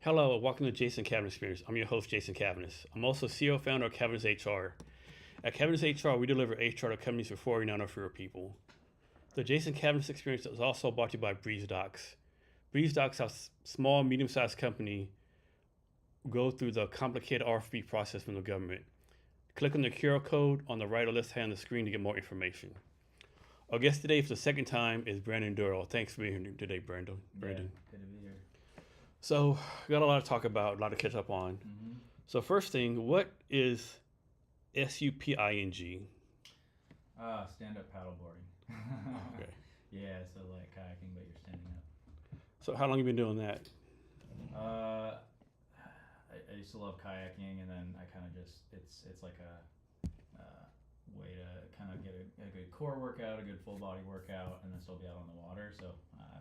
Hello, welcome to Jason Cavness Experience. I'm your host, Jason Cavness. I'm also CEO founder of Cavness HR. At Cavness HR, we deliver HR to companies with 49 or fewer people. The Jason Cavness Experience is also brought to you by Breeze Docs. Breeze Docs helps small, medium-sized company go through the complicated RFP process from the government. Click on the QR code on the right or left hand of the screen to get more information. Our guest today for the second time is Branden Doyle. Thanks for being here today, Branden. Yeah, good to be here. So, we got a lot to talk about, a lot to catch up on. Mm-hmm. So, first thing, what is SUPING? Stand-up paddleboarding. Okay. Yeah, so like kayaking, but you're standing up. So, how long have you been doing that? I used to love kayaking, and then I kind of just it's like a way to kind of get a good core workout, a good full body workout, and then still be out on the water. So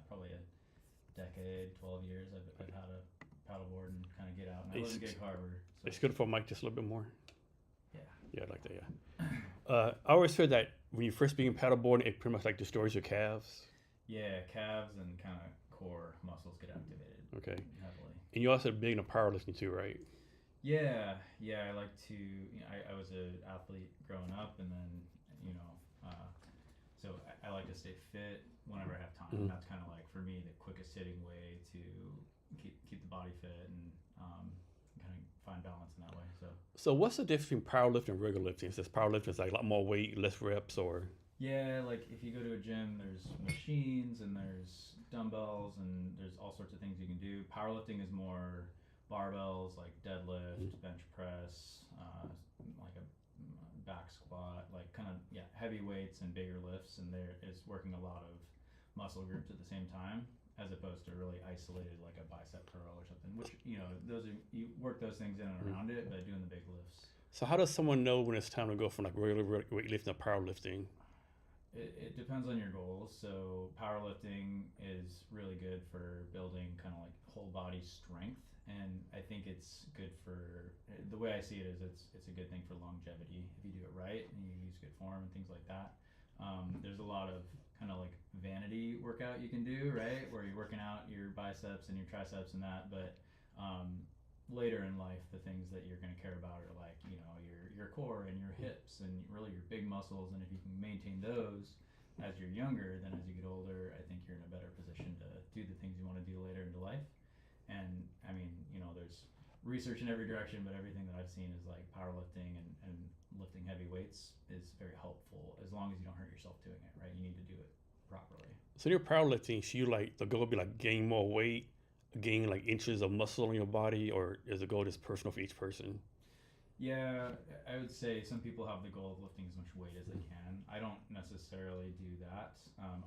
probably a decade, 12 years, I've had a paddleboard and kind of get out. And I live in Gig Harbor. So. It's good for Mike just a little bit more. Yeah. Yeah, I like that. Yeah. I always heard that when you first begin paddleboarding, it pretty much like destroys your calves. Yeah, calves and kind of core muscles get activated. Okay. Heavily. And you're also big into powerlifting too, right? Yeah. I like to. I was an athlete growing up, and then so I like to stay fit whenever I have time. Mm-hmm. That's kind of like for me the quickest hitting way to keep the body fit and kind of find balance in that way. So what's the difference between powerlifting and regular lifting? Since powerlifting is like a lot more weight, less reps, or yeah, like if you go to a gym, there's machines and there's dumbbells and there's all sorts of things you can do. Powerlifting is more barbells, like deadlift, bench press, like a back squat, like kind of heavy weights and bigger lifts, and there is working a lot of muscle groups at the same time, as opposed to really isolated like a bicep curl or something. Which those are you work those things in and around it, but doing the big lifts. So how does someone know when it's time to go from like regular weightlifting to powerlifting? It depends on your goals. So powerlifting is really good for building kind of like whole body strength, and I think it's good for the way I see it is it's a good thing for longevity if you do it right and you use good form and things like that. There's a lot of kind of like vanity workout you can do, right, where you're working out your biceps and your triceps and that, but later in life the things that you're going to care about are like your core and your hips and really your big muscles, and if you can maintain those as you're younger, then as you get older I think you're in a better position to do the things you want to do later into life. And I mean there's research in every direction, but everything that I've seen is like powerlifting and lifting heavy weights is very helpful as long as you don't hurt yourself doing it, right? You need to do it properly. So in your powerlifting, so you like the goal would be like gain more weight, gain like inches of muscle on your body, or is the goal just personal for each person? Yeah, I would say some people have the goal of lifting as much weight as they can. I don't necessarily do that.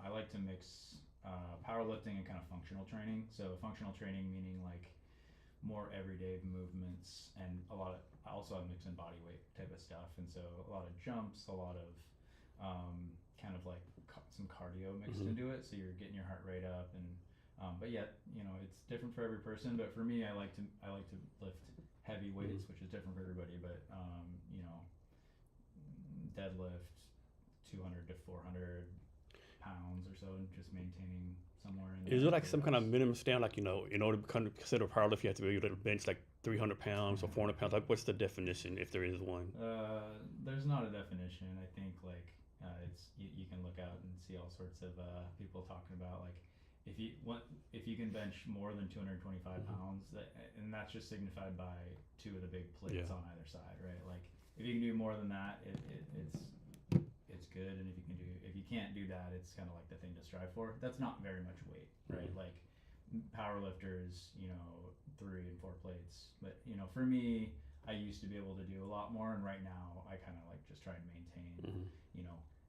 I like to mix powerlifting and kind of functional training. So functional training meaning like more everyday movements, and also I mix in body weight type of stuff, and so a lot of jumps, a lot of kind of like some cardio mixed into it, so you're getting your heart rate up, and but yet it's different for every person. But for me, I like to lift heavy weights, which is different for everybody. But deadlift 200 to 400 pounds or so, and just maintaining somewhere in. Is it like some kind of minimum standard, like in order to become considered a powerlifter, you have to be able to bench like 300 pounds or 400 pounds? Like, what's the definition if there is one? There's not a definition. I think like it's you can look out and see all sorts of people talking about like if you can bench more than 225 pounds, and that's just signified by two of the big plates on either side, right? Like if you can do more than that, it's good, and if you can't do that, it's kind of like the thing to strive for. That's not very much weight, right? Like power lifters, 3 and 4 plates, but for me, I used to be able to do a lot more, and right now I kind of like just try and maintain,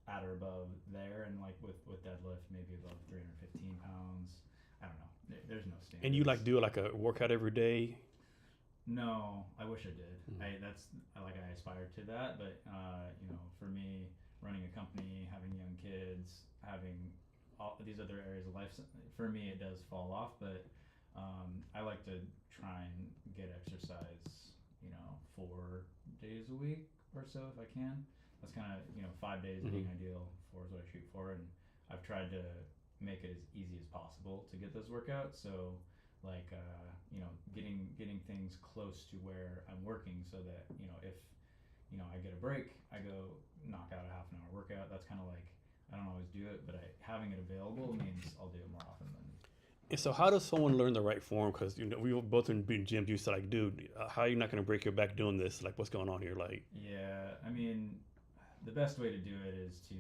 at or above there, and like with deadlift maybe above 315 pounds. I don't know. There's no standard. And you like do like a workout every day? No, I wish I did. I aspire to that, but for me, running a company, having young kids, having all these other areas of life, for me it does fall off. But I like to try and get exercise, 4 days a week or so if I can. That's kind of 5 days being ideal. 4 is what I shoot for, and I've tried to make it as easy as possible to get those workouts. So like getting things close to where I'm working, so that if I get a break, I go knock out a half an hour workout. That's kind of like, I don't always do it, but having it available means I'll do it more often than. And so, how does someone learn the right form? Because we both been gyms. You said, like, dude, how are you not going to break your back doing this? Like, what's going on here? Like, yeah, I mean, the best way to do it is to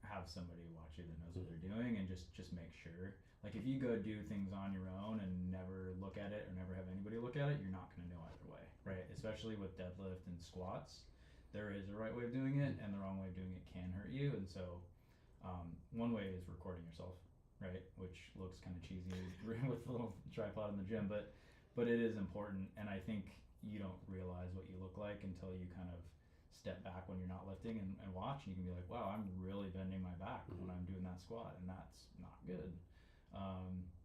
have somebody watch you that knows what they're doing, and just make sure. Like, if you go do things on your own and never look at it or never have anybody look at it, you're not going to know either way, right? Especially with deadlift and squats, there is a right way of doing it, and the wrong way of doing it can hurt you. And so, one way is recording yourself, right? Which looks kind of cheesy with the little tripod in the gym, but it is important. And I think you don't realize what you look like until you kind of step back when you're not lifting and watch, and you can be like, wow, I'm really bending my back when I'm doing that squat, and that's not good.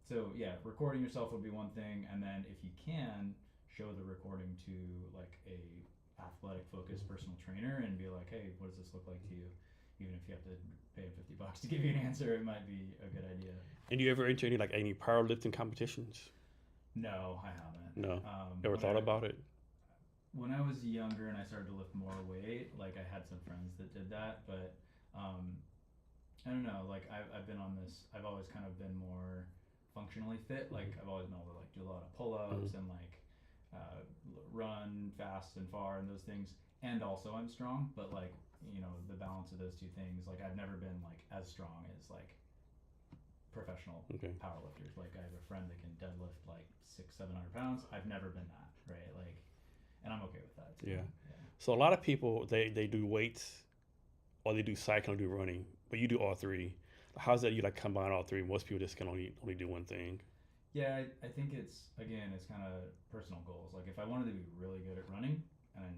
So yeah, recording yourself would be one thing, and then if you can, show the recording to like a athletic focused personal trainer and be like, hey, what does this look like to you? Even if you have to pay him $50 to give you an answer, it might be a good idea. And you ever enter any powerlifting competitions? No, I haven't. No. Ever thought about it? When I was younger and I started to lift more weight, like I had some friends that did that, but I don't know, like I've been on this, I've always kind of been more functionally fit. Like I've always been able to like do a lot of pull-ups and like run fast and far and those things, and also I'm strong, but like the balance of those two things, like I've never been like as strong as like professional powerlifters. Like I have a friend that can deadlift like 600-700 pounds. I've never been that, right? Like, and I'm okay with that too. Yeah. So a lot of people they do weights, or they do cycling, or do running, but you do all three. How's that you like combine all three? Most people just can only do one thing. Yeah, I think it's kind of personal goals. Like if I wanted to be really good at running, and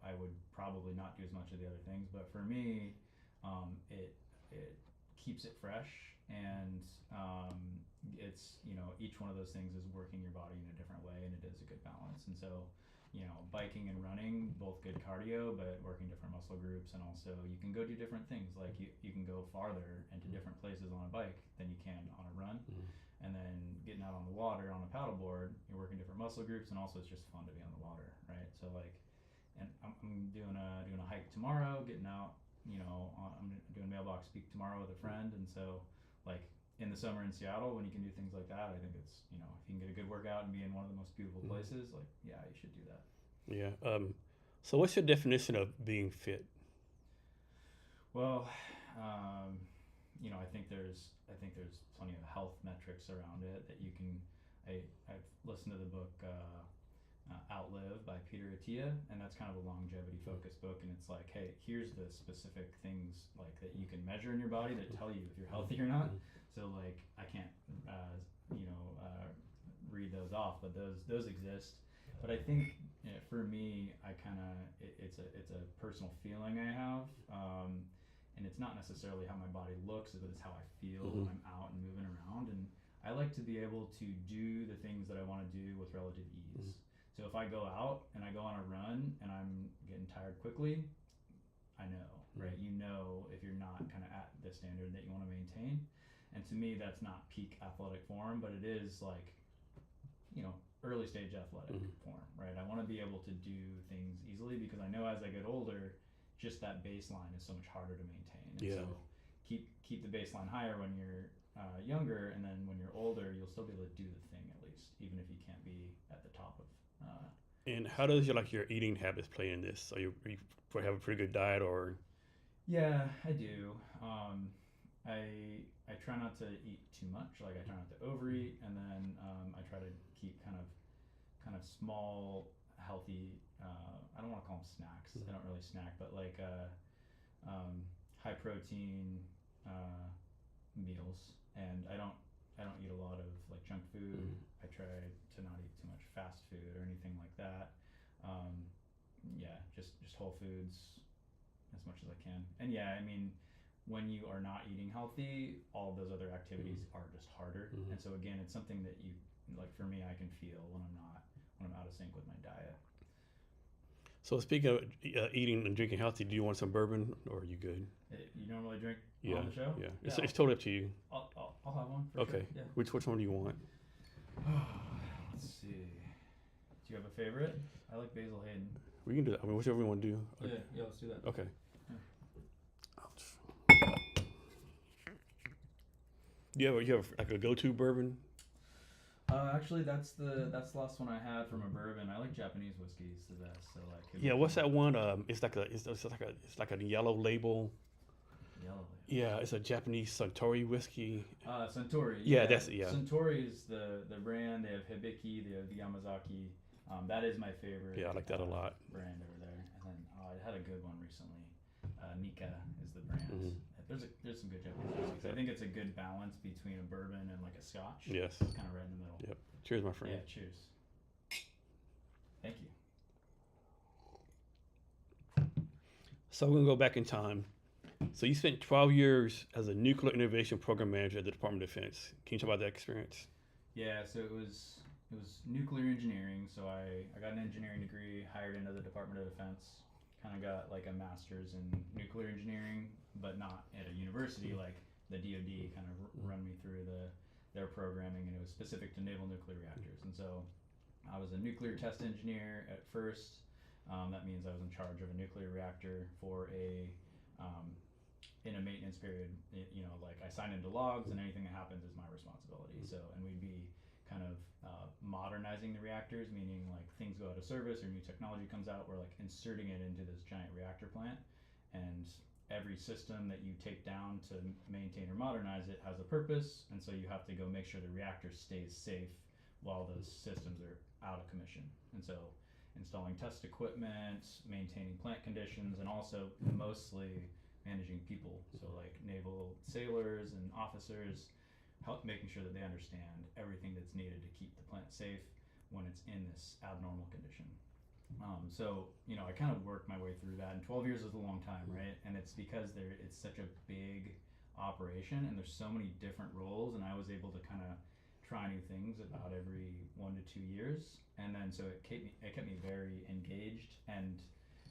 I would probably not do as much of the other things. But for me, it keeps it fresh, and it's each one of those things is working your body in a different way, and it is a good balance. And so biking and running, both good cardio, but working different muscle groups, and also you can go do different things. Like you can go farther into different places on a bike than you can on a run. And then getting out on the water on a paddleboard, you're working different muscle groups, and also it's just fun to be on the water, right? So like, and I'm doing a hike tomorrow, getting out, I'm doing mailbox speak tomorrow with a friend, and so like in the summer in Seattle, when you can do things like that, I think it's, if you can get a good workout and be in one of the most beautiful places, like, yeah, you should do that. Yeah. So what's your definition of being fit? Well, I think there's plenty of health metrics around it that you can. I've listened to the book Outlive by Peter Attia, and that's kind of a longevity focused book, and it's like, hey, here's the specific things like that you can measure in your body that tell you if you're healthy or not. So like I can't read those off, but those exist. But I think for me, I kind of it's a personal feeling I have. And it's not necessarily how my body looks, but it's how I feel when I'm out and moving around. And I like to be able to do the things that I want to do with relative ease. So if I go out and I go on a run and I'm getting tired quickly, I know, right? If you're not kind of at the standard that you want to maintain. And to me, that's not peak athletic form, but it is like, early stage athletic form, right? I want to be able to do things easily, because I know as I get older, just that baseline is so much harder to maintain. And so keep the baseline higher when you're younger, and then when you're older, you'll still be able to do the thing at least, even if you can't be at the top of. And how does your eating habits play in this? Are you have a pretty good diet, or? Yeah, I do. I try not to eat too much. Like I try not to overeat, and then I try to keep kind of small, healthy. I don't want to call them snacks. I don't really snack, but like high protein meals, and I don't eat a lot of like junk food. I try to not eat too much fast food or anything like that. Just whole foods as much as I can. And yeah, I mean, when you are not eating healthy, all of those other activities are just harder. And so again, it's something that you, like for me, I can feel when I'm out of sync with my diet. So speaking of eating and drinking healthy, do you want some bourbon, or are you good? You normally drink on the show? Yeah. It's totally up to you. I'll have one for sure. Okay. Yeah. Which one do you want? Let's see. Do you have a favorite? I like Basil Hayden. We can do that. I mean, whichever we want to do. Yeah, let's do that. Okay. Yeah. Ouch. You have like a go-to bourbon? Actually, that's the last one I had from a bourbon. I like Japanese whiskey. It's the best. So like. Yeah. What's that one? It's like a yellow label. Yellow. Yeah, it's a Japanese Suntory whiskey. Suntory. Yeah, that's yeah. Suntory is the brand. They have Hibiki. They have the Yamazaki. That is my favorite. Yeah, I like that a lot. Brand over there. And then I had a good one recently. Nika is the brand. Mm-hmm. There's some good Japanese whiskeys. I think it's a good balance between a bourbon and like a Scotch. Yes. It's kind of right in the middle. Yep. Cheers, my friend. Yeah. Cheers. Thank you. So we're gonna go back in time. So you spent 12 years as a nuclear innovation program manager at the Department of Defense. Can you talk about that experience? Yeah. So it was nuclear engineering. So I got an engineering degree, hired into the Department of Defense. Kind of got like a master's in nuclear engineering, but not at a university. Like the DoD kind of run me through their programming, and it was specific to naval nuclear reactors. And so I was a nuclear test engineer at first. That means I was in charge of a nuclear reactor for in a maintenance period. Like I sign into logs, and anything that happens is my responsibility. So, and we'd be kind of modernizing the reactors, meaning like things go out of service or new technology comes out, we're like inserting it into this giant reactor plant, and every system that you take down to maintain or modernize it has a purpose, and so you have to go make sure the reactor stays safe while those systems are out of commission. And so installing test equipment, maintaining plant conditions, and also mostly managing people, so like naval sailors and officers, making sure that they understand everything that's needed to keep the plant safe when it's in this abnormal condition. So I kind of worked my way through that, and 12 years is a long time, right? And it's because it's such a big operation, and there's so many different roles, and I was able to kind of try new things about every 1 to 2 years, and then so it kept me very engaged. And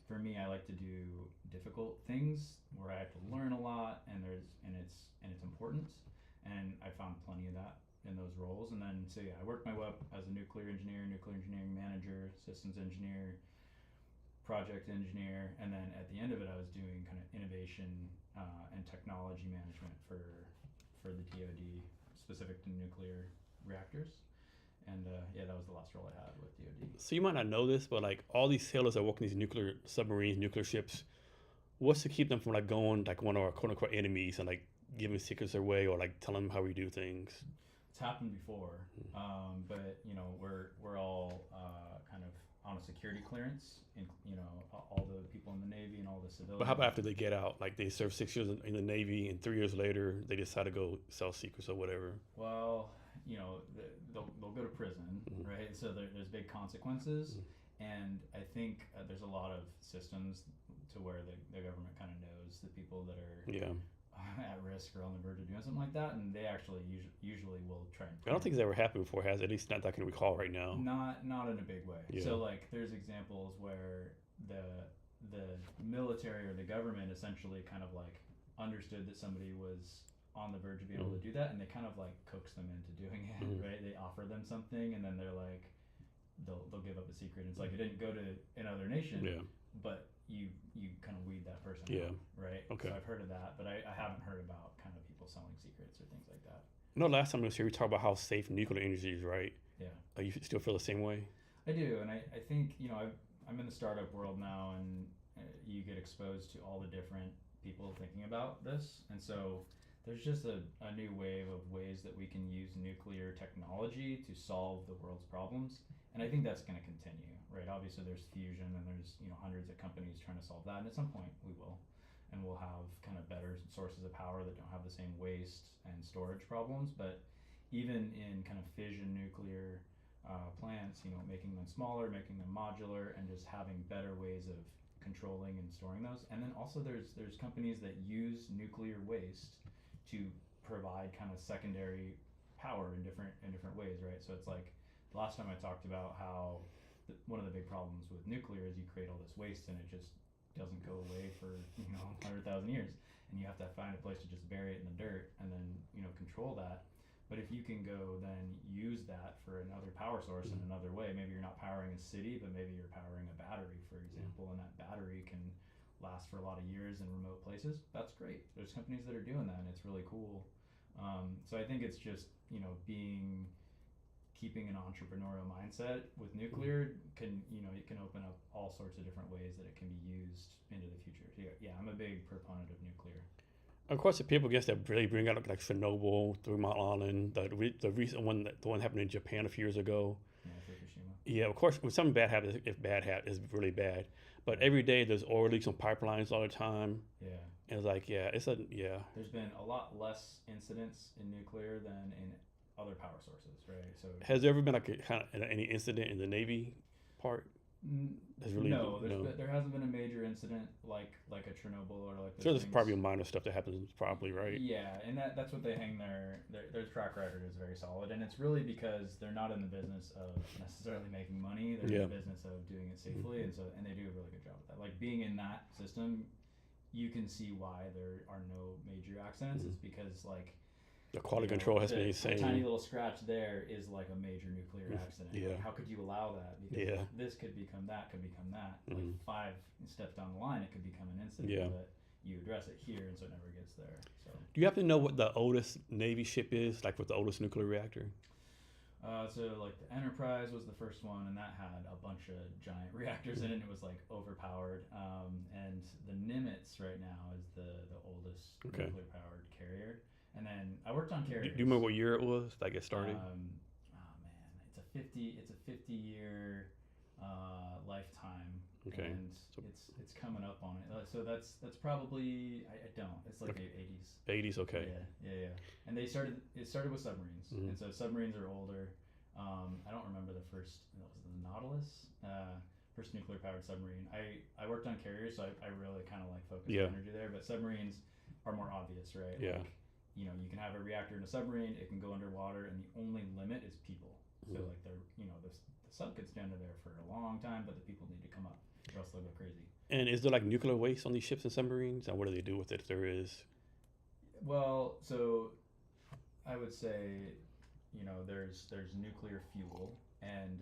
for me, I like to do difficult things where I have to learn a lot, and it's important. And I found plenty of that in those roles. And then, so yeah, I worked my way up as a nuclear engineering manager, systems engineer, project engineer. And then at the end of it, I was doing kind of innovation and technology management for the DoD, specific to nuclear reactors. And that was the last role I had with DoD. So you might not know this, but like all these sailors that work in these nuclear submarines, nuclear ships, what's to keep them from like going like one of our quote unquote enemies and like giving secrets away or like telling them how we do things? It's happened before, but we're all kind of on a security clearance, and all the people in the Navy and all the civilians. But how about after they get out? Like they serve 6 years in the Navy, and 3 years later they decide to go sell secrets or whatever. Well, they'll go to prison, right? So there's big consequences, and I think there's a lot of systems to where the government kind of knows the people that are at risk or on the verge of doing something like that, and they actually usually will try and. I don't think it's ever happened before, has it? At least not that I can recall right now. Not in a big way. Yeah. So like there's examples where the military or the government essentially kind of like understood that somebody was on the verge of being able to do that, and they kind of like coax them into doing it, right? They offer them something, and then they're like, they'll give up a secret. It's like it didn't go to another nation, but you kind of weed that person out, right? Okay. So I've heard of that, but I haven't heard about kind of people selling secrets or things like that. Last time I was here, we talked about how safe nuclear energy is, right? Yeah. You still feel the same way? I do, and I think I'm in the startup world now, and you get exposed to all the different people thinking about this, and so there's just a new wave of ways that we can use nuclear technology to solve the world's problems, and I think that's going to continue, right? Obviously there's fusion, and there's hundreds of companies trying to solve that, and at some point we will, and we'll have kind of better sources of power that don't have the same waste and storage problems. But even in kind of fission nuclear plants, making them smaller, making them modular, and just having better ways of controlling and storing those. And then also there's companies that use nuclear waste to provide kind of secondary power in different ways, right? So it's like the last time I talked about how one of the big problems with nuclear is you create all this waste and it just doesn't go away for 100,000 years, and you have to find a place to just bury it in the dirt and then control that. But if you can go then use that for another power source in another way, maybe you're not powering a city, but maybe you're powering a battery, for example, and that battery can last for a lot of years in remote places. That's great. There's companies that are doing that, and it's really cool. So I think it's just, you know, keeping an entrepreneurial mindset with nuclear can, you know, it can open up all sorts of different ways that it can be used into the future. So yeah, I'm a big proponent of nuclear. Of course, the people against that really bring out like Chernobyl, 3 Mile Island, the recent one, the one happened in Japan a few years ago. Yeah, Fukushima. Yeah, of course, when something bad happens, if bad happens, it's really bad. But every day there's oil leaks on pipelines all the time. Yeah. And it's like, yeah. There's been a lot less incidents in nuclear than in other power sources, right? So Has there ever been like any incident in the Navy part? Really, no, there hasn't been a major incident like a Chernobyl or like. So there's probably minor stuff that happens, probably, right? Yeah, and that's what they hang their track record is very solid, and it's really because they're not in the business of necessarily making money. They're in the business of doing it safely, and they do a really good job with that. Like being in that system, you can see why there are no major accidents. It's because like. The quality control has been insane. A tiny little scratch there is like a major nuclear accident. Yeah. Like, how could you allow that? Because this could become that, Like 5 steps down the line, it could become an incident. But you address it here, and so it never gets there. So. Do you happen to know what the oldest Navy ship is, like with the oldest nuclear reactor? So like the Enterprise was the first one, and that had a bunch of giant reactors in it. And it was like overpowered. And the Nimitz right now is the oldest nuclear powered carrier. And then I worked on carriers. Do you remember what year it was? Like it started? Oh man, it's a 50-year lifetime. Okay. And so it's coming up on it. So that's probably I don't. It's like the 80s. 80s, okay. Yeah. And it started with submarines, and so submarines are older. I don't remember the first. It was the Nautilus. First nuclear powered submarine. I worked on carriers, so I really kind of like focused energy there. But submarines are more obvious, right? Yeah. Like, you know, you can have a reactor in a submarine, it can go underwater, and the only limit is people. So like the sub could stand there for a long time, but the people need to come up, or else they'll go crazy. And is there like nuclear waste on these ships and submarines? And what do they do with it if there is? Well, so I would say, you know, there's nuclear fuel, and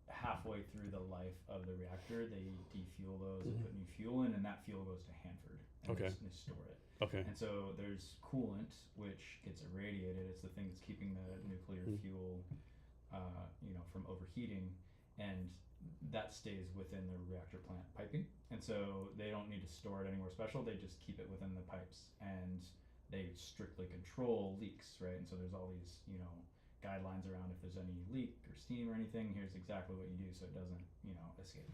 halfway through the life of the reactor, they defuel those and put new fuel in, and that fuel goes to Hanford. And they store it. Okay. And so there's coolant, which gets irradiated. It's the thing that's keeping the nuclear fuel, from overheating, and that stays within the reactor plant piping. And so they don't need to store it anywhere special. They just keep it within the pipes, and they strictly control leaks, right? And so there's all these, guidelines around if there's any leak or steam or anything. Here's exactly what you do so it doesn't, escape.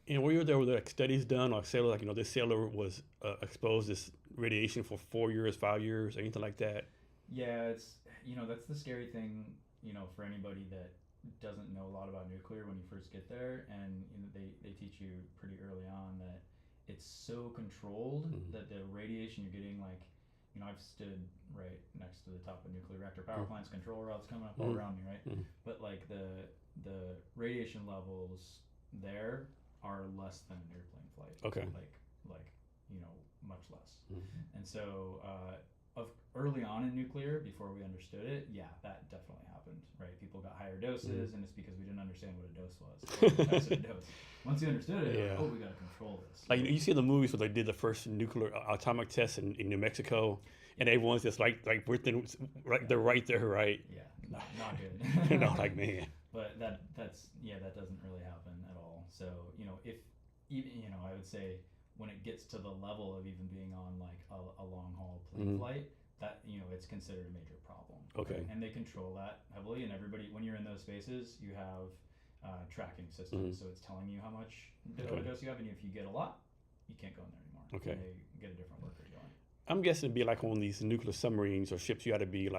And were you there with like studies done, like sailor, like this sailor was exposed to this radiation for 4 years, 5 years, anything like that? Yeah, it's that's the scary thing, for anybody that doesn't know a lot about nuclear when you first get there, and they teach you pretty early on that it's so controlled that the radiation you're getting, like, I've stood right next to the top of nuclear reactor power plants, control rods coming up all around me, right? But like the radiation levels there are less than an airplane flight. Okay. Like much less. And so early on in nuclear, before we understood it, yeah, that definitely happened, right? People got higher doses, and it's because we didn't understand what a dose was. A dose. Once you understood it, like, we got to control this. Like you see the movies where they did the first nuclear atomic test in New Mexico, and everyone's just like within, right, they're right there, right? Yeah, not good. No, like, man. But that doesn't really happen at all. So if even I would say when it gets to the level of even being on like a long haul plane flight, that it's considered a major problem. Okay. Right? And they control that heavily, and everybody, when you're in those spaces, you have tracking systems, so it's telling you how much dose you have, and if you get a lot, you can't go in there anymore. Okay. And they get a different worker going. I'm guessing it'd be like on these nuclear submarines or ships, you got to be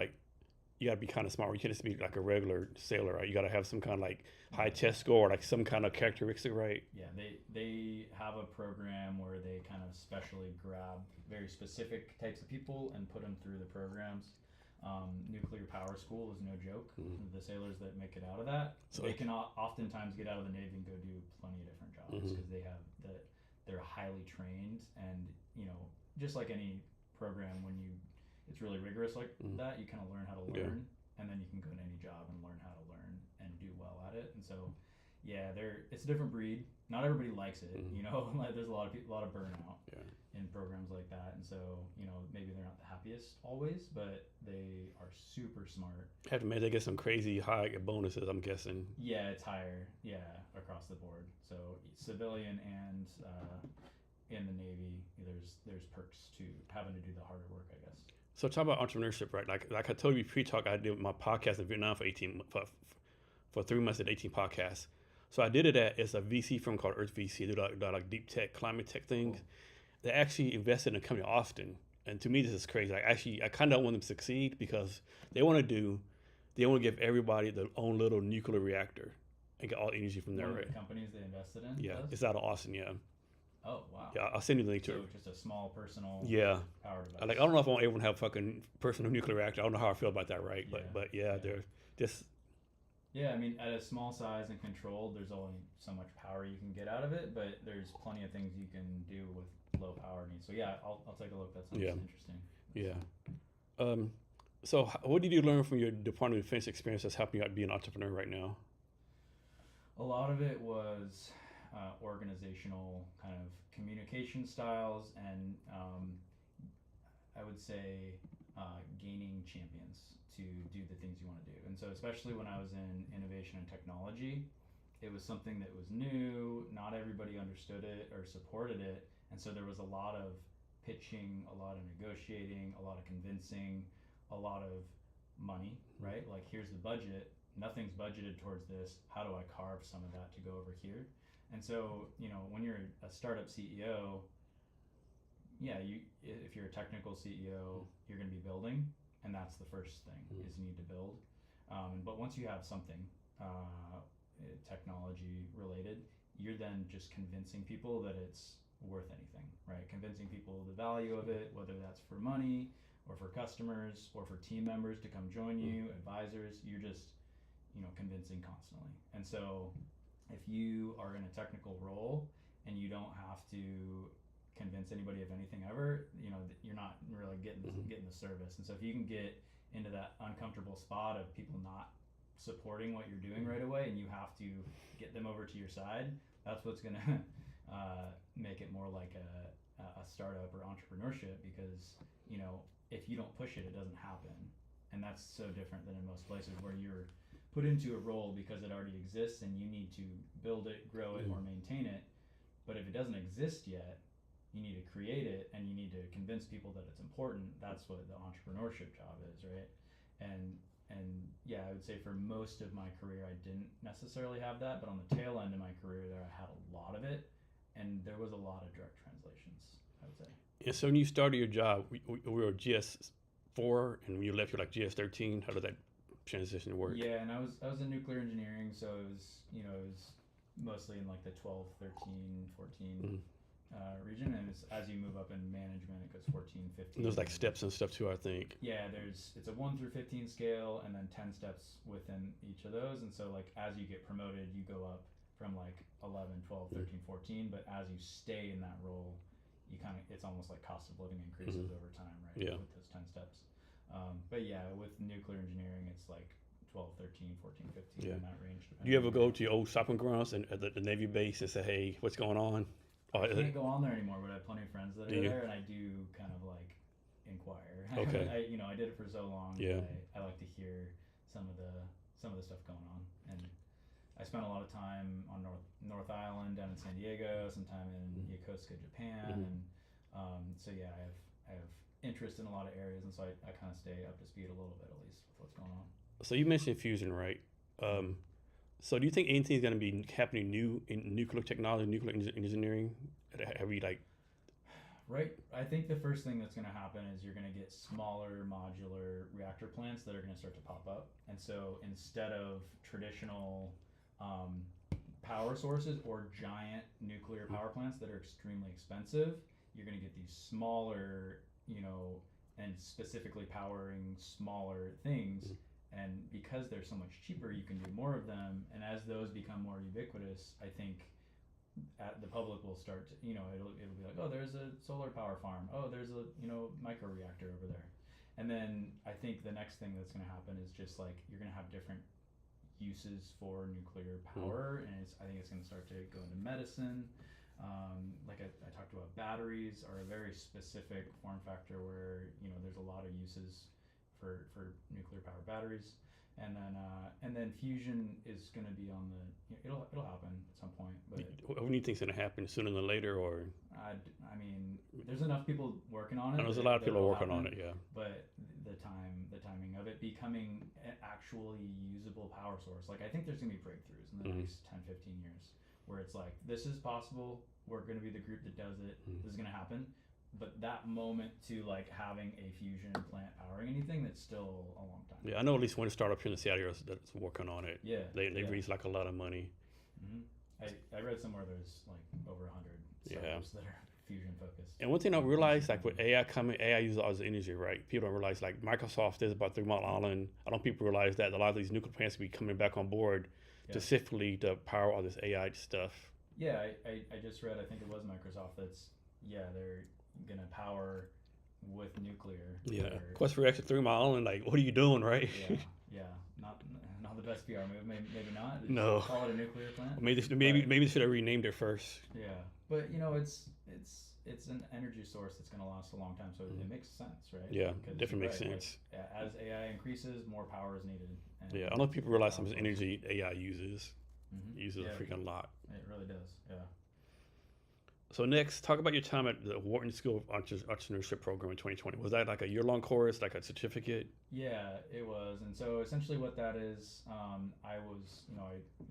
kind of smart. You can't just be like a regular sailor, right? You got to have some kind of like high test score, like some kind of characteristic, right? Yeah, they have a program where they kind of specially grab very specific types of people and put them through the programs. Nuclear power school is no joke. The sailors that make it out of that, they can oftentimes get out of the Navy and go do plenty of different jobs because they have they're highly trained, and just like any program, when it's really rigorous like that, you kind of learn how to learn. and then you can go to any job and learn how to learn and do well at it. And so, yeah, it's a different breed. Not everybody likes it, Mhm. you know. Like there's a lot of people, a lot of burnout Yeah. in programs like that, and so maybe they're not the happiest always, but they are super smart. Have to imagine they get some crazy high bonuses, I'm guessing. Yeah, it's higher. Yeah, across the board. So civilian and in the Navy, there's perks to having to do the harder work, I guess. So talk about entrepreneurship, right? Like I told you pre-talk, I did my podcast in Vietnam for 3 months at 18 podcasts. So I did it it's a VC firm called Earth VC. They do like deep tech, climate tech things. Cool. They actually invested in a company Austin. And to me, this is crazy. I kind of want them to succeed because they want to give everybody their own little nuclear reactor and get all the energy from there, One of right? the companies they invested in. Yeah, does? it's out of Austin. Yeah, Oh wow. yeah. I'll send you the link to So it. just a small personal Yeah, power device. I don't know if I want everyone to have fucking personal nuclear reactor. I don't know how I feel about that, right? Yeah, But yeah, yeah. they're just Yeah, I mean, at a small size and controlled, there's only so much power you can get out of it, but there's plenty of things you can do with low power needs. So yeah, I'll take a look. That sounds Yeah. interesting. yeah. So what did you learn from your Department of Defense experience that's helping you out be an entrepreneur right now? A lot of it was organizational kind of communication styles and I would say gaining champions to do the things you want to do. And so especially when I was in innovation and technology, it was something that was new. Not everybody understood it or supported it. And so there was a lot of pitching, a lot of negotiating, a lot of convincing, a lot of money, right? Like here's the budget. Nothing's budgeted towards this. How do I carve some of that to go over here? And so, when you're a startup CEO, yeah, if you're a technical CEO, you're going to be building, and that's the first thing is you need to build. But once you have something technology related, you're then just convincing people that it's worth anything, right? Convincing people the value of it, whether that's for money or for customers or for team members to come join you, advisors. You're just convincing constantly. And so if you are in a technical role and you don't have to convince anybody of anything ever, you're not really getting the service. And so if you can get into that uncomfortable spot of people not supporting what you're doing right away and you have to get them over to your side, that's what's going to make it more like a startup or entrepreneurship, because if you don't push it, it doesn't happen. And that's so different than in most places where you're put into a role because it already exists and you need to build it, grow it, or maintain it. But if it doesn't exist yet, you need to create it and you need to convince people that it's important. That's what the entrepreneurship job is, right? And yeah, I would say for most of my career I didn't necessarily have that, but on the tail end of my career there I had a lot of it, and there was a lot of direct translations, I would say. And so when you started your job, we were GS4, and when you left, you're like GS13. How did that transition work? Yeah, and I was in nuclear engineering, so it was mostly in like the 12, 13, 14 region, and as you move up in management, it goes 14, 15. And there's like steps and stuff too, I think. Yeah, it's a 1 through 15 scale, and then 10 steps within each of those. And so like as you get promoted, you go up from like 11, 12, 13, 14, but as you stay in that role, it's almost like cost of living increases over time, right? Yeah. With those 10 steps. But yeah, with nuclear engineering, it's like 12, 13, 14, 15 in that range. Do you ever go to your old shopping grounds and at the Navy base and say, hey, what's going on? I can't go on there anymore, but I have plenty of friends that are there, and I do kind of like inquire. Okay. I did it for so long. Yeah. I like to hear some of the stuff going on, and I spent a lot of time on North Island down in San Diego, some time in Yokosuka, Japan, and so yeah, I have interest in a lot of areas, and so I kind of stay up to speed a little bit at least with what's going on. So you mentioned fusion, right? So do you think anything is going to be happening new in nuclear technology, nuclear engineering? Have we like? Right. I think the first thing that's going to happen is you're going to get smaller modular reactor plants that are going to start to pop up. And so instead of traditional power sources or giant nuclear power plants that are extremely expensive, you're going to get these smaller, and specifically powering smaller things. And because they're so much cheaper, you can do more of them. And as those become more ubiquitous, I think the public will start to, it'll be like, oh, there's a solar power farm. Oh, there's a, micro reactor over there. And then I think the next thing that's going to happen is just like you're going to have different uses for nuclear power, and I think it's going to start to go into medicine. Like I talked about, batteries are a very specific form factor where there's a lot of uses for nuclear power batteries, and then fusion is going to be on the it'll happen at some point. But What do you think's going to happen, sooner than later, or? I mean, there's enough people working on it. I know there's a lot of people working on it, yeah. But the timing of it becoming an actually usable power source, like I think there's gonna be breakthroughs in the next 10, 15 years where it's like, this is possible, we're gonna be the group that does it, this is gonna happen. But that moment to like having a fusion plant powering anything, that's still a long time. Yeah, I know at least one startup here in the Seattle area that's working on it. Yeah. They raised like a lot of money. I read somewhere there's like over 100 startups that are fusion focused. And one thing I realized, like with AI coming, AI uses all this energy, right? People don't realize, like Microsoft is about 3 Mile Island. I don't think people realize that a lot of these nuclear plants will be coming back on board specifically to power all this AI stuff. Yeah, I just read, I think it was Microsoft, they're gonna power with nuclear. Yeah, Quest for Reaction 3 Mile Island, like, what are you doing, right? Yeah, not the best PR move. Maybe not. Just no. Call it a nuclear plant. Maybe they should have renamed it first. Yeah, but it's an energy source that's going to last a long time, so it makes sense, right? Yeah, definitely makes sense. Like, as AI increases, more power is needed. And I don't know if people realize how much energy AI uses. Uses a freaking lot. It really does. Yeah. So next, talk about your time at the Wharton School of Entrepreneurship program in 2020. Was that like a year-long course, like a certificate? Yeah, it was. And so essentially what that is, I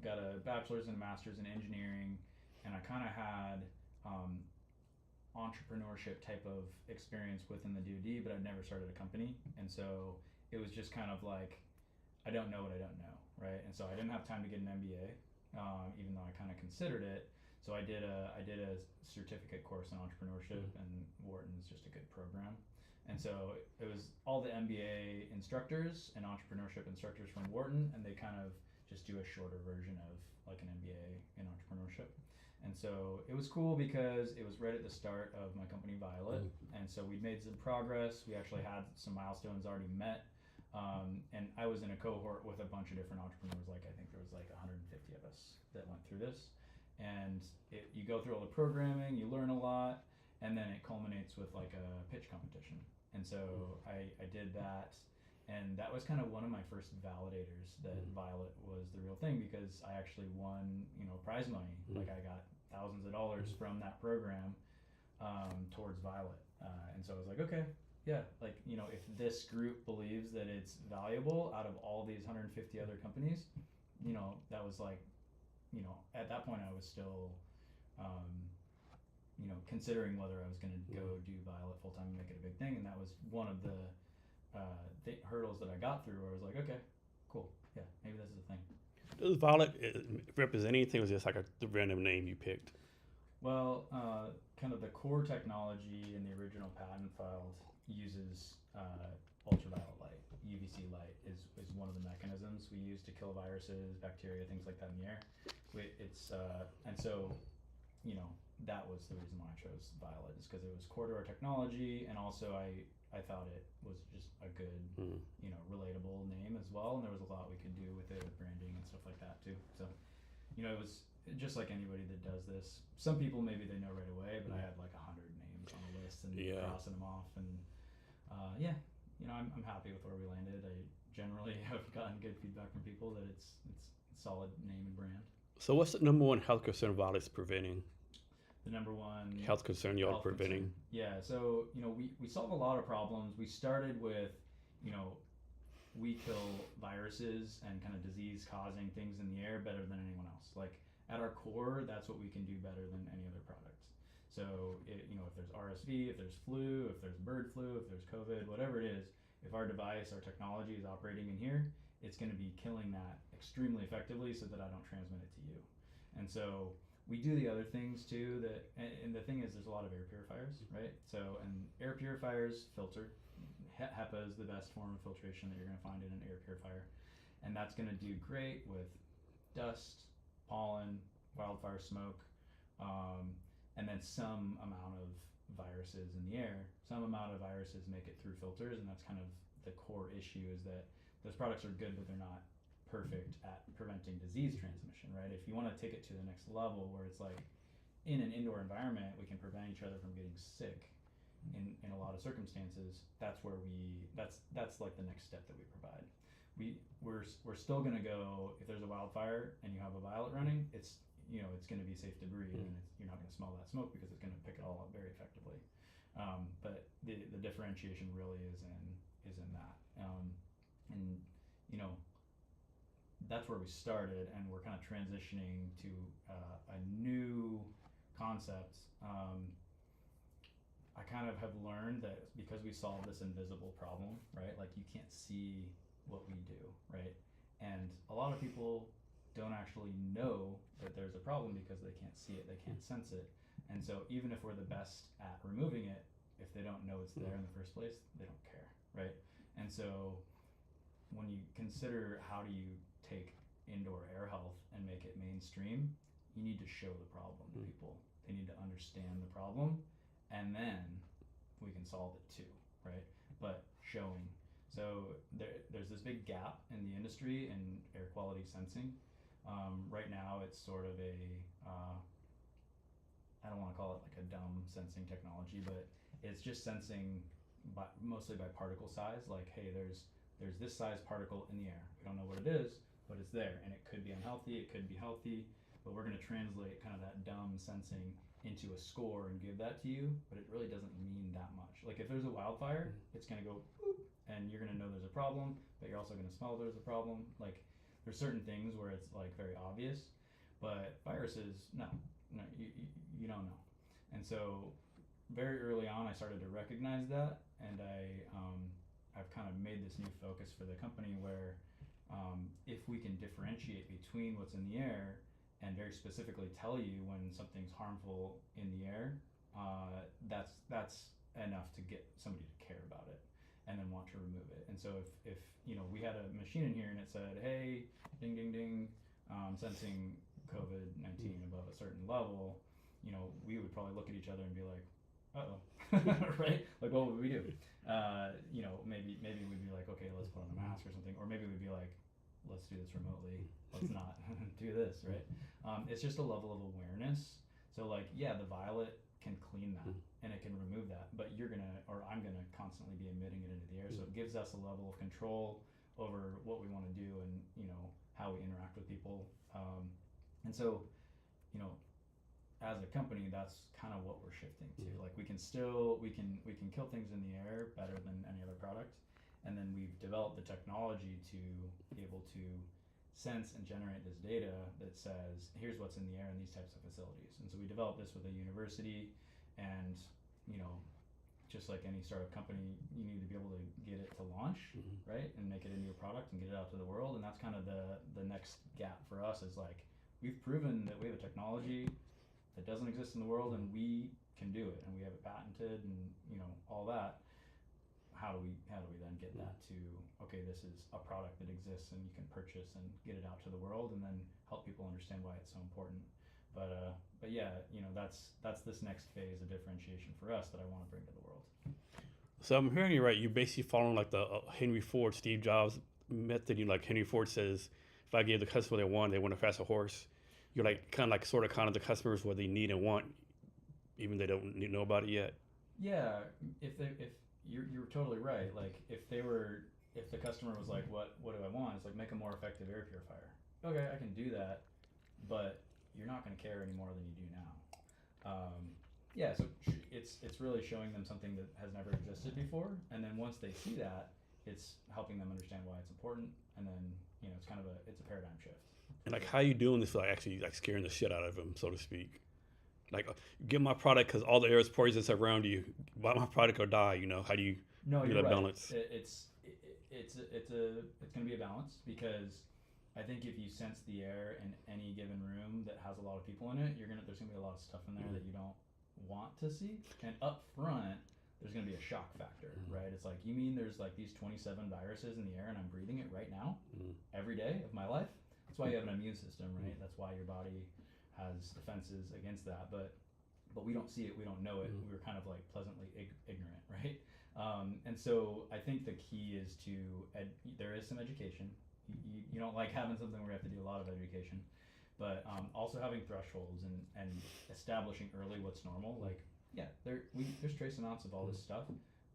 got a bachelor's and a master's in engineering, and I kind of had entrepreneurship type of experience within the DoD, but I'd never started a company. And so it was just kind of like, I don't know what I don't know, right? And so I didn't have time to get an MBA, even though I kind of considered it. So I did a certificate course in entrepreneurship, and Wharton's just a good program. And so it was all the MBA instructors and entrepreneurship instructors from Wharton, and they kind of just do a shorter version of like an MBA in entrepreneurship. And so it was cool because it was right at the start of my company Violett, and so we'd made some progress. We actually had some milestones already met, and I was in a cohort with a bunch of different entrepreneurs. Like I think there was like 150 of us that went through this. And you go through all the programming, you learn a lot, and then it culminates with like a pitch competition. And so I did that, and that was kind of one of my first validators that Violett was the real thing, because I actually won, prize money. Like I got thousands of dollars from that program towards Violett. And so I was like, okay, yeah, like, if this group believes that it's valuable out of all these 150 other companies, that was like, at that point I was still, considering whether I was going to go do Violett full time and make it a big thing, and that was one of the hurdles that I got through, where I was like, okay, cool, yeah, maybe this is a thing. Does Violett represent anything, or was it just like a random name you picked? Well, kind of the core technology in the original patent filed uses ultraviolet light. UVC light is one of the mechanisms we use to kill viruses, bacteria, things like that in the air. And so, that was the reason why I chose Violett, is because it was core to our technology, and also I thought it was just a good, relatable name as well, and there was a lot we could do with it, with branding and stuff like that too. So, it was just like anybody that does this. Some people maybe they know right away, but I had like 100 names on the list and crossing them off, and I'm happy with where we landed. I generally have gotten good feedback from people that it's a solid name and brand. So what's the number one health concern Violett's preventing? The number one health concern y'all are preventing? Yeah, so we solve a lot of problems. We started with, we kill viruses and kind of disease causing things in the air better than anyone else. Like at our core, that's what we can do better than any other product. So if there's RSV, if there's flu, if there's bird flu, if there's COVID, whatever it is, if our device, our technology is operating in here, it's going to be killing that extremely effectively so that I don't transmit it to you. And so we do the other things too, and the thing is, there's a lot of air purifiers, right? So, and air purifiers filter. HEPA is the best form of filtration that you're going to find in an air purifier. And that's going to do great with dust, pollen, wildfire smoke, and then some amount of viruses in the air. Some amount of viruses make it through filters, and that's kind of the core issue, is that those products are good, but they're not perfect at preventing disease transmission, right? If you want to take it to the next level where it's like in an indoor environment, we can prevent each other from getting sick in a lot of circumstances. That's where that's like the next step that we provide. We're still going to go, if there's a wildfire and you have a Violett running, it's going to be safe to breathe, and you're not going to smell that smoke because it's going to pick it all up very effectively. But the differentiation really is in that, and that's where we started, and we're kind of transitioning to a new concept. I kind of have learned that because we solve this invisible problem, right? Like, you can't see what we do, right? And a lot of people don't actually know that there's a problem because they can't see it, they can't sense it. And so even if we're the best at removing it, if they don't know it's there in the first place, they don't care, right? And so when you consider how do you take indoor air health and make it mainstream, you need to show the problem to people. They need to understand the problem, and then we can solve it too, right? But showing. So there's this big gap in the industry in air quality sensing. Right now it's sort of I don't want to call it like a dumb sensing technology, but it's just sensing mostly by particle size. Like, hey, there's this size particle in the air. We don't know what it is, but it's there, and it could be unhealthy, it could be healthy, but we're going to translate kind of that dumb sensing into a score and give that to you, but it really doesn't mean that much. Like, if there's a wildfire, it's going to go boop, and you're going to know there's a problem, but you're also going to smell there's a problem. Like, there's certain things where it's like very obvious, but viruses, no, you don't know. And so very early on, I started to recognize that, and I've kind of made this new focus for the company where if we can differentiate between what's in the air and very specifically tell you when something's harmful in the air, that's enough to get somebody to care about it and then want to remove it. And so if we had a machine in here and it said, hey, ding ding ding, sensing COVID-19 above a certain level, we would probably look at each other and be like, uh-oh, right? Like, what would we do? Maybe we'd be like, okay, let's put on a mask or something, or maybe we'd be like, let's do this remotely. Let's not do this, right? It's just a level of awareness. So like, yeah, the Violett can clean that and it can remove that, but I'm gonna constantly be emitting it into the air. So it gives us a level of control over what we want to do and how we interact with people. And so, as a company, that's kind of what we're shifting to. Like, we can kill things in the air better than any other product. And then we've developed the technology to be able to sense and generate this data that says, here's what's in the air in these types of facilities. And so we developed this with a university, and just like any startup company, you need to be able to get it to launch, right? And make it into a product and get it out to the world. And that's kind of the next gap for us, is like, we've proven that we have a technology that doesn't exist in the world, and we can do it, and we have it patented, and all that. How do we then get that to, okay, this is a product that exists and you can purchase and get it out to the world, and then help people understand why it's so important. But yeah, that's this next phase of differentiation for us that I want to bring to the world. So I'm hearing you right. You're basically following like the Henry Ford, Steve Jobs method. Like Henry Ford says, if I gave the customer they want a faster horse. You're like kind of the customers what they need and want, even they don't know about it yet. Yeah, if you're totally right. Like, if the customer was like, what do I want? It's like, make a more effective air purifier. Okay, I can do that, but you're not going to care any more than you do now. Yeah, so it's really showing them something that has never existed before, and then once they see that, it's helping them understand why it's important, and then it's kind of a paradigm shift. And like, how you doing this for actually like scaring the shit out of them, so to speak? Like, get my product because all the air is poisonous around you. Buy my product or die. How do you do that balance? It's going to be a balance, because I think if you sense the air in any given room that has a lot of people in it, there's going to be a lot of stuff in there that you don't want to see. And up front, there's going to be a shock factor, right? It's like, you mean there's like these 27 viruses in the air and I'm breathing it right now, every day of my life? That's why you have an immune system, right? That's why your body has defenses against that. But but we don't see it, we don't know it. We were kind of like pleasantly ignorant, right? And so I think the key is to there is some education. You don't like having something where you have to do a lot of education, but also having thresholds and establishing early what's normal. Like, yeah, there's trace amounts of all this stuff.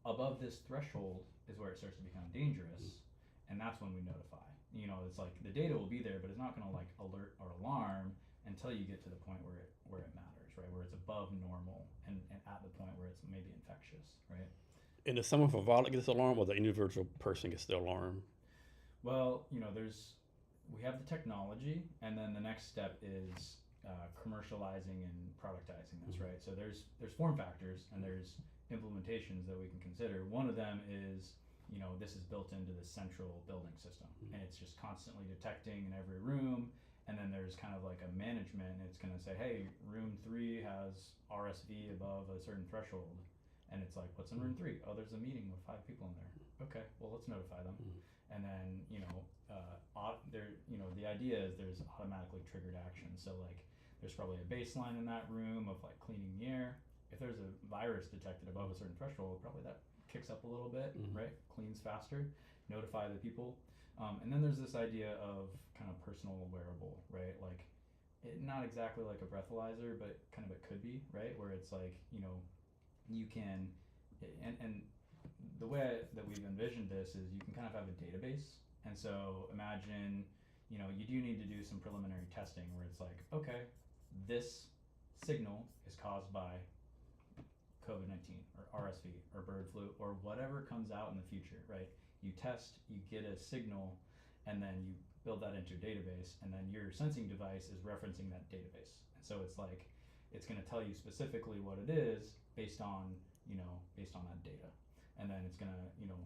Above this threshold is where it starts to become dangerous, and that's when we notify. You know, it's like the data will be there, but it's not going to like alert or alarm until you get to the point where it matters, right? Where it's above normal and at the point where it's maybe infectious, right? And does someone from Violett get this alarm, or the individual person gets the alarm? Well, you know, we have the technology, and then the next step is commercializing and productizing this, right? So there's form factors and there's implementations that we can consider. One of them is, you know, this is built into the central building system, and it's just constantly detecting in every room. And then there's kind of like a management, and it's going to say, hey, room 3 has RSV above a certain threshold. And it's like, what's in room 3? Oh, there's a meeting with 5 people in there. Okay, well, let's notify them. And then, you know, the idea is there's automatically triggered action. So like, there's probably a baseline in that room of like cleaning the air. If there's a virus detected above a certain threshold, probably that kicks up a little bit, right? Cleans faster, notify the people. And then there's this idea of kind of personal wearable, right? Like, not exactly like a breathalyzer, but kind of it could be, right? Where it's like, you know, you can, and the way that we've envisioned this is you can kind of have a database. And so imagine, you know, you do need to do some preliminary testing where it's like, okay, this signal is caused by COVID-19 or RSV or bird flu or whatever comes out in the future, right? You test, you get a signal, and then you build that into your database, and then your sensing device is referencing that database. And so it's like, it's going to tell you specifically what it is based on that data. And then it's going to, you know,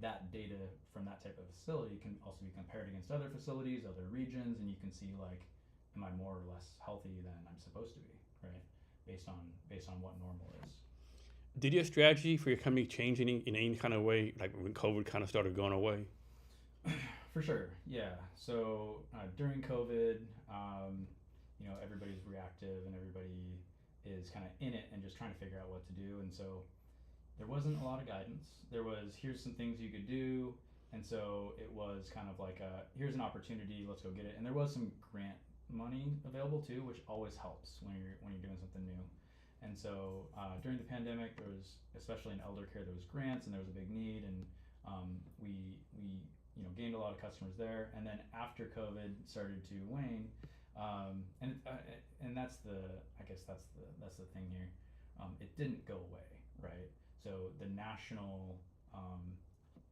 that data from that type of facility can also be compared against other facilities, other regions, and you can see like, am I more or less healthy than I'm supposed to be, right? Based on what normal is. Did your strategy for your company change in any kind of way, like when COVID kind of started going away? For sure, yeah. So during COVID, you know, everybody's reactive and everybody is kind of in it and just trying to figure out what to do. And so there wasn't a lot of guidance. There was, here's some things you could do. And so it was kind of like, here's an opportunity, let's go get it. And there was some grant money available too, which always helps when you're doing something new. And so during the pandemic, there was, especially in elder care, there was grants and there was a big need, and we you know, gained a lot of customers there. And then after COVID started to wane, and that's the thing here. It didn't go away, right? So the national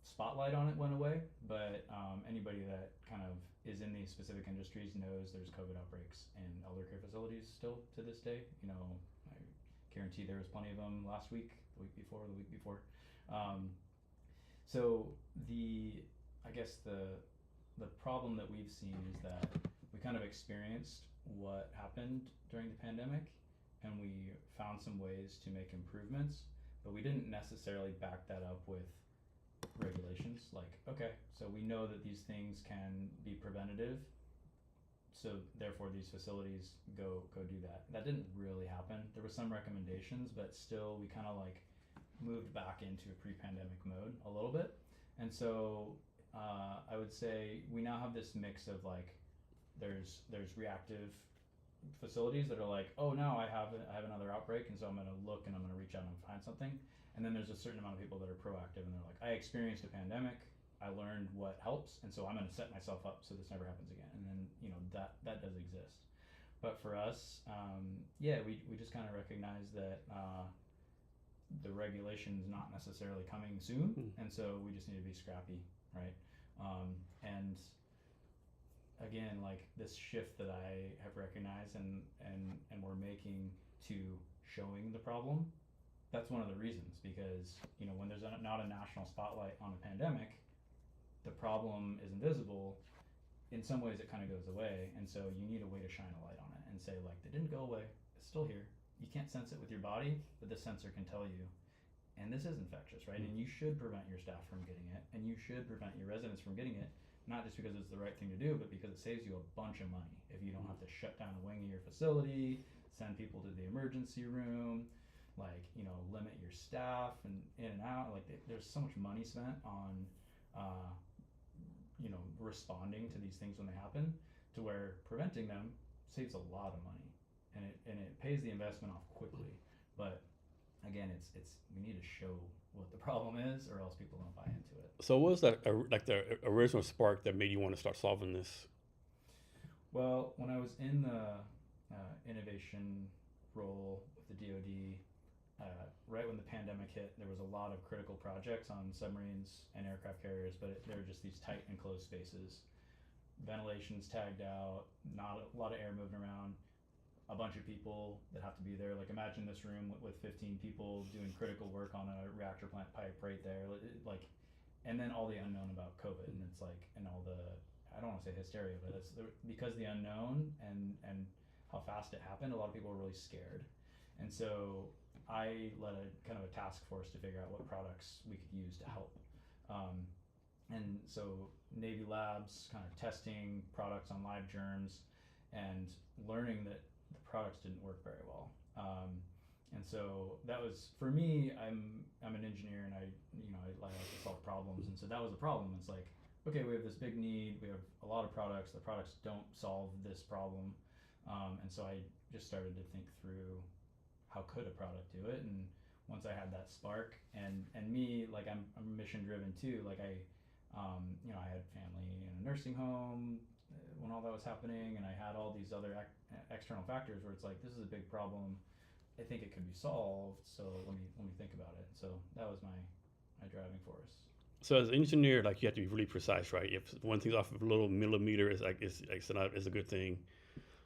spotlight on it went away, but anybody that kind of is in these specific industries knows there's COVID outbreaks in elder care facilities still to this day. You know, I guarantee there was plenty of them last week, the week before, the week before. So I guess the problem that we've seen is that we kind of experienced what happened during the pandemic, and we found some ways to make improvements, but we didn't necessarily back that up with regulations. Like, okay, so we know that these things can be preventative, so therefore these facilities go do that. That didn't really happen. There were some recommendations, but still we kind of like moved back into a pre-pandemic mode a little bit. And so I would say we now have this mix of like, there's reactive facilities that are like, oh, now I have another outbreak, and so I'm going to look and I'm going to reach out and find something. And then there's a certain amount of people that are proactive, and they're like, I experienced a pandemic, I learned what helps, and so I'm going to set myself up so this never happens again. And then, you know, that does exist. But for us, we just kind of recognize that the regulation is not necessarily coming soon, and so we just need to be scrappy, right? And again, like this shift that I have recognized and we're making to showing the problem, that's one of the reasons, because, you know, when there's not a national spotlight on a pandemic, the problem is invisible. In some ways it kind of goes away, and so you need a way to shine a light on it and say, like, they didn't go away, it's still here. You can't sense it with your body, but this sensor can tell you, and this is infectious, right? And you should prevent your staff from getting it, and you should prevent your residents from getting it, not just because it's the right thing to do, but because it saves you a bunch of money if you don't have to shut down a wing of your facility, send people to the emergency room, like, you know, limit your staff and in and out. Like there's so much money spent on, you know, responding to these things when they happen, to where preventing them saves a lot of money, and it pays the investment off quickly. But again, it's we need to show what the problem is, or else people don't buy into it. So what was that like the original spark that made you want to start solving this? Well, when I was in the innovation role with the DoD, right when the pandemic hit, there was a lot of critical projects on submarines and aircraft carriers, but they were just these tight enclosed spaces. Ventilation's tagged out, not a lot of air moving around, a bunch of people that have to be there. Like imagine this room with 15 people doing critical work on a reactor plant pipe right there. Like, and then all the unknown about COVID, and it's like, and all the, I don't want to say hysteria, but it's because the unknown and how fast it happened, a lot of people were really scared. And so I led a kind of a task force to figure out what products we could use to help. And so Navy labs kind of testing products on live germs and learning that the products didn't work very well. And so that was, for me, I'm an engineer, and I like to solve problems. And so that was a problem. It's like, okay, we have this big need, we have a lot of products, the products don't solve this problem. And so I just started to think through, how could a product do it? And once I had that spark, and me, like I'm mission driven too. Like I had family in a nursing home when all that was happening, and I had all these other external factors where it's like, this is a big problem. I think it could be solved. So let me think about it. So that was my driving force. So as an engineer, like you have to be really precise, right? If one thing's off of a little millimeter, it's a good thing.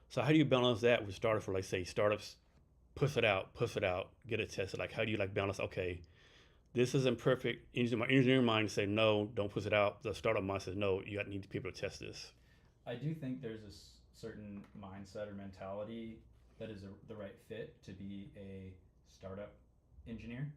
So how do you balance that with startups? For like say startups, push it out, get it tested. Like how do you like balance? Okay, this isn't perfect. My engineering mind say no, don't push it out. The startup mind says no, you need people to test this. I do think there's a certain mindset or mentality that is the right fit to be a startup engineer,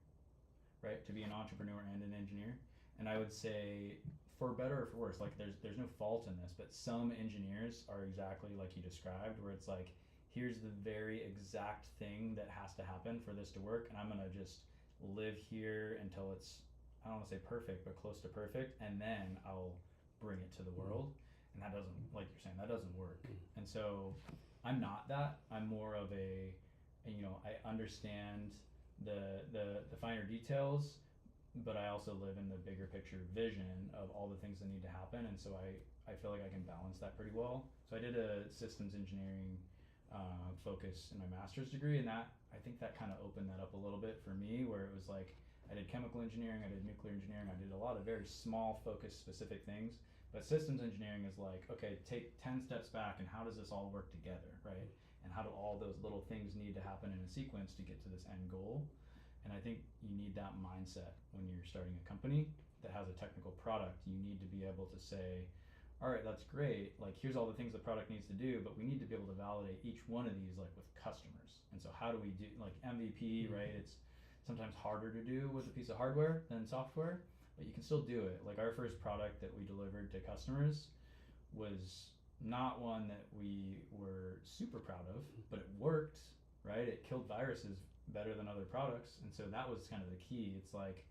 right? To be an entrepreneur and an engineer. And I would say, for better or for worse, like there's no fault in this, but some engineers are exactly like you described, where it's like, here's the very exact thing that has to happen for this to work, and I'm gonna just live here until it's, I don't want to say perfect, but close to perfect, and then I'll bring it to the world. And that doesn't, like you're saying, that doesn't work. And so I'm not that. I'm more of a, I understand the finer details, but I also live in the bigger picture vision of all the things that need to happen. And so I feel like I can balance that pretty well. So I did a systems engineering focus in my master's degree, and that, I think that kind of opened that up a little bit for me, where it was like, I did chemical engineering, I did nuclear engineering, I did a lot of very small focused specific things. But systems engineering is like, okay, take 10 steps back, and how does this all work together, right? And how do all those little things need to happen in a sequence to get to this end goal? And I think you need that mindset when you're starting a company that has a technical product. You need to be able to say, all right, that's great, like here's all the things the product needs to do, but we need to be able to validate each one of these, like with customers. And so how do we do, like MVP, right? It's sometimes harder to do with a piece of hardware than software, but you can still do it. Like our first product that we delivered to customers was not one that we were super proud of, but it worked, right? It killed viruses better than other products. And so that was kind of the key. It's like,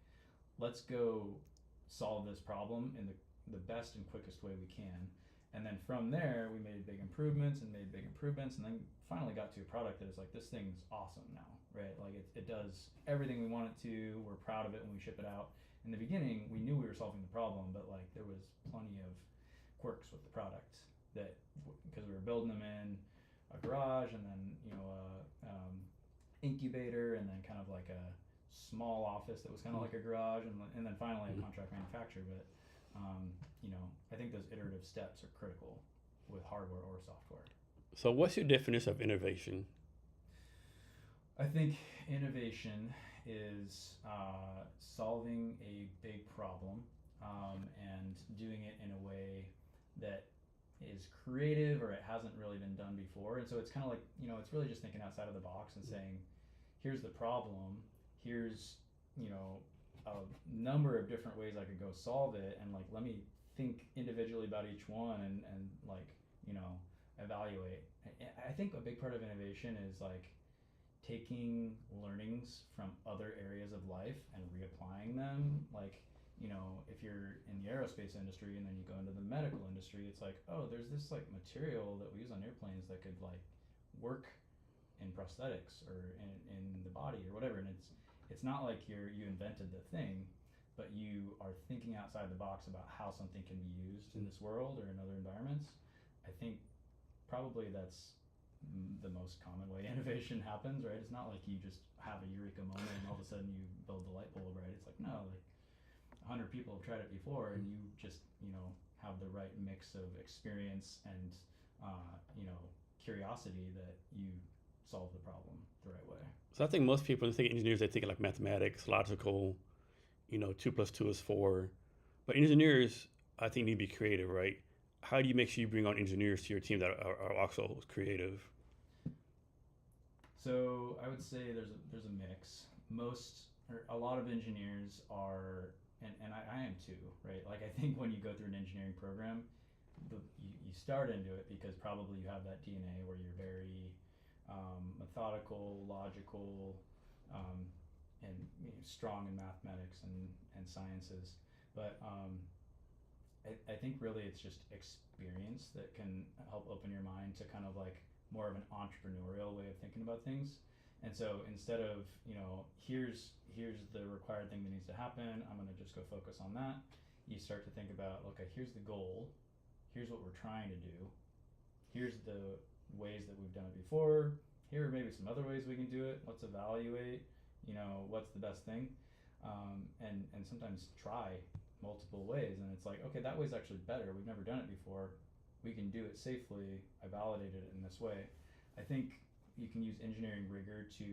let's go solve this problem in the best and quickest way we can. And then from there, we made big improvements, and then finally got to a product that is like, this thing's awesome now, right? Like it does everything we want it to. We're proud of it when we ship it out. In the beginning, we knew we were solving the problem, but like there was plenty of quirks with the product, that because we were building them in a garage, and then incubator, and then kind of like a small office that was kind of like a garage, and then finally a contract manufacturer. But I think those iterative steps are critical with hardware or software. So what's your definition of innovation? I think innovation is solving a big problem and doing it in a way that is creative, or it hasn't really been done before. And so it's kind of like, it's really just thinking outside of the box and saying, here's the problem, here's, a number of different ways I could go solve it, and like, let me think individually about each one, and like, evaluate. I think a big part of innovation is like taking learnings from other areas of life and reapplying them. Like, you know, if you're in the aerospace industry and then you go into the medical industry, it's like, oh, there's this like material that we use on airplanes that could like work in prosthetics or in the body or whatever. And it's not like you invented the thing, but you are thinking outside the box about how something can be used in this world or in other environments. I think probably that's the most common way innovation happens, right? It's not like you just have a eureka moment and all of a sudden you build the light bulb, right? It's like, no, like 100 people have tried it before and you just, you know, have the right mix of experience and, you know, curiosity that you solve the problem the right way. So I think most people, when they think of engineers, they think of like mathematics, logical, you know, 2 + 2 is 4. But engineers, I think, need to be creative, right? How do you make sure you bring on engineers to your team that are also creative? So I would say there's a mix. Most or a lot of engineers are, and I am too, right? Like I think when you go through an engineering program, you start into it because probably you have that DNA where you're very methodical, logical, and you know, strong in mathematics and sciences. But I think really it's just experience that can help open your mind to kind of like more of an entrepreneurial way of thinking about things. And so instead of, you know, here's the required thing that needs to happen, I'm going to just go focus on that. You start to think about, okay, here's the goal. Here's what we're trying to do. Here's the ways that we've done it before. Here are maybe some other ways we can do it. Let's evaluate, you know, what's the best thing. And sometimes try multiple ways. And it's like, okay, that way's actually better. We've never done it before. We can do it safely. I validated it in this way. I think you can use engineering rigor to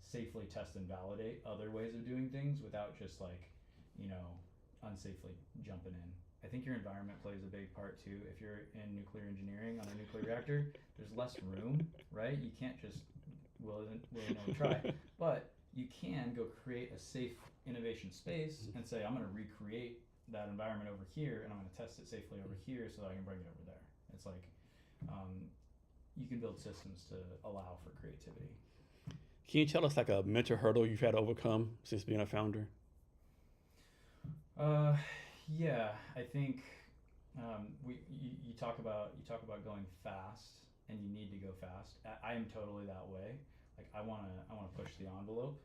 safely test and validate other ways of doing things without just like, you know, unsafely jumping in. I think your environment plays a big part too. If you're in nuclear engineering on a nuclear reactor, there's less room, right? You can't just willy-nilly try. But you can go create a safe innovation space and say, I'm going to recreate that environment over here and I'm going to test it safely over here so that I can bring it over there. It's like you can build systems to allow for creativity. Can you tell us like a mental hurdle you've had to overcome since being a founder? Yeah, I think you talk about going fast, and you need to go fast. I am totally that way. Like I wanna push the envelope.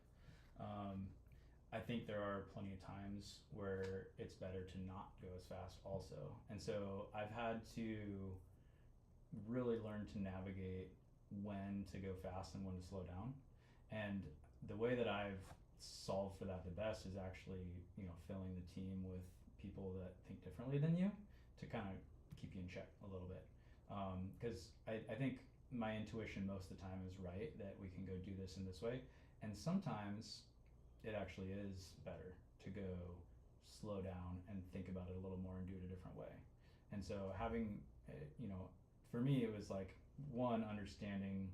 I think there are plenty of times where it's better to not go as fast also, and so I've had to really learn to navigate when to go fast and when to slow down. And the way that I've solved for that the best is actually, you know, filling the team with people that think differently than you to kind of keep you in check a little bit. Because I think my intuition most of the time is right, that we can go do this in this way. And sometimes it actually is better to go slow down and think about it a little more and do it a different way. And so having, you know, for me it was like one, understanding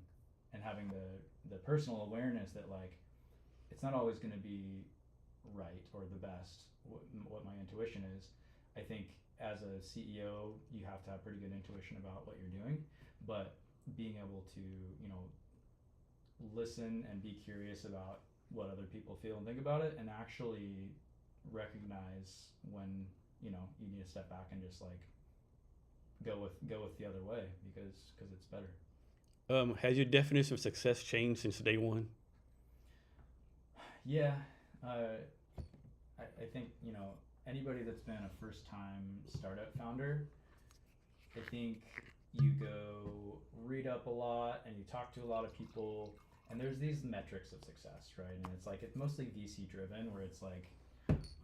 and having the personal awareness that like it's not always going to be right or the best what my intuition is. I think as a CEO you have to have pretty good intuition about what you're doing, but being able to, you know, listen and be curious about what other people feel and think about it, and actually recognize when, you know, you need to step back and just like go with the other way because it's better. Has your definition of success changed since day one? Yeah, I think, you know, anybody that's been a first time startup founder, I think you go read up a lot and you talk to a lot of people, and there's these metrics of success, right? And it's like it's mostly VC driven, where it's like,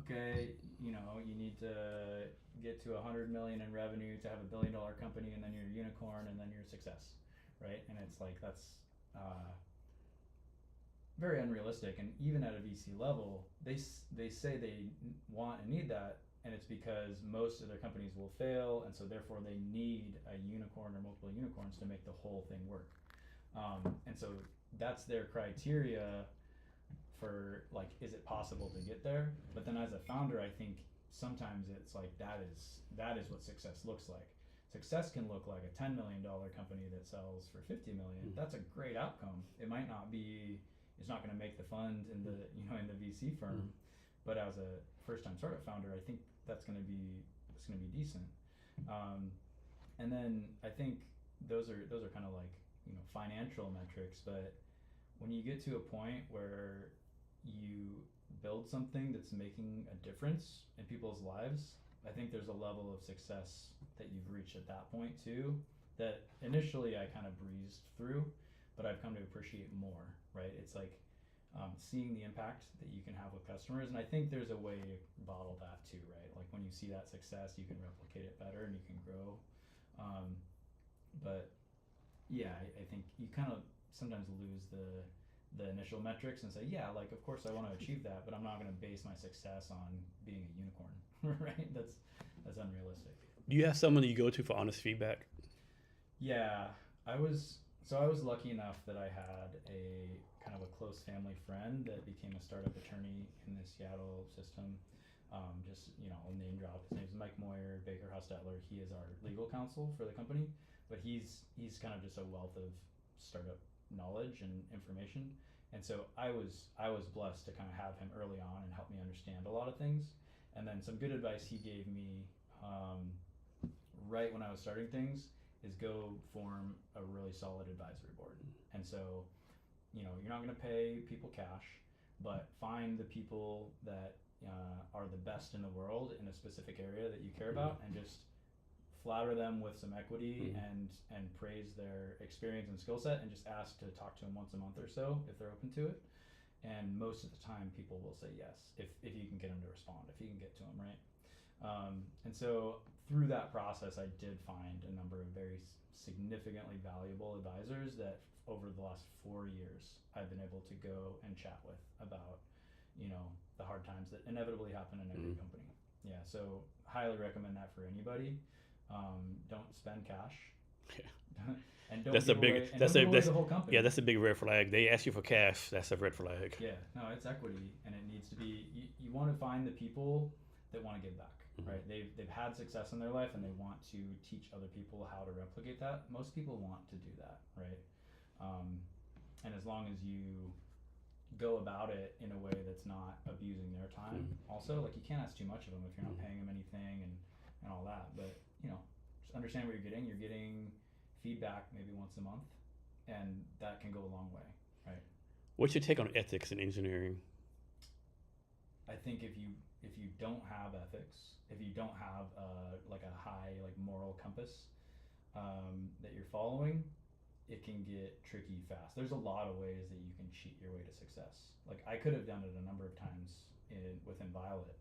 okay, you know, you need to get to 100 million in revenue to have $1 billion company, and then you're a unicorn, and then you're a success, right? And it's like that's very unrealistic. And even at a VC level, they say they want and need that, and it's because most of their companies will fail, and so therefore they need a unicorn or multiple unicorns to make the whole thing work. And so that's their criteria for like, is it possible to get there? But then as a founder, I think sometimes it's like that is what success looks like. success can look like a $10 million company that sells for 50 million. That's a great outcome. It might not be, it's not going to make the fund in the, in the VC firm, but as a first-time startup founder, I think it's going to be decent. And then I think those are kind of like, financial metrics, but when you get to a point where you build something that's making a difference in people's lives, I think there's a level of success that you've reached at that point too, that initially I kind of breezed through, but I've come to appreciate more, right? It's like seeing the impact that you can have with customers, and I think there's a way to bottle that too, right? Like when you see that success, you can replicate it better and you can grow. But yeah, I think you kind of sometimes lose the initial metrics and say, yeah, like of course I want to achieve that, but I'm not going to base my success on being a unicorn, right? That's unrealistic. Do you have someone that you go to for honest feedback? Yeah, I was lucky enough that I had a kind of a close family friend that became a startup attorney in the Seattle system. I'll name drop. His name's Mike Moyer, Baker Hostetler. He is our legal counsel for the company, but he's kind of just a wealth of startup knowledge and information. And so I was blessed to kind of have him early on and help me understand a lot of things. And then some good advice he gave me right when I was starting things is go form a really solid advisory board. And so, you're not going to pay people cash, but find the people that are the best in the world in a specific area that you care about, and just flatter them with some equity and praise their experience and skill set, and just ask to talk to them once a month or so if they're open to it. And most of the time people will say yes if you can get them to respond, if you can get to them, right? And so through that process I did find a number of very significantly valuable advisors that over the last 4 years I've been able to go and chat with about the hard times that inevitably happen in every company. Yeah, so highly recommend that for anybody. Don't spend cash. Yeah. And don't that's give a big away, that's the whole company. Yeah, that's a big red flag. They ask you for cash, that's a red flag. Yeah, no, it's equity, and it needs to be. You want to find the people that want to give back, right? They've had success in their life and they want to teach other people how to replicate that. Most people want to do that, right? And as long as you go about it in a way that's not abusing their time, also, like you can't ask too much of them if you're not paying them anything and all that. But just understand what you're getting. You're getting feedback maybe once a month, and that can go a long way, right? What's your take on ethics in engineering? I think if you don't have ethics, if you don't have like a high moral compass that you're following, it can get tricky fast. There's a lot of ways that you can cheat your way to success. Like I could have done it a number of times within Violett.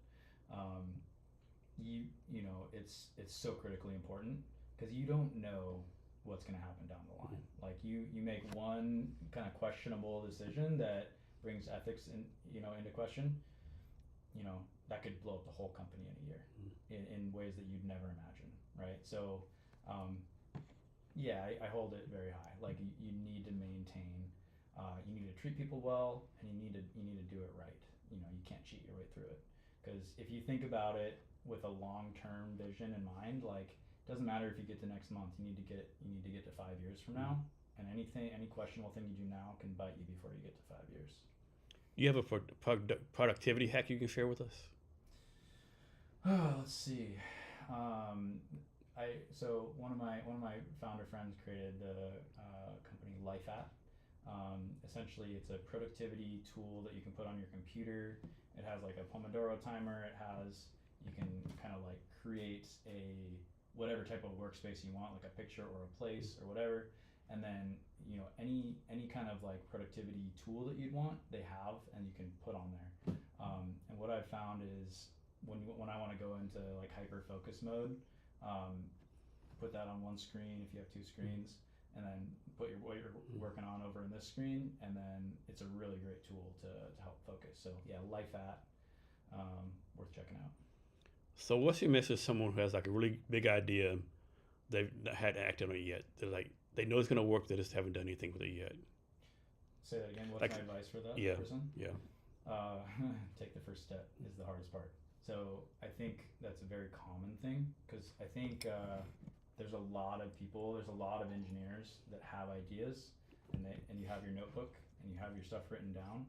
It's so critically important because you don't know what's going to happen down the line. Like you make one kind of questionable decision that brings ethics into question. That could blow up the whole company in a year in ways that you'd never imagine, right? So I hold it very high. Like you need to maintain, you need to treat people well, and you need to do it right. You can't cheat your way through it, because if you think about it with a long-term vision in mind, like it doesn't matter if you get to next month. You need to get to 5 years from now, and any questionable thing you do now can bite you before you get to 5 years. Do you have a productivity hack you can share with us? Let's see. So one of my founder friends created the company Violett. Essentially, it's a productivity tool that you can put on your computer. It has like a Pomodoro timer. You can kind of like create whatever type of workspace you want, like a picture or a place or whatever. And then any kind of like productivity tool that you'd want, they have, and you can put on there. And what I've found is when I want to go into like hyper focus mode, put that on one screen if you have two screens, and then put what you're working on over in this screen, and then it's a really great tool to help focus. So yeah, Violett, worth checking out. So what's your message to someone who has like a really big idea, they've not had to act on it yet? They know it's gonna work, they just haven't done anything with it yet. Say that again. What's my advice for that person? Yeah. Take the first step is the hardest part. So I think that's a very common thing, because I think there's a lot of people, there's a lot of engineers that have ideas, and you have your notebook and you have your stuff written down,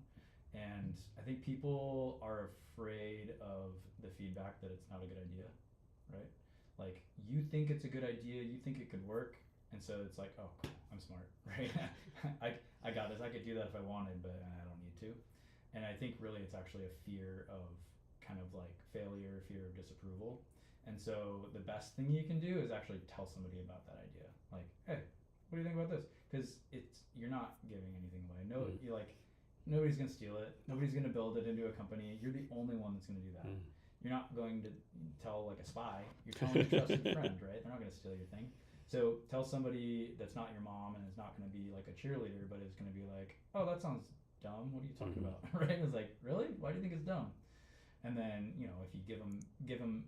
and I think people are afraid of the feedback that it's not a good idea, right? Like, you think it's a good idea, you think it could work, and so it's like, oh, cool, I'm smart, right? I got this. I could do that if I wanted, but I don't need to. And I think really it's actually a fear of kind of like failure, fear of disapproval. And so the best thing you can do is actually tell somebody about that idea. Like, hey, what do you think about this? Because you're not giving anything away. No, you're like, nobody's gonna steal it. Nobody's gonna build it into a company. You're the only one that's gonna do that. You're not going to tell like a spy. You're telling a trusted friend, right? They're not gonna steal your thing. So tell somebody that's not your mom and is not going to be like a cheerleader, but is going to be like, oh, that sounds dumb. What are you talking about? Right? It's like, really? Why do you think it's dumb? And then, you know, if you give them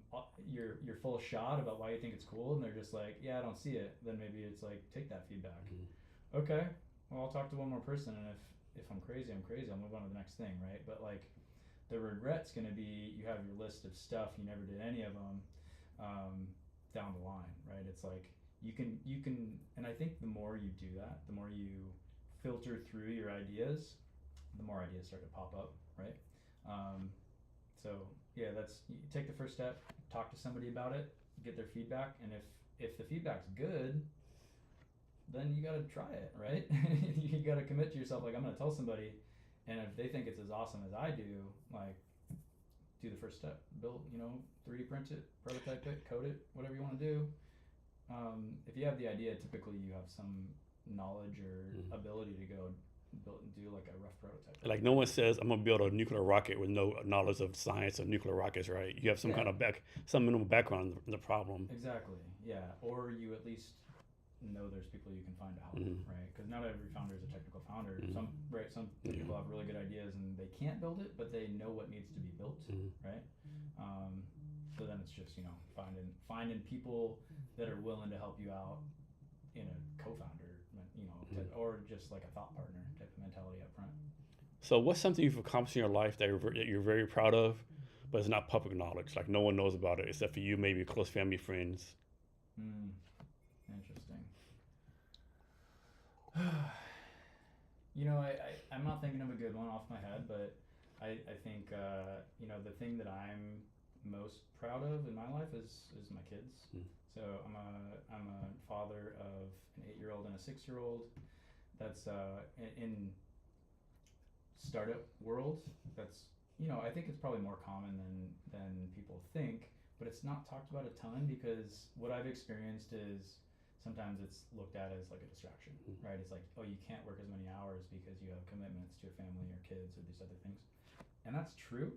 your full shot about why you think it's cool, and they're just like, yeah, I don't see it, then maybe it's like, take that feedback. Okay, well, I'll talk to one more person, and if I'm crazy, I'm crazy. I'll move on to the next thing, right? But like, the regret's going to be you have your list of stuff, you never did any of them down the line, right? It's like, you can, and I think the more you do that, the more you filter through your ideas, the more ideas start to pop up, right? So yeah, you take the first step, talk to somebody about it, get their feedback, and if the feedback's good, then you gotta try it, right? You gotta commit to yourself, like, I'm gonna tell somebody, and if they think it's as awesome as I do, like, do the first step, build, 3D print it, prototype it, code it, whatever you wanna do. If you have the idea, typically you have some knowledge or ability to go do like a rough prototype. Like, no one says I'm gonna build a nuclear rocket with no knowledge of science of nuclear rockets, right? You have some kind of some minimal background in the problem. Exactly. Yeah. Or you at least know there's people you can find to help, right? Because not every founder is a technical founder. Some people have really good ideas and they can't build it, but they know what needs to be built, right? So then it's just finding people that are willing to help you out in a co-founder, or just like a thought partner type of mentality up front. So what's something you've accomplished in your life that you're very proud of, but it's not public knowledge? Like, no one knows about it except for you, maybe close family, friends. Interesting. I'm not thinking of a good one off my head, but I think the thing that I'm most proud of in my life is my kids. So I'm a father of an 8-year-old and a 6-year-old. That's in startup world. That's I think it's probably more common than people think, but it's not talked about a ton because what I've experienced is sometimes it's looked at as like a distraction, right? It's like, oh, you can't work as many hours because you have commitments to your family or kids or these other things, and that's true.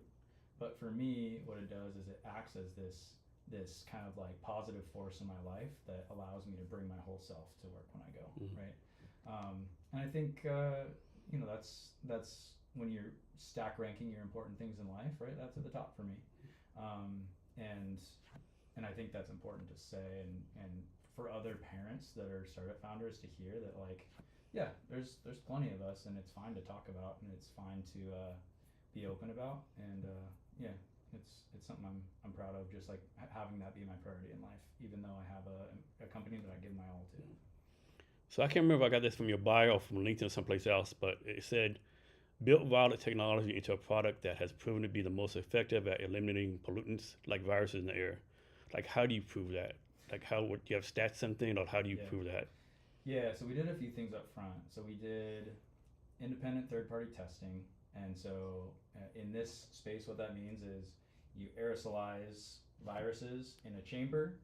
But for me, what it does is it acts as this kind of like positive force in my life that allows me to bring my whole self to work when I go, right? And I think that's when you're stack ranking your important things in life, right? That's at the top for me, and I think that's important to say, and for other parents that are startup founders to hear that, like, yeah, there's plenty of us, and it's fine to talk about, and it's fine to be open about, and yeah, it's something I'm proud of, just like having that be my priority in life, even though I have a company that I give my all to. So I can't remember if I got this from your bio or from LinkedIn or someplace else, but it said, built Violett technology into a product that has proven to be the most effective at eliminating pollutants like viruses in the air. Like, how do you prove that? Like, do you have stats, something, or how do you prove that? Yeah, so we did a few things up front. So we did independent third-party testing, and so in this space, what that means is you aerosolize viruses in a chamber,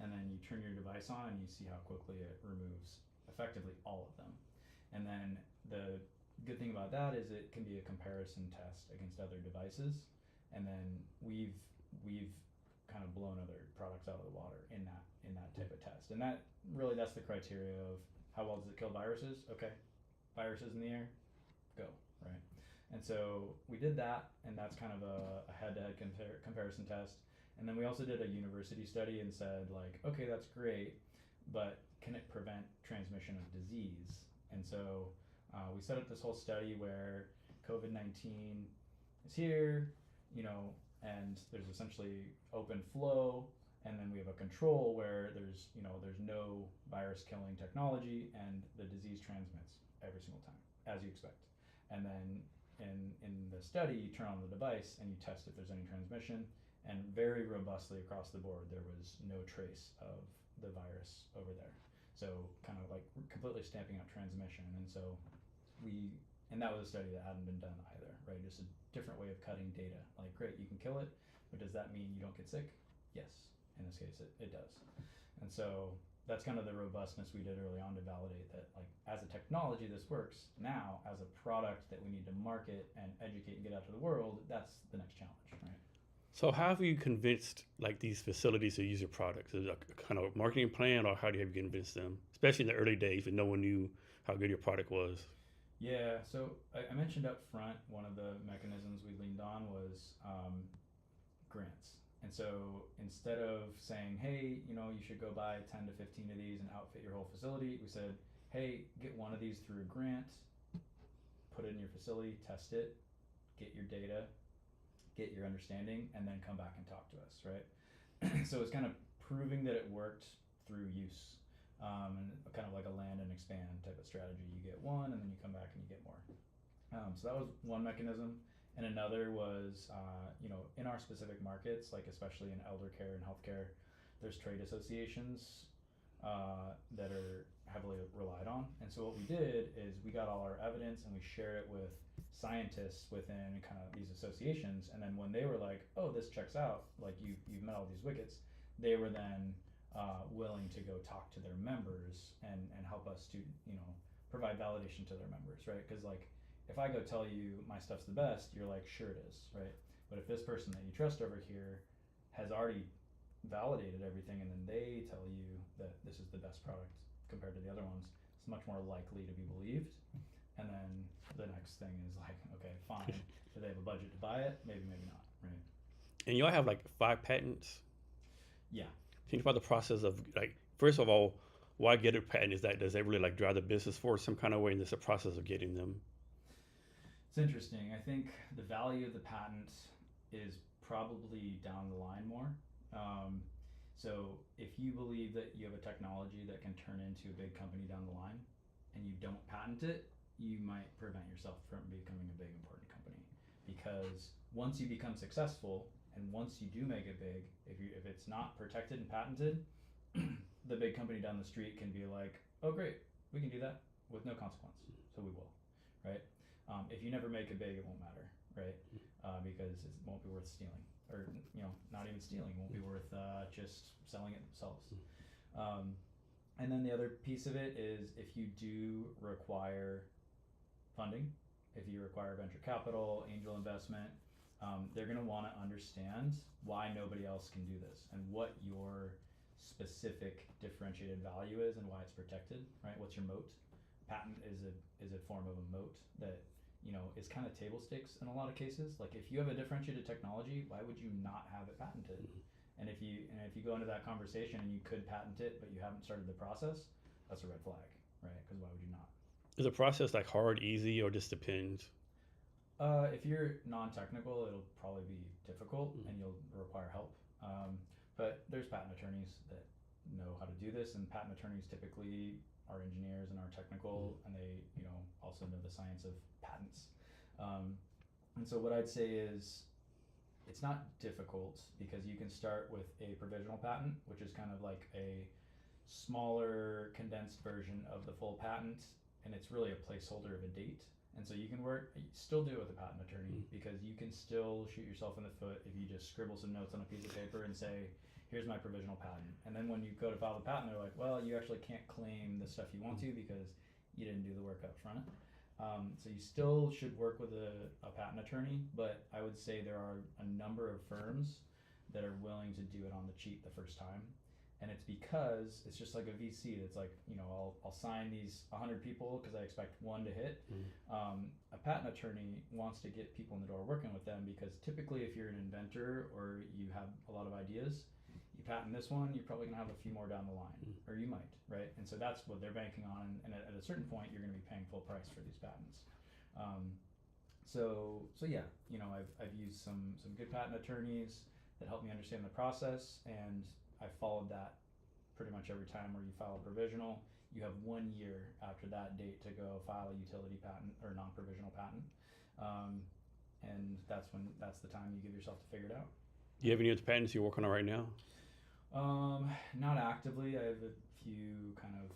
and then you turn your device on and you see how quickly it removes effectively all of them. And then the good thing about that is it can be a comparison test against other devices, and then we've kind of blown other products out of the water in that type of test. And that's the criteria of how well does it kill viruses? Okay, viruses in the air, go, right? And so we did that, and that's kind of a head-to-head comparison test. And then we also did a university study and said, like, okay, that's great, but can it prevent transmission of disease? And so we set up this whole study where COVID-19 is here, and there's essentially open flow, And then we have a control where there's no virus killing technology, and the disease transmits every single time, as you expect. And then in the study, you turn on the device and you test if there's any transmission, and very robustly across the board, there was no trace of the virus over there. So kind of like completely stamping out transmission. And so and that was a study that hadn't been done either, right? Just a different way of cutting data. Like, great, you can kill it, but does that mean you don't get sick? Yes, in this case, it does. And so that's kind of the robustness we did early on to validate that, like, as a technology, this works. Now, as a product that we need to market and educate and get out to the world, that's the next challenge, right? So how have you convinced like these facilities to use your products? Is it a kind of marketing plan, or how do you have you convinced them, especially in the early days when no one knew how good your product was? Yeah, so I mentioned up front, one of the mechanisms we leaned on was grants. And so instead of saying, hey, you should go buy 10 to 15 of these and outfit your whole facility, we said, hey, get one of these through a grant, put it in your facility, test it, get your data, get your understanding, and then come back and talk to us, right? So it's kind of proving that it worked through use, and kind of like a land and expand type of strategy. You get one, and then you come back and you get more. So that was one mechanism. And another was, in our specific markets, like especially in elder care and healthcare, there's trade associations that are heavily relied on. And so what we did is we got all our evidence and we shared it with scientists within kind of these associations. And then when they were like, oh, this checks out, like you've met all these wickets, they were then willing to go talk to their members and help us to, provide validation to their members, right? Because like, if I go tell you my stuff's the best, you're like, sure it is, right? But if this person that you trust over here has already validated everything, and then they tell you that this is the best product compared to the other ones, it's much more likely to be believed. And then the next thing is like, okay, fine. Do they have a budget to buy it? Maybe, maybe not, right? And y'all have like 5 patents. Yeah. Think about the process of like, first of all, why get a patent? Does that really like drive the business forward some kind of way? And there's a process of getting them. It's interesting. I think the value of the patent is probably down the line more. So if you believe that you have a technology that can turn into a big company down the line and you don't patent it, you might prevent yourself from becoming a big important company. Because once you become successful and once you do make it big, if it's not protected and patented, the big company down the street can be like, oh great, we can do that with no consequence, so we will, right? If you never make it big, it won't matter, right? Because it won't be worth stealing, or not even stealing. It won't be worth just selling it themselves. And then the other piece of it is if you do require funding, if you require venture capital, angel investment, they're going to want to understand why nobody else can do this and what your specific differentiated value is and why it's protected, right? What's your moat? Patent is a form of a moat that is kind of table stakes in a lot of cases. Like if you have a differentiated technology, why would you not have it patented? And if you go into that conversation and you could patent it but you haven't started the process, that's a red flag, right? Because why would you not? Is the process like hard, easy, or just depends? If you're non-technical, it'll probably be difficult and you'll require help. But there's patent attorneys that know how to do this, and patent attorneys typically are engineers and are technical, and they also know the science of patents. And so what I'd say is it's not difficult because you can start with a provisional patent, which is kind of like a smaller condensed version of the full patent, and it's really a placeholder of a date. And so you can still do it with a patent attorney because you can still shoot yourself in the foot if you just scribble some notes on a piece of paper and say, here's my provisional patent. And then when you go to file the patent, they're like, well, you actually can't claim the stuff you want to because you didn't do the work up front. So you still should work with a patent attorney, but I would say there are a number of firms that are willing to do it on the cheap the first time. And it's because it's just like a VC that's like, I'll sign these 100 people because I expect one to hit. A patent attorney wants to get people in the door working with them because typically if you're an inventor or you have a lot of ideas, you patent this one, you're probably going to have a few more down the line, or you might, right? And so that's what they're banking on, and at a certain point, you're going to be paying full price for these patents. So yeah, I've used some good patent attorneys that help me understand the process, and I followed that pretty much every time where you file a provisional. You have 1 year after that date to go file a utility patent or non-provisional patent. And that's the time you give yourself to figure it out. Do you have any other patents you're working on right now? Not actively. I have a few kind of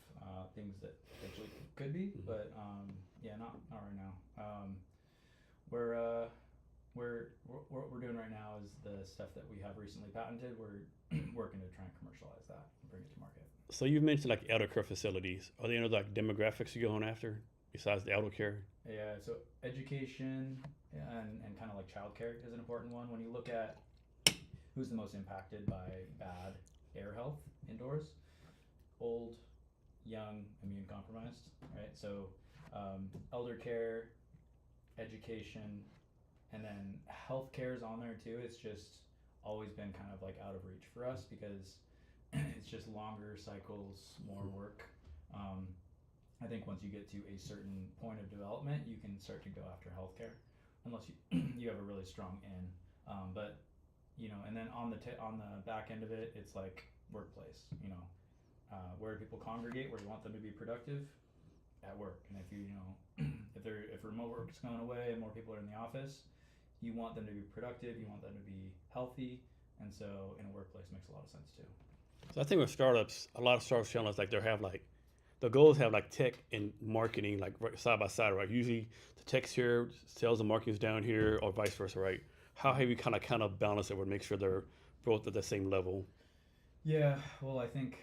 things that potentially could be, but yeah, not right now. What we're doing right now is the stuff that we have recently patented. We're working to try and commercialize that and bring it to market. So you mentioned like elder care facilities. Are there any other like demographics you're going after besides the elder care? Yeah, so education and kind of like childcare is an important one. When you look at who's the most impacted by bad air health indoors, old, young, immune compromised, right? So elder care, education, and then healthcare is on there too. It's just always been kind of like out of reach for us because it's just longer cycles, more work. I think once you get to a certain point of development, you can start to go after healthcare, unless you have a really strong in. But and then on the back end of it, it's like workplace. Where people congregate, where you want them to be productive, at work. And if remote work is going away and more people are in the office, you want them to be productive, you want them to be healthy, and so in a workplace makes a lot of sense too. So I think with startups, a lot of startups channels like the goals have like tech and marketing like right, side by side, right? Usually the tech's here, sales and marketing is down here, or vice versa, right? How have you kind of balance it or make sure they're both at the same level? Yeah, well, I think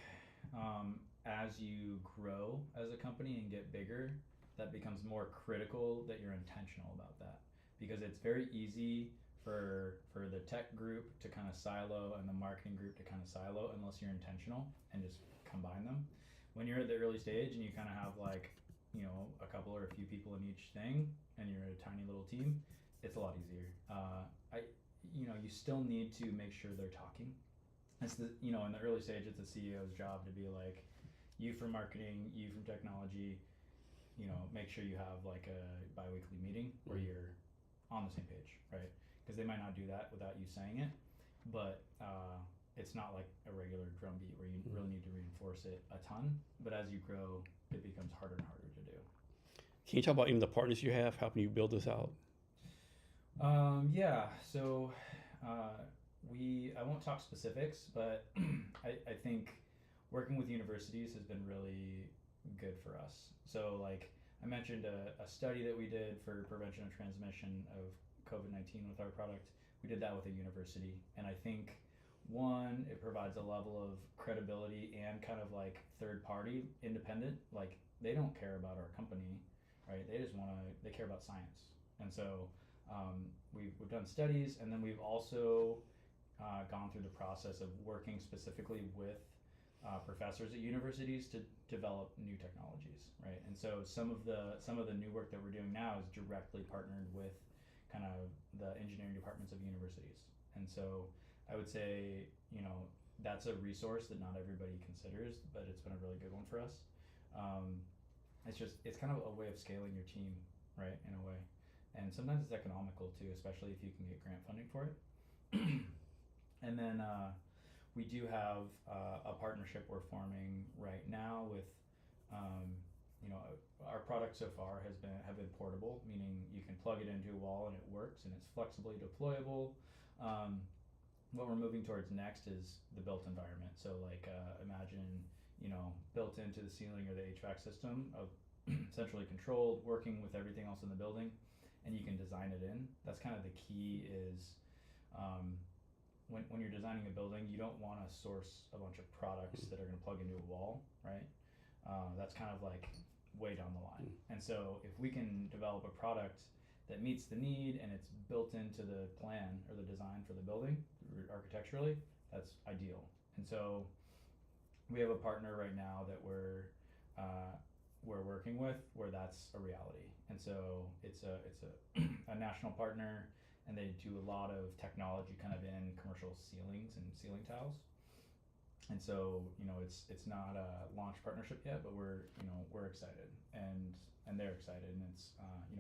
as you grow as a company and get bigger, that becomes more critical that you're intentional about that, because it's very easy for the tech group to kind of silo and the marketing group to kind of silo unless you're intentional and just combine them. When you're at the early stage and you kind of have like a couple or a few people in each thing and you're a tiny little team, it's a lot easier. You still need to make sure they're talking. It's in the early stage, it's the CEO's job to be like, you from marketing, you from technology, make sure you have like a bi-weekly meeting where you're on the same page, right? Because they might not do that without you saying it, but it's not like a regular drumbeat where you really need to reinforce it a ton. But as you grow, it becomes harder and harder to do. Can you talk about even the partners you have helping you build this out? Yeah, so I won't talk specifics, but I think working with universities has been really good for us. So like I mentioned a study that we did for prevention of transmission of COVID-19 with our product. We did that with a university, and I think one, it provides a level of credibility and kind of like third party independent. Like they don't care about our company, right? They care about science. And so we've done studies, and then we've also gone through the process of working specifically with professors at universities to develop new technologies, right? And so some of the new work that we're doing now is directly partnered with kind of the engineering departments of universities. And so I would say, that's a resource that not everybody considers, but it's been a really good one for us. It's kind of a way of scaling your team, right, in a way. And sometimes it's economical too, especially if you can get grant funding for it. And then we do have a partnership we're forming right now with, our product so far have been portable, meaning you can plug it into a wall and it works and it's flexibly deployable. What we're moving towards next is the built environment. So like imagine, built into the ceiling or the HVAC system of centrally controlled, working with everything else in the building, and you can design it in. That's kind of the key is when you're designing a building, you don't want to source a bunch of products that are going to plug into a wall, right? That's kind of like way down the line. And so if we can develop a product that meets the need and it's built into the plan or the design for the building architecturally, that's ideal. And so we have a partner right now that we're working with where that's a reality. And so it's a national partner, and they do a lot of technology kind of in commercial ceilings and ceiling tiles. And so it's not a launch partnership yet, but we're excited and they're excited, and it's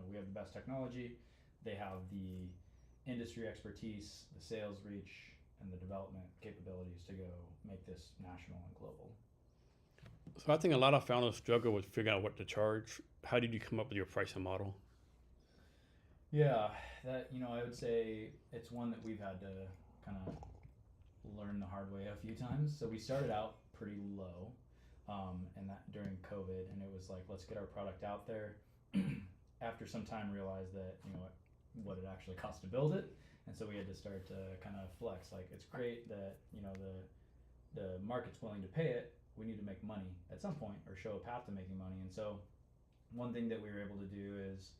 we have the best technology. They have the industry expertise, the sales reach, and the development capabilities to go make this national and global. So I think a lot of founders struggle with figuring out what to charge. How did you come up with your pricing model? Yeah, that, I would say it's one that we've had to kind of learn the hard way a few times. So we started out pretty low, and that during COVID, and it was like, let's get our product out there. After some time, realized that what it actually cost to build it, and so we had to start to kind of flex. Like, it's great that the market's willing to pay it. We need to make money at some point, or show a path to making money. And so one thing that we were able to do is,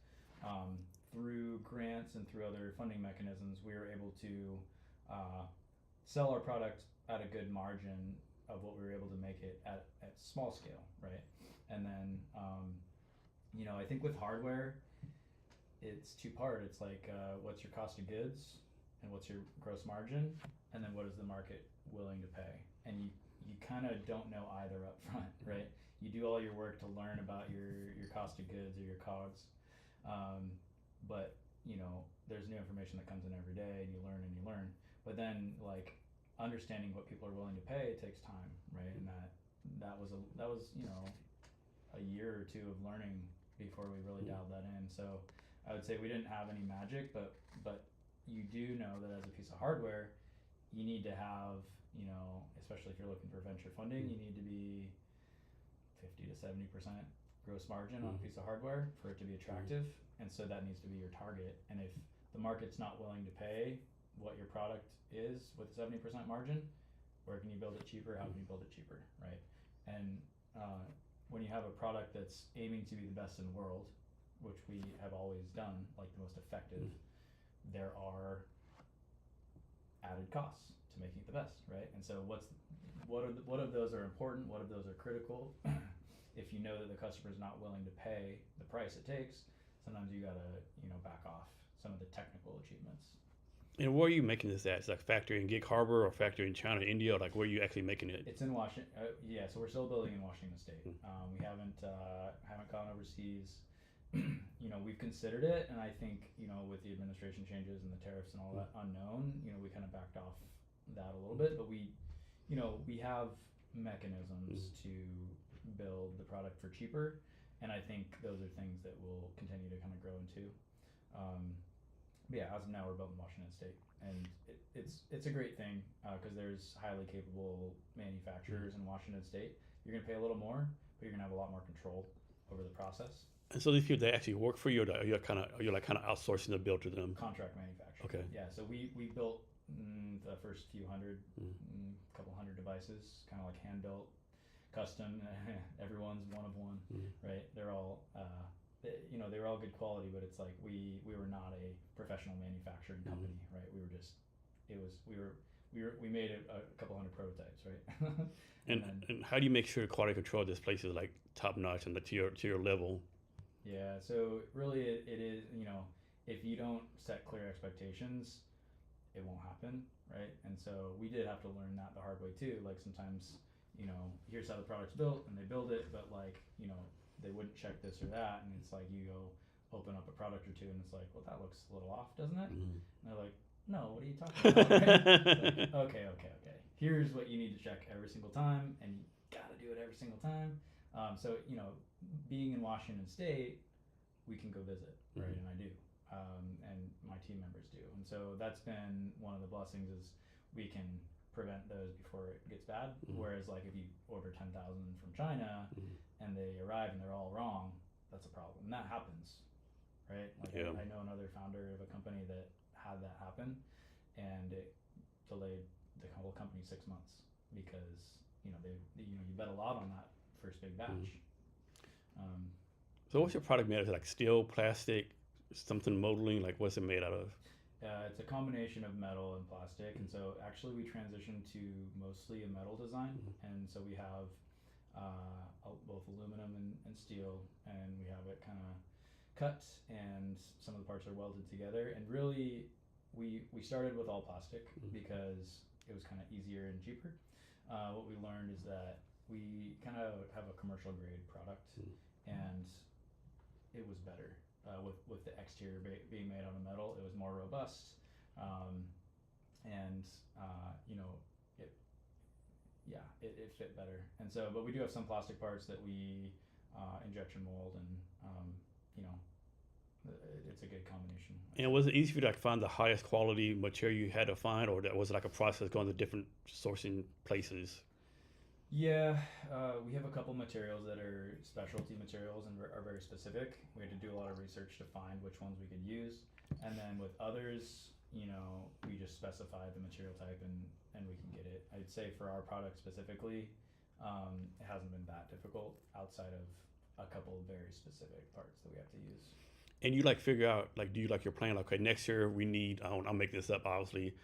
through grants and through other funding mechanisms, we were able to sell our product at a good margin of what we were able to make it at small scale, right? And then, I think with hardware, it's two-part. It's like, what's your cost of goods, and what's your gross margin, and then what is the market willing to pay? And you kind of don't know either up front, right? You do all your work to learn about your cost of goods or your COGS, but there's new information that comes in every day, and you learn. But then, like, understanding what people are willing to pay, it takes time, right? And that was a year or two of learning before we really dialed that in. So I would say we didn't have any magic, but you do know that as a piece of hardware, you need to have, especially if you're looking for venture funding, you need to be 50 to 70% gross margin on a piece of hardware for it to be attractive. And so that needs to be your target. And if the market's not willing to pay what your product is with a 70% margin, where can you build it cheaper? How can you build it cheaper, right? And when you have a product that's aiming to be the best in the world, which we have always done, like the most effective, there are added costs to making it the best, right? And so what of those are important? What of those are critical? If you know that the customer is not willing to pay the price it takes, sometimes you gotta back off some of the technical achievements. And where are you making this at? It's like factory in Gig Harbor or factory in China, India? Or like, where are you actually making it? It's in Washington. Yeah, so we're still building in Washington State. We haven't gone overseas. We've considered it, and I think with the administration changes and the tariffs and all that unknown, we kind of backed off that a little bit. But we have mechanisms to build the product for cheaper, and I think those are things that we'll continue to kind of grow into. But yeah, as of now, we're built in Washington State, and it's a great thing because there's highly capable manufacturers in Washington State. You're gonna pay a little more, but you're gonna have a lot more control over the process. And so these people, they actually work for you, or you're kind of outsourcing the build to them? Contract manufacturing. Okay. Yeah, so we built the first few hundred, couple hundred devices, kind of like hand built, custom. Everyone's one of one, right? They're all they were all good quality, but it's like we were not a professional manufacturing company, right? We made a couple hundred prototypes, right? and how do you make sure the quality control of this place is like top notch and to your level? Yeah, so really it is, if you don't set clear expectations, it won't happen, right? And so we did have to learn that the hard way too. Like, sometimes, here's how the product's built, and they build it, but like, they wouldn't check this or that, and it's like you go open up a product or two, and it's like, well, that looks a little off, doesn't it? And they're like, no, what are you talking about? Right? Like, okay. Here's what you need to check every single time, and you gotta do it every single time. So being in Washington State, we can go visit, right? And I do, and my team members do, and so that's been one of the blessings, is we can prevent those before it gets bad. Whereas, like, if you order 10,000 from China and they arrive and they're all wrong, that's a problem. And that happens, right? Like, I know another founder of a company that had that happen, and it delayed the whole company 6 months because you bet a lot on that first big batch. So what's your product made of? Is it like steel, plastic, something molding? Like, what's it made out of? It's a combination of metal and plastic, and so actually we transitioned to mostly a metal design, and so we have both aluminum and steel, and we have it kind of cut, and some of the parts are welded together. And really, we started with all plastic because it was kind of easier and cheaper. What we learned is that we kind of have a commercial grade product, and it was better. With the exterior being made out of metal, it was more robust, and you know, it it fit better. And so, but we do have some plastic parts that we injection mold, and you know, it's a good combination. And was it easy for you to like find the highest quality material you had to find, or that was it like a process going to different sourcing places? Yeah, we have a couple materials that are specialty materials and are very specific. We had to do a lot of research to find which ones we could use, and then with others, you know, we just specify the material type and we can get it. I'd say for our product specifically, it hasn't been that difficult outside of a couple of very specific parts that we have to use. And you like figure out like, do you like your plan? Like, okay, next year we need. I'll make this up. Obviously,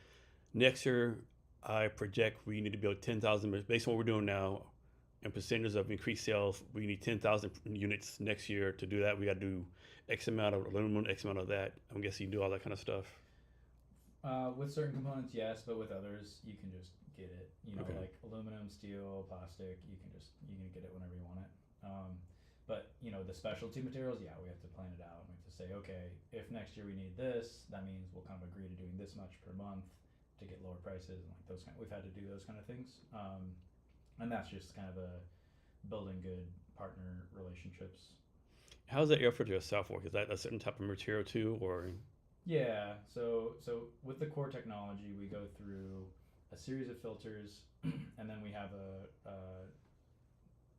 next year I project we need to build 10,000 based on what we're doing now, and percentages of increased sales. We need 10,000 units next year. To do that, we got to do X amount of aluminum, X amount of that. I'm guessing you do all that kind of stuff. With certain components, yes, but with others, you can just get it. You know, Okay. like aluminum, steel, plastic. You can get it whenever you want it. But you know, the specialty materials, yeah, we have to plan it out. We have to say, okay, if next year we need this, that means we'll kind of agree to doing this much per month to get lower prices and like those kind. We've had to do those kind of things, and that's just kind of a building good partner relationships. How's that air filter itself work? Is that a certain type of material too, or? Yeah, so with the core technology, we go through a series of filters, and then we have a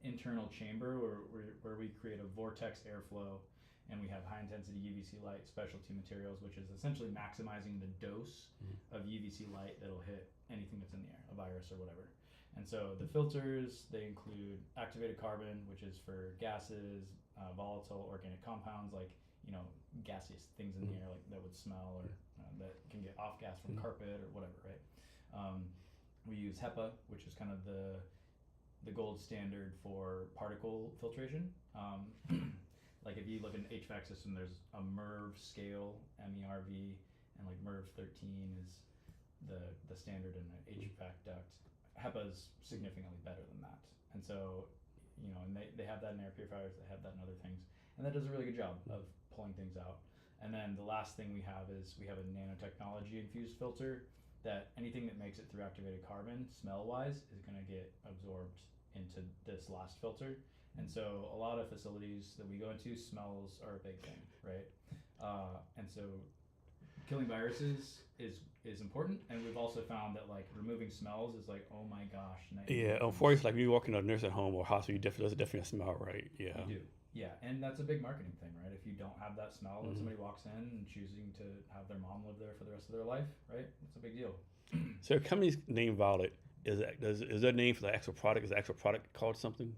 internal chamber where we create a vortex airflow, and we have high intensity UVC light specialty materials, which is essentially maximizing the dose of UVC light that'll hit anything that's in the air, a virus or whatever. And so the filters, they include activated carbon, which is for gases, volatile organic compounds like, you know, gaseous things in the air like that would smell, or that can get off gas from carpet or whatever, right? We use HEPA, which is kind of the gold standard for particle filtration. Like if you look at an HVAC system, there's a MERV scale, MERV, and like MERV 13 is the standard in an HVAC duct. HEPA is significantly better than that, and so, you know, and they have that in air purifiers, they have that in other things, and that does a really good job of pulling things out. And then the last thing we have is we have a nanotechnology infused filter that anything that makes it through activated carbon, smell wise, is going to get absorbed into this last filter. And so a lot of facilities that we go into, smells are a big thing, right? And so killing viruses is important, and we've also found that like removing smells is like, oh my gosh. Yeah, unfortunately, like when you walk in a nursing home or hospital, there's definitely a smell, right? Yeah. You do. Yeah, and that's a big marketing thing, right? If you don't have that smell when somebody walks in and choosing to have their mom live there for the rest of their life, right? It's a big deal. So your company's name Violett, is there a name for the actual product? Is the actual product called something?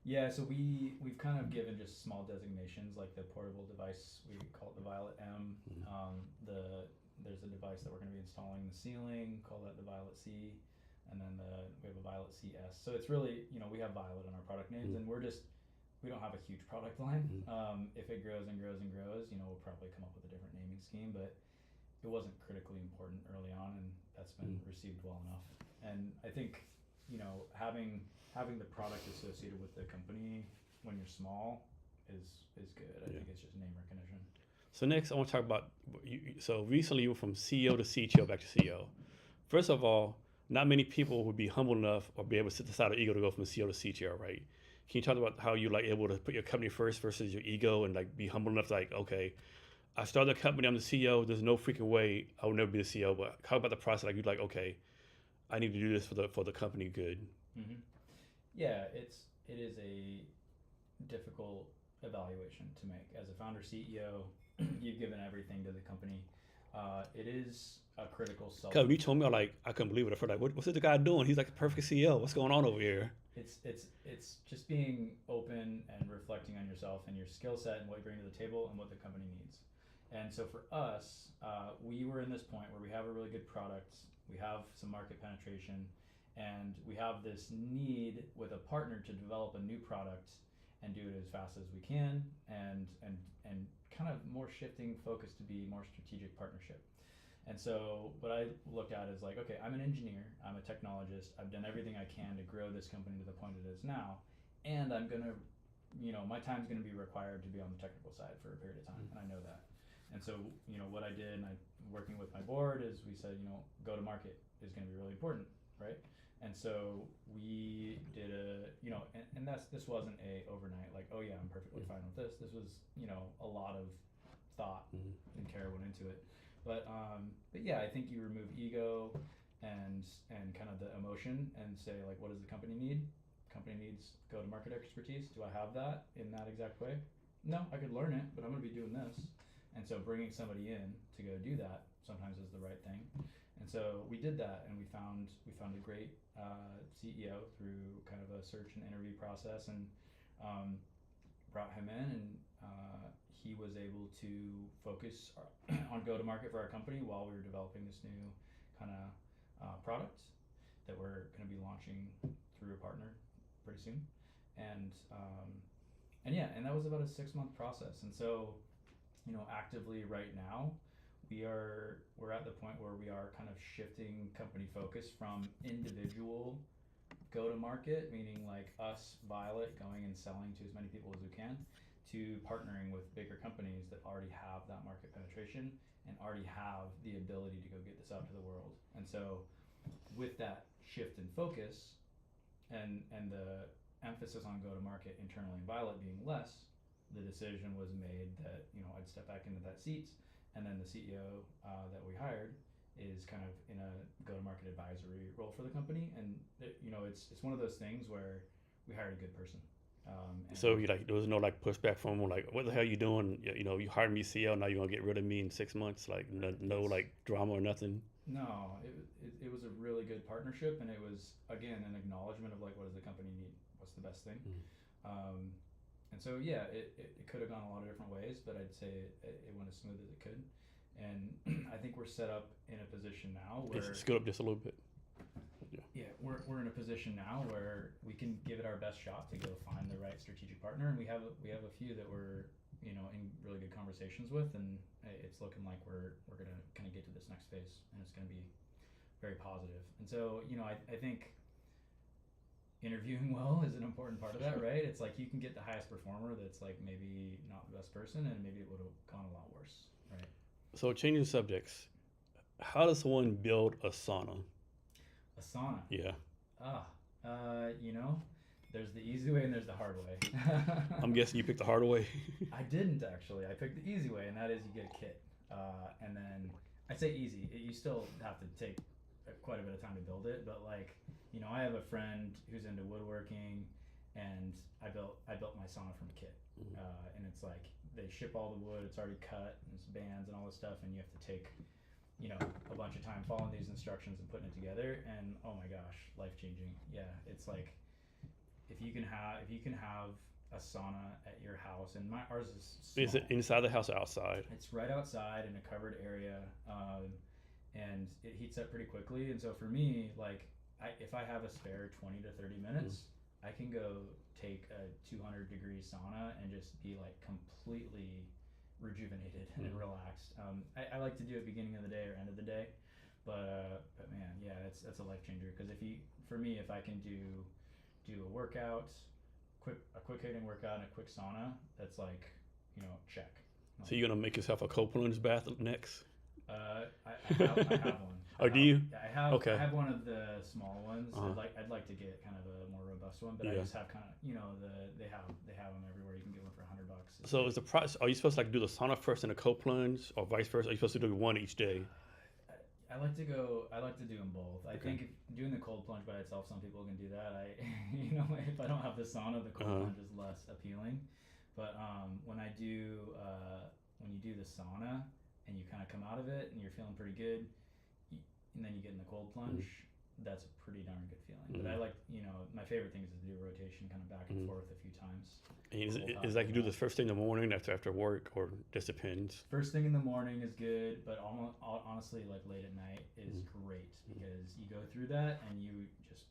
Yeah, so we've kind of given just small designations, like the portable device, we call it the Violett M. There's a device that we're going to be installing in the ceiling, call that the Violett C, and then we have a Violett CS. So it's really, you know, we have Violett in our product names, and we don't have a huge product line. If it grows and grows and grows, you know, we'll probably come up with a different naming scheme, but it wasn't critically important early on, and that's been received well enough. And I think, you know, having the product associated with the company when you're small is good. I think it's just name recognition. So next, I want to talk about so recently you were from CEO to CTO back to CEO. First of all, not many people would be humble enough or be able to sit aside their ego to go from CEO to CTO, right? Can you talk about how you like able to put your company first versus your ego, and like be humble enough to like, okay, I started a company, I'm the CEO. There's no freaking way I will never be the CEO. But how about the process? Like you're like, okay, I need to do this for the company good. Mm-hmm. Yeah, it is a difficult evaluation to make as a founder CEO. You've given everything to the company. It is a critical self. Cause when you told me, I couldn't believe it. I felt like, what's the guy doing? He's like the perfect CEO. What's going on over here? It's just being open and reflecting on yourself and your skill set and what you bring to the table and what the company needs. And so for us, we were in this point where we have a really good product, we have some market penetration, and we have this need with a partner to develop a new product and do it as fast as we can, and kind of more shifting focus to be more strategic partnership. And so what I looked at is like, okay, I'm an engineer, I'm a technologist, I've done everything I can to grow this company to the point it is now, and I'm gonna, you know, my time's gonna be required to be on the technical side for a period of time, and I know that. And so, what I did, and working with my board, is we said, go to market is going to be really important, right? And so we did and this wasn't a overnight, like, oh yeah, I'm perfectly fine with this. This was, a lot of thought and care went into it. But yeah, I think you remove ego and kind of the emotion and say, like, what does the company need? Company needs go to market expertise. Do I have that in that exact way? No, I could learn it, but I'm going to be doing this. And so bringing somebody in to go do that sometimes is the right thing. And so we did that, and we found a great CEO through kind of a search and interview process, and brought him in, and he was able to focus on go to market for our company while we were developing this new kind of product that we're going to be launching through a partner pretty soon. And that was about a 6-month process. And so, actively right now, we're at the point where we are kind of shifting company focus from individual go to market, meaning like us, Violett, going and selling to as many people as we can, to partnering with bigger companies that already have that market penetration and already have the ability to go get this out to the world. And so with that shift in focus and the emphasis on go to market internally in Violett being less, the decision was made that I'd step back into that seat, and then the CEO that we hired is kind of in a go to market advisory role for the company. And it's one of those things where we hired a good person. So there was no like pushback from him, like, what the hell are you doing? You hired me CEO, now you're gonna get rid of me in 6 months, like no like drama or nothing. No, it was a really good partnership, and it was, again, an acknowledgement of like, what does the company need? What's the best thing? And so yeah, it could have gone a lot of different ways, but I'd say it went as smooth as it could. And I think we're set up in a position now where scoot up just a little bit. Yeah, we're in a position now where we can give it our best shot to go find the right strategic partner, and we have a few that we're in really good conversations with, and it's looking like we're gonna kind of get to this next phase, and it's gonna be very positive. And so I think interviewing well is an important part of that, right? It's like you can get the highest performer that's like maybe not the best person, and maybe it would have gone a lot worse, right? So changing subjects, how does someone build a sauna? A sauna? Yeah. There's the easy way and there's the hard way. I'm guessing you picked the hard way. I didn't actually. I picked the easy way, and that is you get a kit. And then I say easy. You still have to take quite a bit of time to build it, but like, I have a friend who's into woodworking, and I built my sauna from a kit. And it's like they ship all the wood, it's already cut, and it's bands and all this stuff, and you have to take a bunch of time following these instructions and putting it together, and oh my gosh, life-changing. Yeah, it's like if you can have a sauna at your house, and ours is small. Is it inside the house or outside? It's right outside in a covered area, and it heats up pretty quickly. And so for me, like, if I have a spare 20 to 30 minutes, I can go take a 200-degree sauna and just be like completely rejuvenated and relaxed. I like to do it beginning of the day or end of the day, but man, yeah, that's a life changer. Because if I can do a workout, a quick hitting workout and a quick sauna, that's like, check. So you're gonna make yourself a cold plunge bath next? I have one. Oh, do you? Yeah, I have. Okay. I have one of the small ones. I'd like to get kind of a more robust one, but I just have kind of they have them everywhere. You can get one for $100. So is the price? Are you supposed to like do the sauna first and the cold plunge, or vice versa? Are you supposed to do one each day? I like to do them both. I think if doing the cold plunge by itself, some people can do that. If I don't have the sauna, the cold plunge is less appealing. But when you do the sauna and you kind of come out of it and you're feeling pretty good, and then you get in the cold plunge, that's a pretty darn good feeling. But I like, my favorite thing is to do a rotation kind of back and forth a few times. And is like you do this first thing in the morning after work, or just depends? First thing in the morning is good, but honestly, like late at night is great, because you go through that and you just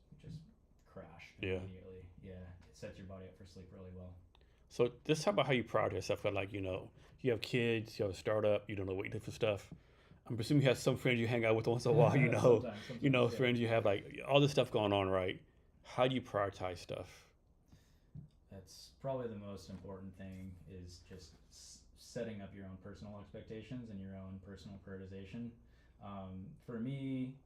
crash immediately. Yeah, it sets your body up for sleep really well. So just talk about how you prioritize stuff. Like, you have kids, you have a startup, you don't know what you do for stuff. I'm presuming you have some friends you hang out with once in a while, sometimes, friends you have, like all this stuff going on, right? How do you prioritize stuff? That's probably the most important thing, is just setting up your own personal expectations and your own personal prioritization. For me,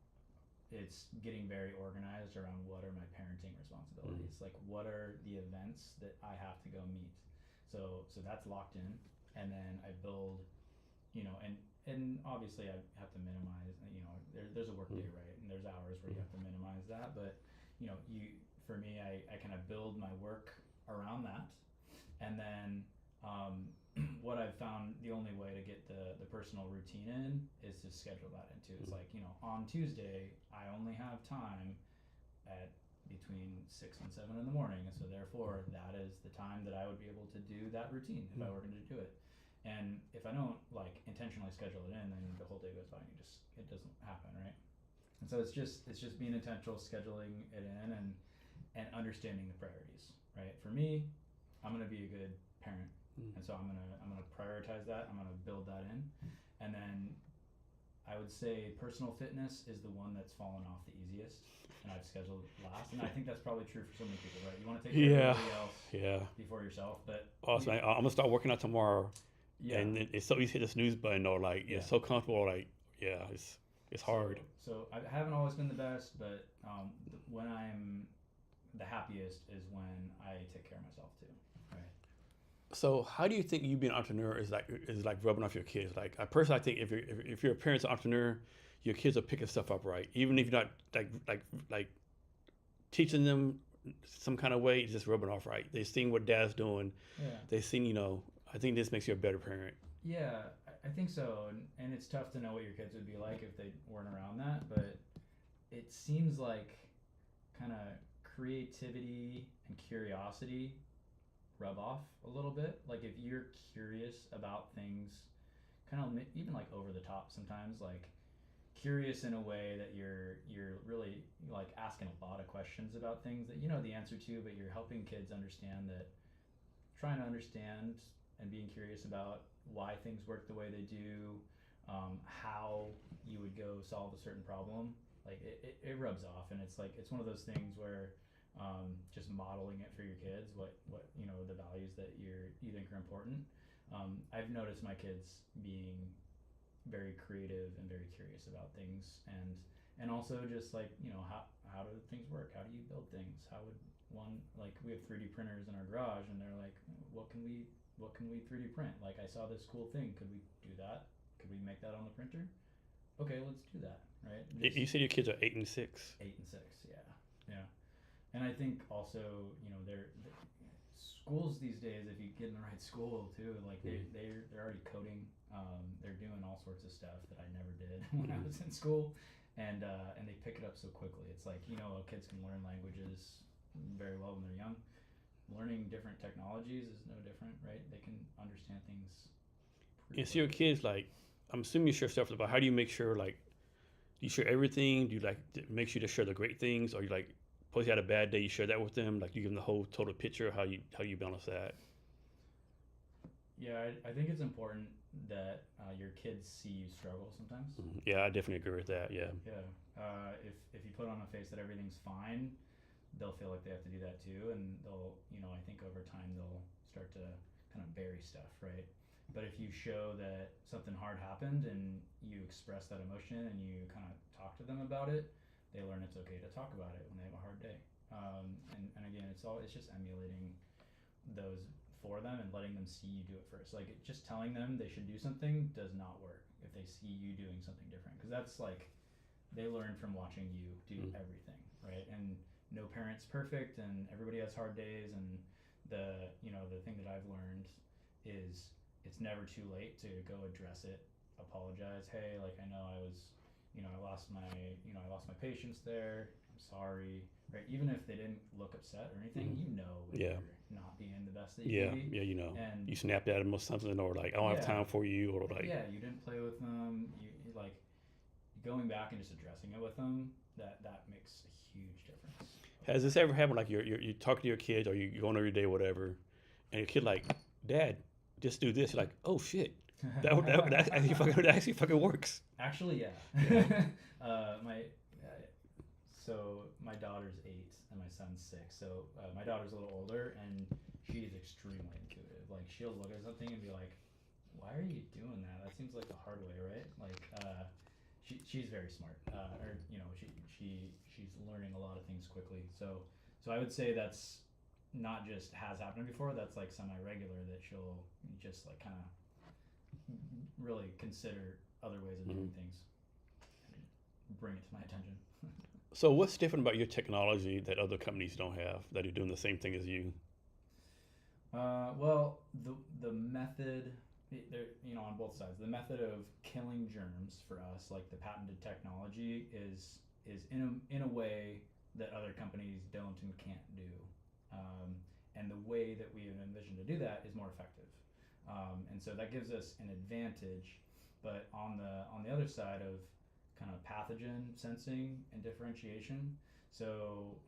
it's getting very organized around what are my parenting responsibilities. Like, what are the events that I have to go meet? So that's locked in, and then I build, and obviously I have to minimize. There's a work day, right? And there's hours where you have to minimize that, but for me, I kind of build my work around that, and then what I've found the only way to get the personal routine in is to schedule that into. It's like, on Tuesday, I only have time at between 6 and 7 in the morning. And so therefore that is the time that I would be able to do that routine if I were going to do it. And if I don't like intentionally schedule it in, then the whole day goes by and it doesn't happen, right? And so it's just being intentional, scheduling it in and understanding the priorities, right? For me, I'm going to be a good parent. And so I'm gonna prioritize that. I'm gonna build that in, and then I would say personal fitness is the one that's fallen off the easiest, and I've scheduled last. And I think that's probably true for so many people, right? You want to take care of everybody else before yourself, but awesome. I'm gonna start working out tomorrow. Yeah. And it's so easy to hit the snooze button, or like it's so comfortable, like it's hard. So I haven't always been the best, but when I'm the happiest is when I take care of myself too. So how do you think you being an entrepreneur is like rubbing off your kids? Like I personally think if you're a parent's entrepreneur, your kids are picking stuff up right, even if you're not like teaching them some kind of way, it's just rubbing off right. They've seen what dad's doing. Yeah. They've seen, I think this makes you a better parent. Yeah, I think so, and it's tough to know what your kids would be like if they weren't around that, but it seems like kind of creativity and curiosity rub off a little bit. Like if you're curious about things, kind of even like over the top sometimes, like curious in a way that you're really like asking a lot of questions about things that you know the answer to, but you're helping kids understand that, trying to understand and being curious about why things work the way they do, how you would go solve a certain problem. Like it rubs off, and it's one of those things where just modeling it for your kids, what the values that you think are important. I've noticed my kids being very creative and very curious about things, and also just like how do things work? How do you build things? How would one, like we have 3D printers in our garage, and they're like, what can we 3D print? Like I saw this cool thing. Could we do that? Could we make that on the printer? Okay, let's do that. Right? You said your kids are 8 and 6. 8 and 6, yeah. And I think also, they're schools these days, if you get in the right school too, like they're already coding, they're doing all sorts of stuff that I never did when I was in school, and they pick it up so quickly. It's like, kids can learn languages very well when they're young. Learning different technologies is no different, right? They can understand things. And so your kids, like, I'm assuming you share stuff, but how do you make sure, like, do you share everything? Do you like make sure to share the great things, or you like, suppose you had a bad day, you share that with them, like you give them the whole total picture of how you balance that? Yeah, I think it's important that your kids see you struggle sometimes. Yeah, I definitely agree with that. Yeah. If you put on a face that everything's fine, they'll feel like they have to do that too, and they'll, I think over time they'll start to kind of bury stuff, right? But if you show that something hard happened and you express that emotion and you kind of talk to them about it, they learn it's okay to talk about it when they have a hard day. And again, it's just emulating those for them and letting them see you do it first. Like just telling them they should do something does not work if they see you doing something different, because that's like they learn from watching you do everything, right? And no parent's perfect, and everybody has hard days. And the thing that I've learned is it's never too late to go address it, apologize. Hey, like I know I was, I lost my patience there. I'm sorry, right? Even if they didn't look upset or anything, when you're not being the best that you can be. And you snapped at them or something, or like I don't have time for you, or like you didn't play with them. You like going back and just addressing it with them. That makes a huge difference. Has this ever happened? Like you're talking to your kids, or you going over your day, whatever, and your kid like, Dad, just do this. You're like, oh shit, that actually fucking works. Actually, yeah. So my daughter's 8 and my son's 6. So my daughter's a little older, and she's extremely intuitive. Like she'll look at something and be like, why are you doing that? That seems like the hard way, right? Like, she's very smart, or she's learning a lot of things quickly. So I would say that's not just has happened before. That's like semi-regular that she'll just like kind of really consider other ways of doing things, and bring it to my attention. So what's different about your technology that other companies don't have that are doing the same thing as you? Well, the method, there, on both sides, the method of killing germs for us, like the patented technology, is in a way that other companies don't and can't do, and the way that we have envisioned to do that is more effective, and so that gives us an advantage. But on the other side of kind of pathogen sensing and differentiation, so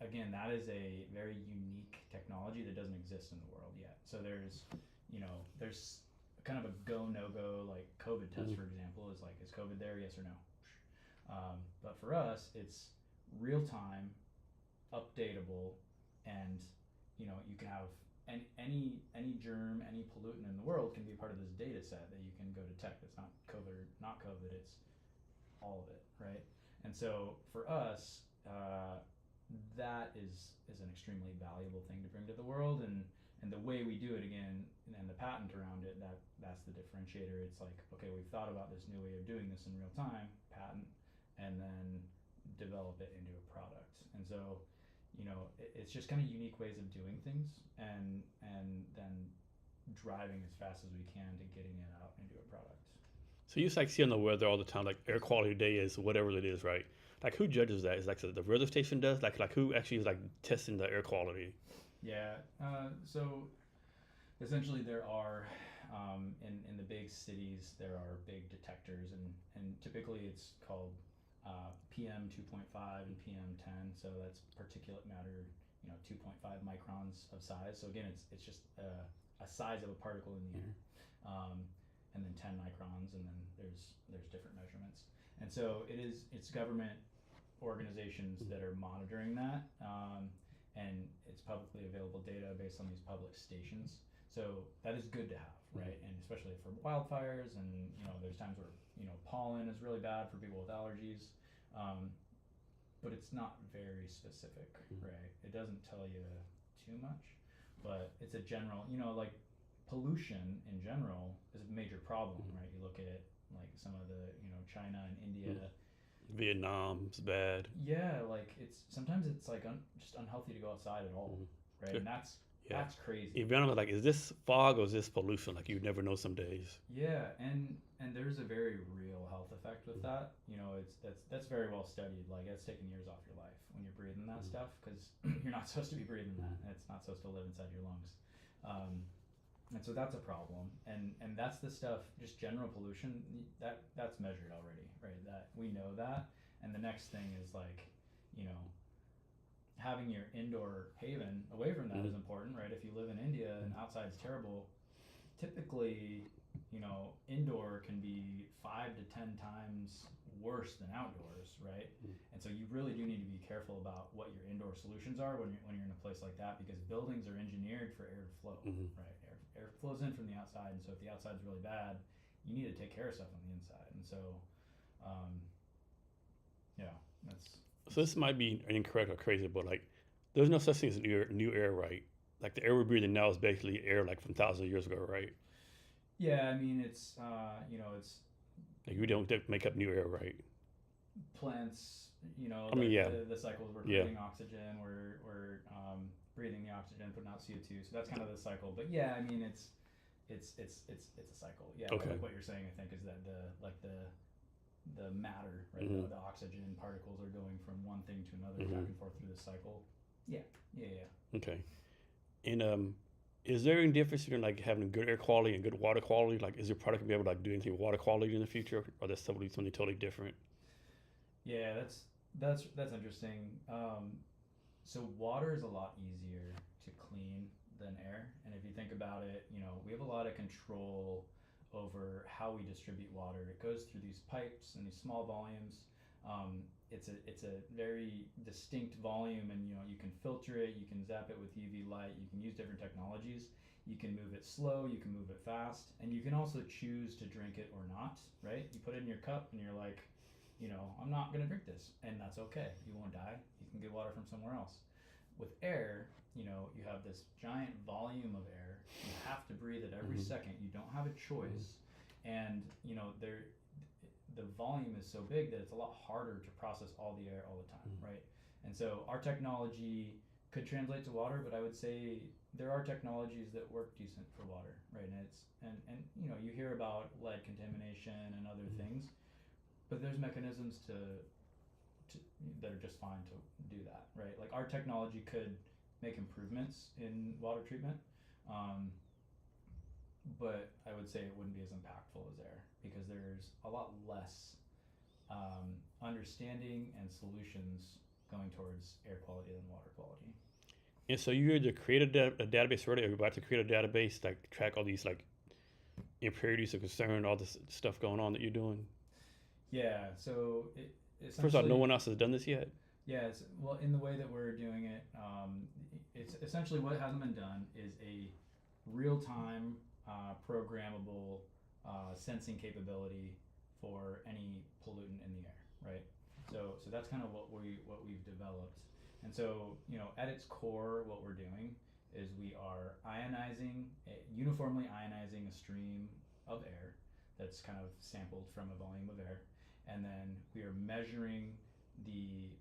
again, that is a very unique technology that doesn't exist in the world yet. So there's kind of a go no go, like COVID test, for example, is like, is COVID there? Yes or no. But for us, it's real time, updatable, and you can have any germ, any pollutant in the world can be part of this data set that you can go detect. It's not COVID or not COVID. It's all of it, right? And so for us, that is an extremely valuable thing to bring to the world, and the way we do it, again, and the patent around it, that's the differentiator. It's like, okay, we've thought about this new way of doing this in real time, patent, and then develop it into a product. And so it's just kind of unique ways of doing things, and then driving as fast as we can to getting it out into a product. So you like see on the weather all the time, like air quality day is whatever it is, right? Like who judges that? Is like the weather station does? Like who actually is like testing the air quality? Yeah. So essentially, there are in the big cities, there are big detectors, and typically it's called PM 2.5 and PM 10. So that's particulate matter, 2.5 microns of size. So again, it's just a size of a particle in the air, and then 10 microns, and then there's different measurements. And so it's government organizations that are monitoring that, and it's publicly available data based on these public stations. So that is good to have, right? And especially for wildfires, and there's times where pollen is really bad for people with allergies, but it's not very specific, right? It doesn't tell you too much, but it's a general, like pollution in general is a major problem, right? You look at like some of the China and India. Vietnam's bad. Yeah, like sometimes it's like just unhealthy to go outside at all, right? And that's crazy. Even like, is this fog or is this pollution? Like you never know some days. Yeah, and there's a very real health effect with that. That's very well studied. Like it's taking years off your life when you're breathing that stuff, because you're not supposed to be breathing that. It's not supposed to live inside your lungs. And so that's a problem, and that's the stuff, just general pollution, that's measured already, right? That we know that, and the next thing is like, having your indoor haven away from that is important, right? If you live in India and outside's terrible, typically, indoor can be 5 to 10 times worse than outdoors, right? And so you really do need to be careful about what your indoor solutions are when you're in a place like that, because buildings are engineered for air to flow, right? Air flows in from the outside, and so if the outside's really bad, you need to take care of stuff on the inside. And so, that's. So this might be incorrect or crazy, but like, there's no such thing as new air, right? Like the air we're breathing now is basically air like from thousands of years ago, right? Yeah, I mean it's it's. Like we don't make up new air, right? Plants, the cycles, we're breathing oxygen, we're breathing the oxygen, putting out CO2. So that's kind of the cycle. But yeah, I mean it's a cycle. Yeah. Okay. Like what you're saying, I think, is that the matter, right? The oxygen particles are going from one thing to another, back and forth through the cycle. Yeah. Okay. And is there any difference between like having good air quality and good water quality? Like, is your product gonna be able to like do anything with water quality in the future, or that's something totally different? Yeah, that's interesting. So water is a lot easier to clean than air, and if you think about it, we have a lot of control over how we distribute water. It goes through these pipes and these small volumes. it's a very distinct volume, and you can filter it, you can zap it with UV light, you can use different technologies, you can move it slow, you can move it fast, and you can also choose to drink it or not, right? You put it in your cup and you're like, I'm not gonna drink this, and that's okay. You won't die. You can get water from somewhere else. With air, you have this giant volume of air. You have to breathe it every second. You don't have a choice, and the volume is so big that it's a lot harder to process all the air all the time, right? And so our technology could translate to water, but I would say there are technologies that work decent for water, right? And you hear about lead contamination and other things, but there's mechanisms to that are just fine to do that, right? Like our technology could make improvements in water treatment, but I would say it wouldn't be as impactful as air, because there's a lot less understanding and solutions going towards air quality than water quality. And so you either created a database already, or you're about to create a database like track all these like impurities of concern, all this stuff going on that you're doing? Yeah, so First off, no one else has done this yet. Yeah, well, in the way that we're doing it, it's essentially what hasn't been done is a real-time programmable sensing capability for any pollutant in the air, right? So that's kind of what we've developed. And so, at its core, what we're doing is we are uniformly ionizing a stream of air that's kind of sampled from a volume of air, and then we are measuring the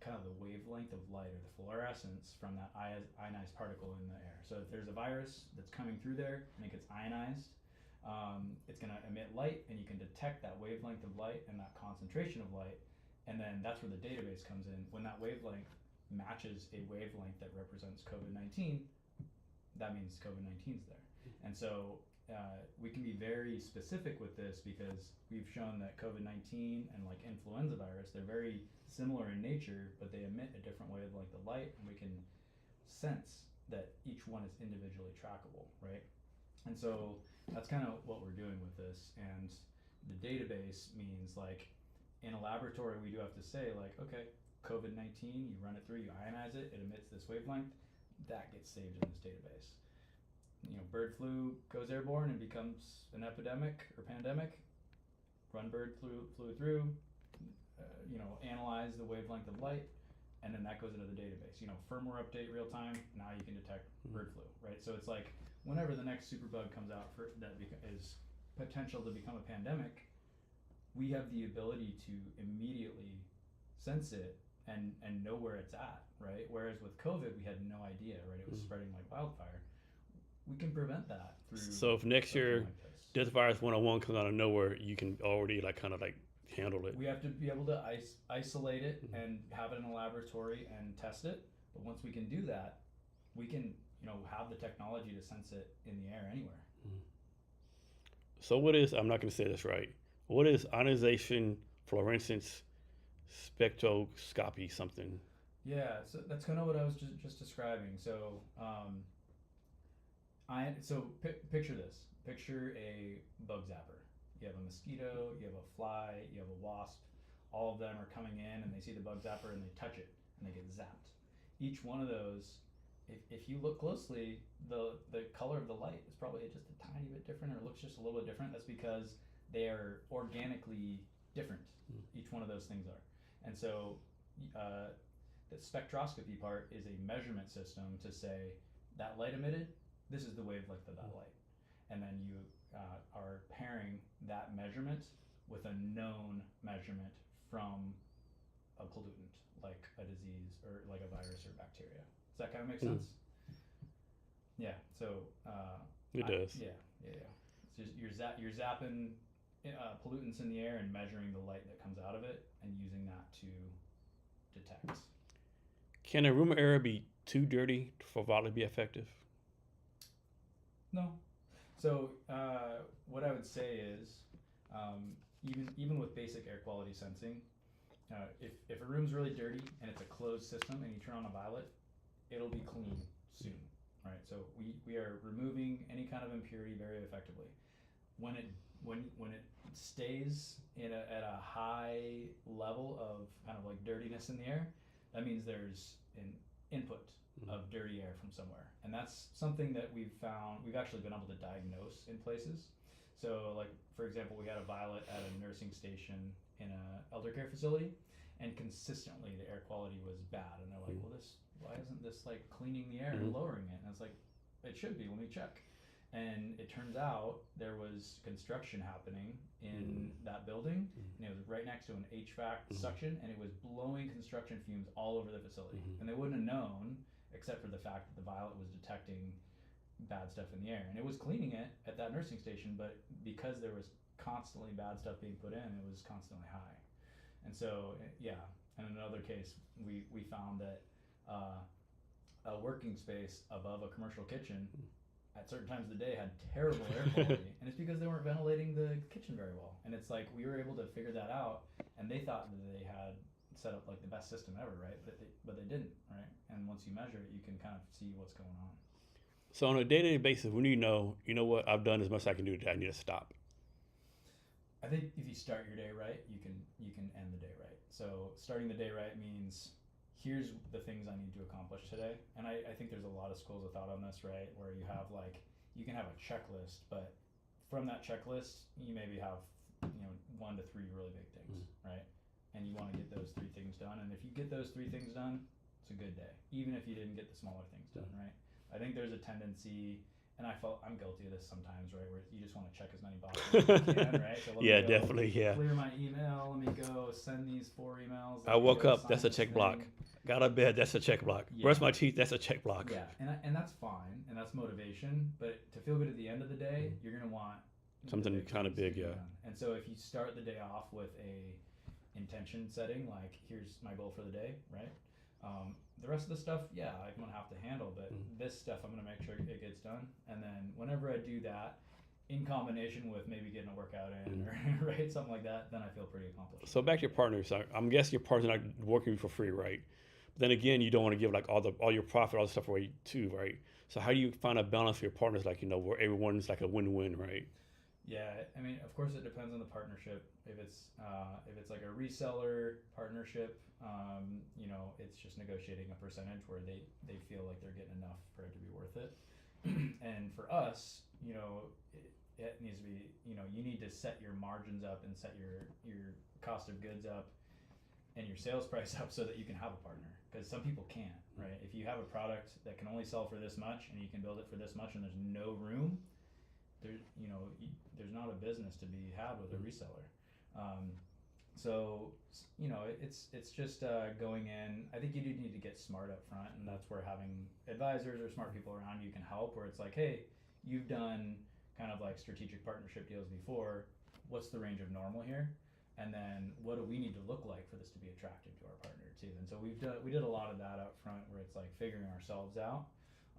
kind of the wavelength of light, or the fluorescence, from that ionized particle in the air. So if there's a virus that's coming through there and it gets ionized, it's going to emit light, and you can detect that wavelength of light and that concentration of light, and then that's where the database comes in. When that wavelength matches a wavelength that represents COVID-19, that means COVID-19 is there. And so we can be very specific with this, because we've shown that COVID-19 and like influenza virus, they're very similar in nature, but they emit a different wavelength of light, and we can sense that each one is individually trackable, right? And so that's kind of what we're doing with this. And the database means, like, in a laboratory, we do have to say, like, okay, COVID-19, you run it through, you ionize it, it emits this wavelength, that gets saved in this database. Bird flu goes airborne and becomes an epidemic or pandemic. Run bird flu through, analyze the wavelength of light, and then that goes into the database. Firmware update real time. Now you can detect bird flu, right? So it's like whenever the next superbug comes out is potential to become a pandemic, we have the ability to immediately sense it and know where it's at, right? Whereas with COVID, we had no idea, right? It was spreading like wildfire. We can prevent that through. So if next year like Death Virus 101 comes out of nowhere, you can already handle it. We have to be able to isolate it and have it in a laboratory and test it. But once we can do that, we can have the technology to sense it in the air anywhere. So what is, I'm not going to say this right, what is ionization fluorescence spectroscopy something? Yeah, so that's kind of what I was just describing. So picture this. Picture a bug zapper. You have a mosquito, you have a fly, you have a wasp. All of them are coming in and they see the bug zapper and they touch it and they get zapped. Each one of those, if you look closely, the color of the light is probably just a tiny bit different, or looks just a little bit different. That's because they are organically different. Each one of those things are. And so the spectroscopy part is a measurement system to say that light emitted, this is the wavelength of that light. And then you are pairing that measurement with a known measurement from a pollutant, like a disease or like a virus or bacteria. Does that kind of make sense? Yeah. So it does. Yeah. So you're zapping pollutants in the air and measuring the light that comes out of it and using that to detect. Can a room or area be too dirty for Violett to be effective? No. So what I would say is, even with basic air quality sensing, if a room's really dirty and it's a closed system and you turn on a Violett, it'll be clean soon, right? So we are removing any kind of impurity very effectively. When when it stays at a high level of kind of like dirtiness in the air, that means there's an input of dirty air from somewhere, and that's something that we've actually been able to diagnose in places. So like, for example, we had a Violett at a nursing station in a elder care facility, and consistently the air quality was bad, and they're like, well, why isn't this like cleaning the air and lowering it? And it's like, it should be, let me check. And it turns out there was construction happening in that building, and it was right next to an HVAC suction, and it was blowing construction fumes all over the facility. And they wouldn't have known, except for the fact that the Violett was detecting bad stuff in the air, and it was cleaning it at that nursing station, but because there was constantly bad stuff being put in, it was constantly high. And so, yeah, and in another case, we found that a working space above a commercial kitchen at certain times of the day had terrible air quality, and it's because they weren't ventilating the kitchen very well. And it's like, we were able to figure that out, and they thought that they had set up like the best system ever, right? But they didn't, right? And once you measure it, you can kind of see what's going on. So on a day-to-day basis, when you know what, I've done as much as I can do today, I need to stop. I think if you start your day right, you can end the day right. So starting the day right means, here's the things I need to accomplish today. And I think there's a lot of schools of thought on this, right? Where you have like, you can have a checklist, but from that checklist, you maybe have 1 to 3 really big things, right? And you want to get those 3 things done. And if you get those 3 things done, it's a good day, even if you didn't get the smaller things done, right? I think there's a tendency, and I'm guilty of this sometimes, right, where you just want to check as many boxes as you can, right? So yeah, definitely, yeah. Clear my email, let me go send these 4 emails. I woke up, that's a check block. Got out of bed, that's a check block. Yeah. Brush my teeth, that's a check block. Yeah, and that's fine, and that's motivation, but to feel good at the end of the day, you're going to want something kind of big, yeah. Done. And so if you start the day off with a intention setting, like, here's my goal for the day, right? The rest of the stuff, yeah, I'm gonna have to handle, but this stuff I'm gonna make sure it gets done. And then whenever I do that, in combination with maybe getting a workout in or right, something like that, then I feel pretty accomplished. So back to your partners, I'm guessing your partner's not working for free, right? But then again, you don't want to give like all your profit, all the stuff away too, right? So how do you find a balance for your partners, like, where everyone's like a win-win, right? Yeah, I mean, of course, it depends on the partnership. If it's like a reseller partnership, it's just negotiating a percentage where they feel like they're getting enough for it to be worth it. And for us, it needs to be, you need to set your margins up and set your cost of goods up and your sales price up so that you can have a partner. Because some people can't, right? If you have a product that can only sell for this much and you can build it for this much and there's no room, there's not a business to be had with a reseller. So it's just going in. I think you do need to get smart up front, and that's where having advisors or smart people around you can help, where it's like, hey, you've done kind of like strategic partnership deals before. What's the range of normal here? And then what do we need to look like for this to be attractive to our partner too? And so we did a lot of that up front, where it's like figuring ourselves out,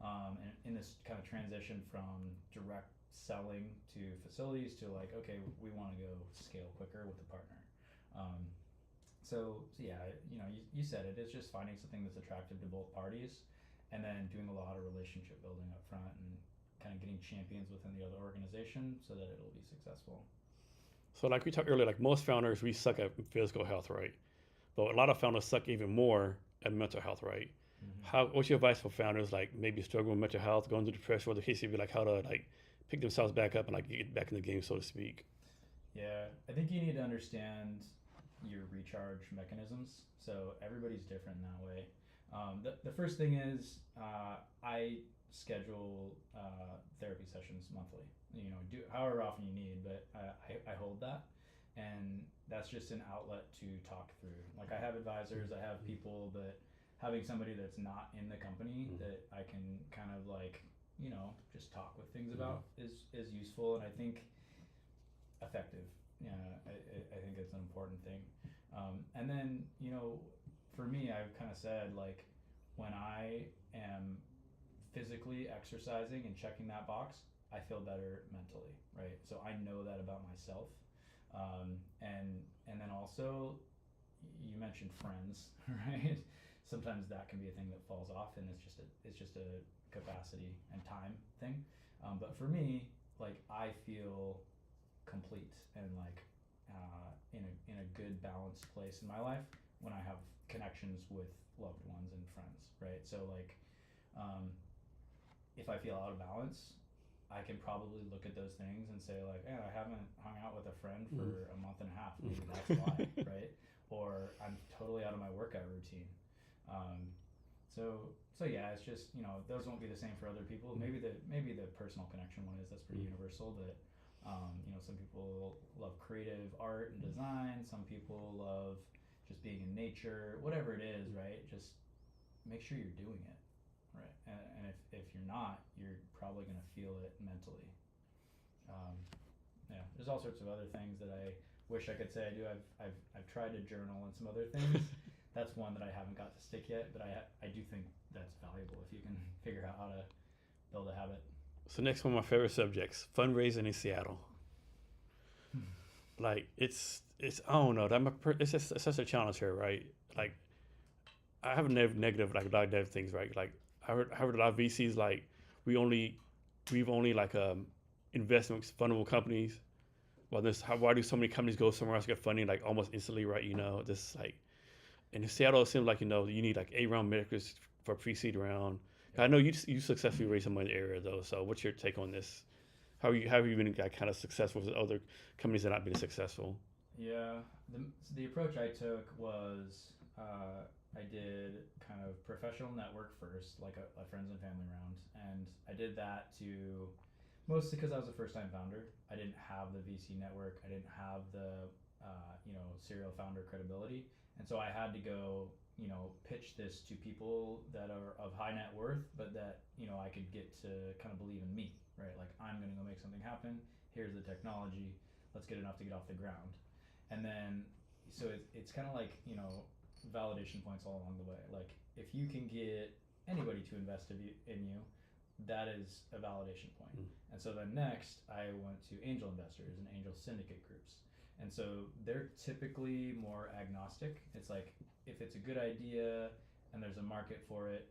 and in this kind of transition from direct selling to facilities to like, okay, we want to go scale quicker with the partner. So yeah, you said it. It's just finding something that's attractive to both parties, and then doing a lot of relationship building up front and kind of getting champions within the other organization so that it'll be successful. So like we talked earlier, like most founders, we suck at physical health, right? But a lot of founders suck even more at mental health, right? What's your advice for founders, like maybe struggling with mental health, going through depression, or the case, be like how to like pick themselves back up and like get back in the game, so to speak? Yeah, I think you need to understand your recharge mechanisms. So everybody's different in that way. The first thing is I schedule therapy sessions monthly. Do however often you need, but I hold that, and that's just an outlet to talk through. Like, I have advisors, I have people, but having somebody that's not in the company that I can kind of like just talk with things about is useful, and I think effective. I think it's an important thing. And then, for me, I've kind of said, like, when I am physically exercising and checking that box, I feel better mentally, right? So I know that about myself. And then also, you mentioned friends, right? Sometimes that can be a thing that falls off, and it's just a capacity and time thing. But for me, like, I feel complete and like in a good balanced place in my life when I have connections with loved ones and friends, right? So like, if I feel out of balance, I can probably look at those things and say like, I haven't hung out with a friend for a month and a half. Maybe that's why, right? Or I'm totally out of my workout routine. Um, so yeah, it's just, those won't be the same for other people. Maybe the personal connection one is, that's pretty universal. But some people love creative art and design. Some people love just being in nature. Whatever it is, right? Just make sure you're doing it, right? And if you're not, you're probably gonna feel it mentally. Yeah, there's all sorts of other things that I wish I could say I do. I've tried to journal and some other things. That's one that I haven't got to stick yet, but I do think that's valuable if you can figure out how to build a habit. So next one of my favorite subjects, fundraising in Seattle. Like it's I don't know, it's such a challenge here, right? Like I have negative, like a lot of negative things, right? Like I heard a lot of VCs like we've only like investment fundable companies. Well, why do so many companies go somewhere else get funding like almost instantly, right? This like in Seattle it seems like you need like 8-round makers for a pre-seed round. Yeah. I know you successfully raised some money in the area though. So what's your take on this? How have you been kind of successful with other companies that have not been successful? Yeah, the approach I took was I did kind of professional network first, like a friends and family round, and I did that to mostly because I was a first-time founder. I didn't have the VC network. I didn't have the serial founder credibility, and so I had to go pitch this to people that are of high net worth, but that I could get to kind of believe in me, right? Like I'm gonna go make something happen. Here's the technology. Let's get enough to get off the ground, and then so it's kind of like validation points all along the way. Like if you can get anybody to invest in you, that is a validation point. And so then next I went to angel investors and angel syndicate groups, and so they're typically more agnostic. It's like if it's a good idea and there's a market for it,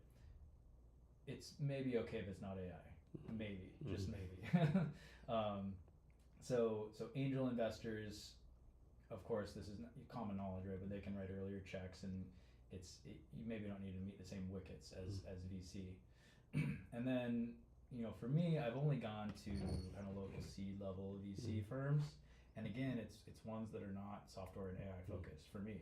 it's maybe okay if it's not AI. Maybe, just maybe. So angel investors, of course, this is common knowledge, right? But they can write earlier checks, and you maybe don't need to meet the same wickets as VC. And then for me, I've only gone to kind of local seed level VC firms, and again, it's ones that are not software and AI focused for me.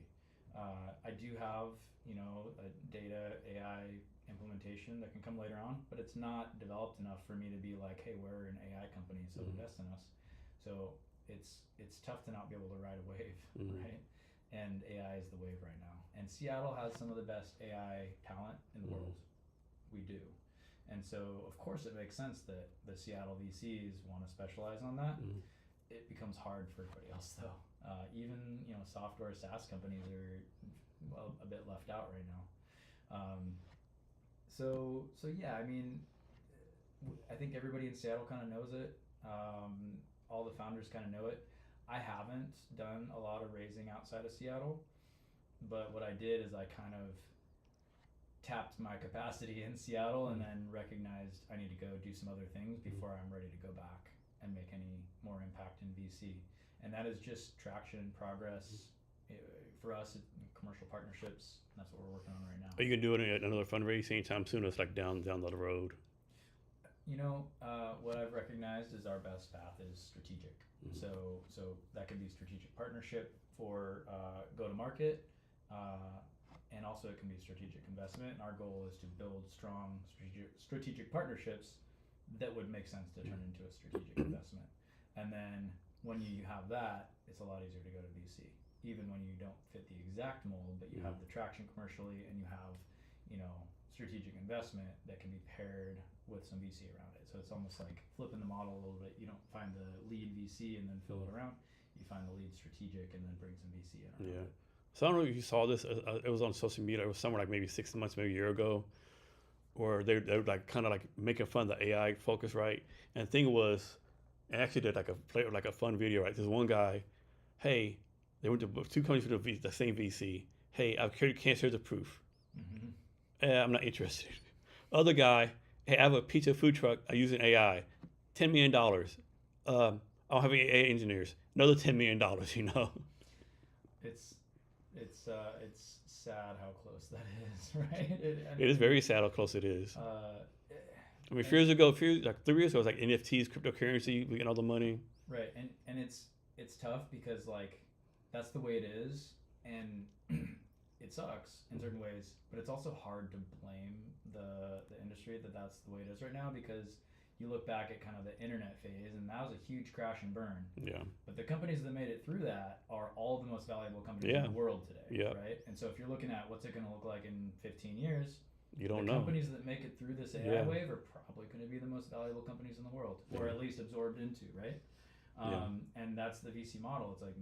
I do have a data AI implementation that can come later on, but it's not developed enough for me to be like, hey, we're an AI company, so invest in us. So it's tough to not be able to ride a wave, right? And AI is the wave right now. And Seattle has some of the best AI talent in the world. We do. And so of course it makes sense that the Seattle VCs want to specialize on that. It becomes hard for everybody else though. Even software SaaS companies are a bit left out right now. So yeah, I mean, I think everybody in Seattle kind of knows it. All the founders kind of know it. I haven't done a lot of raising outside of Seattle, but what I did is I kind of tapped my capacity in Seattle and then recognized I need to go do some other things before I'm ready to go back and make any more impact in VC. And that is just traction, progress. For us, commercial partnerships, that's what we're working on right now. Are you gonna do another fundraising anytime soon? Or it's like down the road. What I've recognized is our best path is strategic. So that could be strategic partnership for go to market, and also it can be strategic investment. And our goal is to build strong strategic partnerships that would make sense to turn into a strategic investment. And then when you have that, it's a lot easier to go to VC, even when you don't fit the exact mold, but you have the traction commercially and you have strategic investment that can be paired with some VC around it. So it's almost like flipping the model a little bit. You don't find the lead VC and then fill it around. You find the lead strategic and then bring some VC in around it. So I don't know if you saw this. It was on social media. It was somewhere like maybe 6 months, maybe a year ago, or they were like kind of like making fun of the AI focus, right? And the thing was, I actually did like a fun video, right? There's one guy, hey, they went to 2 companies for the same VC. Hey, I've cured cancer as a proof. I'm not interested. Other guy, hey, I have a pizza food truck. I'm using AI, $10 million. I don't have any AI engineers. Another $10 million. It's it's sad how close that is, right? I It is mean, very sad how close it is. uh, I mean, and like 3 years ago, it was like NFTs, cryptocurrency, we get all the money. right, and it's tough because like that's the way it is, and it sucks in certain ways, but it's also hard to blame the industry that that's the way it is right now because you look back at kind of the internet phase and that was a huge crash and burn. Yeah, But the companies that made it through that are all the most valuable companies yeah, in the world today, yeah. right? And so if you're looking at what's it going to look like in 15 years, You the don't know. companies that make it through this AI Yeah, wave are probably going to be the most valuable companies in the world, or yeah, at least absorbed into, right? yeah, And that's the VC model. It's like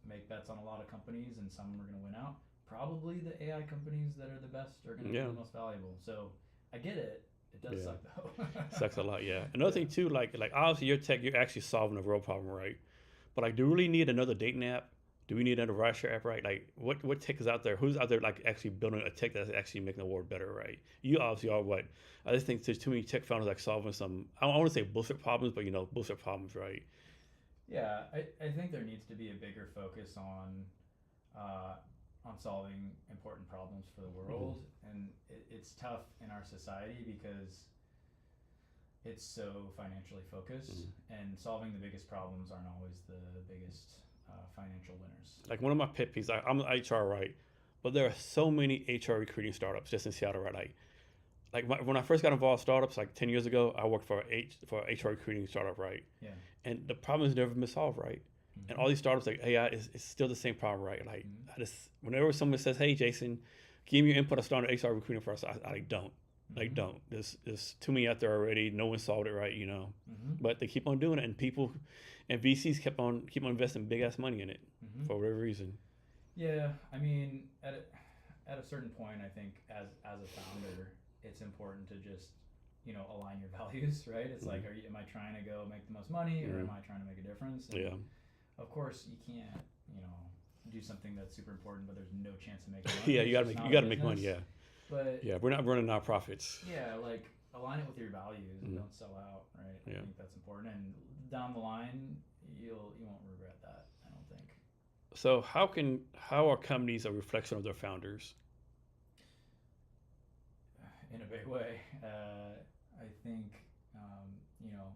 make bets on a lot of companies, and some are going to win out. Probably the AI companies that are the best are going to be yeah, the most valuable. So I get it. It does yeah. suck though. Sucks a lot. Yeah. Another Yeah. thing too, like obviously your tech, you're actually solving a real problem, right? But like, do we really need another dating app? Do we need another rideshare app, right? Like, what tech is out there? Who's out there like actually building a tech that's actually making the world better, right? You obviously are what? I just think there's too many tech founders like solving some. I don't want to say bullshit problems, but bullshit problems, right? Yeah, I think there needs to be a bigger focus uh, on solving important problems for the Mm-hmm. world, and it's tough in our society because it's so financially focused, Mm-hmm. and solving the biggest problems aren't always the biggest financial winners. Like one of my pet peeves, I'm an HR, right? But there are so many HR recruiting startups just in Seattle, right? When I first got involved in startups like 10 years ago, I worked for a HR recruiting startup, right? Yeah. And the problem has never been solved, right? And Mm-hmm. all these startups like AI is still the same problem, right? Like Mm-hmm. I just whenever someone says, "Hey, Jason, give me your input on starting HR recruiting for us," I don't. Like Mm-hmm. don't. There's too many out there already. No one solved it right. Mm-hmm. But they keep on doing it, and people and VCs keep on investing big ass money in it Mm-hmm. for whatever reason. Yeah, I mean, at a certain point, I think as a founder, it's important to just align your values, right? It's like, Mm-hmm. am I trying to go make the most money, or Mm-hmm. am I trying to make a difference? And Yeah, of course, you can't do something that's super important, but there's no chance of making money. yeah. It's just You not a gotta make money. business. Yeah, But yeah. We're not running nonprofits. yeah, like align it with your values and Mm-hmm. don't sell out, right? I Yeah. think that's important. And down the line, you won't regret that. I don't think. So how are companies a reflection of their founders? In a big way. I think, you know,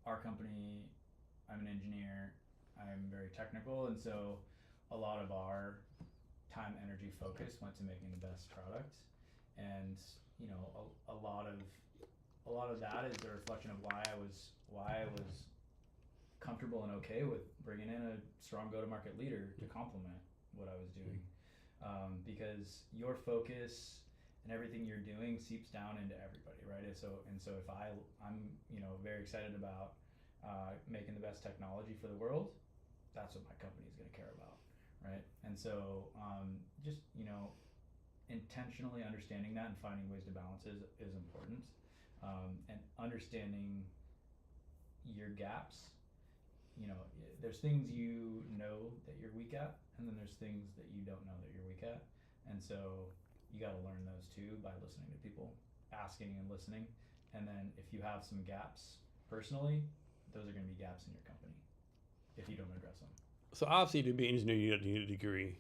our company, I'm an engineer, I'm very technical, and so a lot of our time, energy, focus went to making the best product. And, a lot of that is a reflection of why I was comfortable and okay with bringing in a strong go-to-market leader to complement what I was doing, because your focus and everything you're doing seeps down into everybody, right? And so if I'm very excited about making the best technology for the world, that's what my company is going to care about, right? And so just intentionally understanding that and finding ways to balance is important, and understanding your gaps. There's things that you're weak at, and then there's things that you don't know that you're weak at, and so you got to learn those too by listening to people, asking and listening, and then if you have some gaps personally, those are going to be gaps in your company if you don't address them. So obviously, to be an engineer, you need a degree.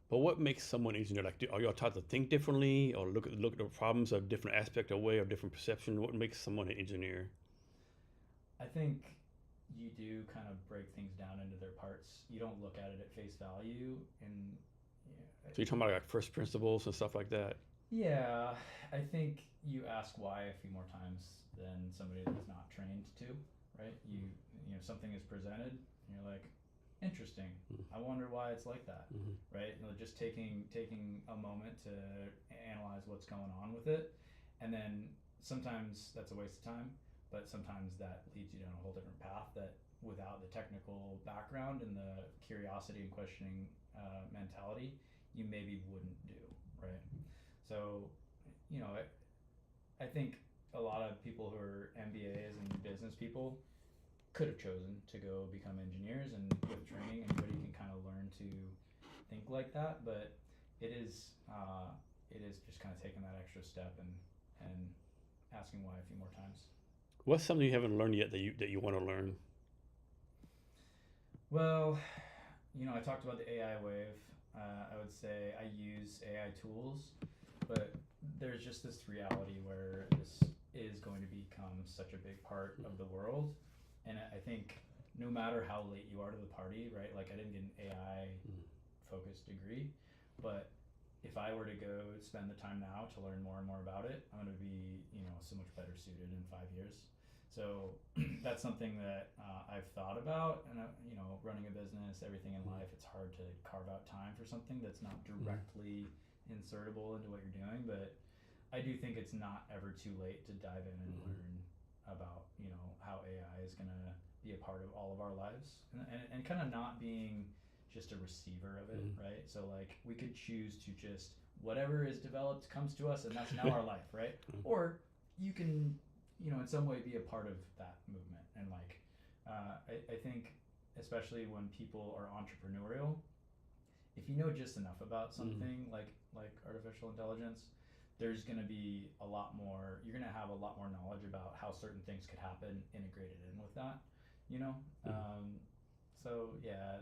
But what makes someone an engineer? Like, are y'all taught to think differently, or look at the problems of different aspect or way or different perception? What makes someone an engineer? I think you do kind of break things down into their parts. You don't look at it at face value, and So you're talking about like first principles and stuff like that. yeah, I think you ask why a few more times than somebody that's not trained to, right? Something is presented, and you're like, interesting. I wonder why it's like that, Mm-hmm. right? Just taking a moment to analyze what's going on with it, and then sometimes that's a waste of time, but sometimes that leads you down a whole different path that without the technical background and the curiosity and questioning mentality, you maybe wouldn't do, right? So, I think a lot of people who are MBAs and business people could have chosen to go become engineers, and with training, anybody can kind of learn to think like that. But it is just kind of taking that extra step and asking why a few more times. What's something you haven't learned yet that you want to learn? Well, I talked about the AI wave. I would say I use AI tools, but there's just this reality where this is going to become such a big part of the world. And I think no matter how late you are to the party, right? Like I didn't get an AI focused degree, but if I were to go spend the time now to learn more and more about it, I'm going to be, so much better suited in 5 years. So that's something that I've thought about, and running a business, everything in life, it's hard to carve out time for something that's not directly insertable into what you're doing. But I do think it's not ever too late to dive in and learn about how AI is going to be a part of all of our lives, and kind of not being just a receiver of it, right? So like we could choose to just whatever is developed comes to us, and that's now our life, right? Or you can in some way be a part of that movement. And like I think especially when people are entrepreneurial, if you know just enough about something like artificial intelligence, there's going to be a lot more, you're going to have a lot more knowledge about how certain things could happen integrated in with that, so yeah,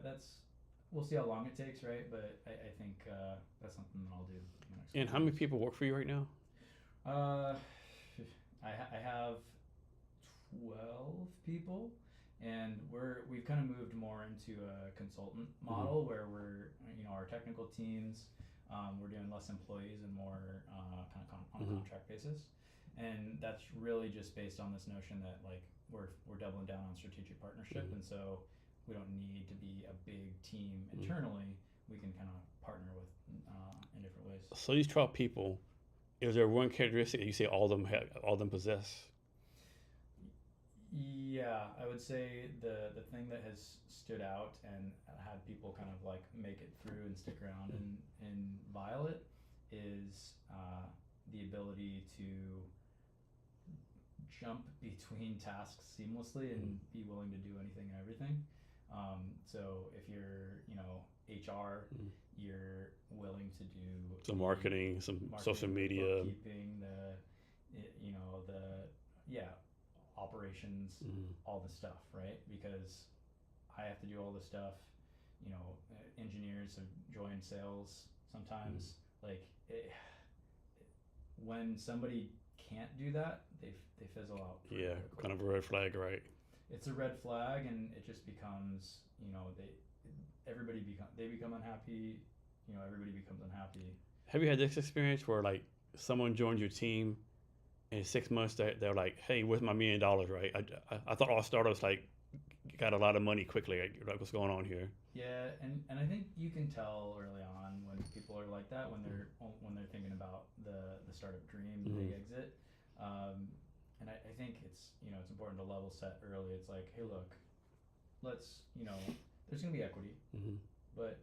we'll see how long it takes, right? But I think that's something that I'll do in the next And how many people work for you right now? uh, I have 12 people, and we've kind of moved more into a consultant model where we're our technical teams, we're doing less employees and more kind of on a contract basis, and that's really just based on this notion that like we're doubling down on strategic partnership, and so we don't need to be a big team internally. We can kind of partner with in different ways. So these 12 people, is there one characteristic that you say all of them possess? Yeah, I would say the thing that has stood out and had people kind of like make it through and stick around in Violett is the ability to jump between tasks seamlessly and be willing to do anything and everything. So if you're HR, you're willing to do Some marketing, social media, bookkeeping, operations, all the stuff, right? Because I have to do all the stuff. Engineers have joined sales sometimes. Like when somebody can't do that, they fizzle out. Yeah, kind of a red flag, right? It's a red flag, and it just becomes they become unhappy. Everybody becomes unhappy. Have you had this experience where like someone joined your team, and in 6 months they're like, "Hey, where's my $1 million?" Right? I thought all startups like got a lot of money quickly. Like what's going on here? Yeah, and I think you can tell early on when people are like that, when they're thinking about the startup dream, the big exit. And I think it's it's important to level set early. It's like, hey, look, let's there's gonna be equity, but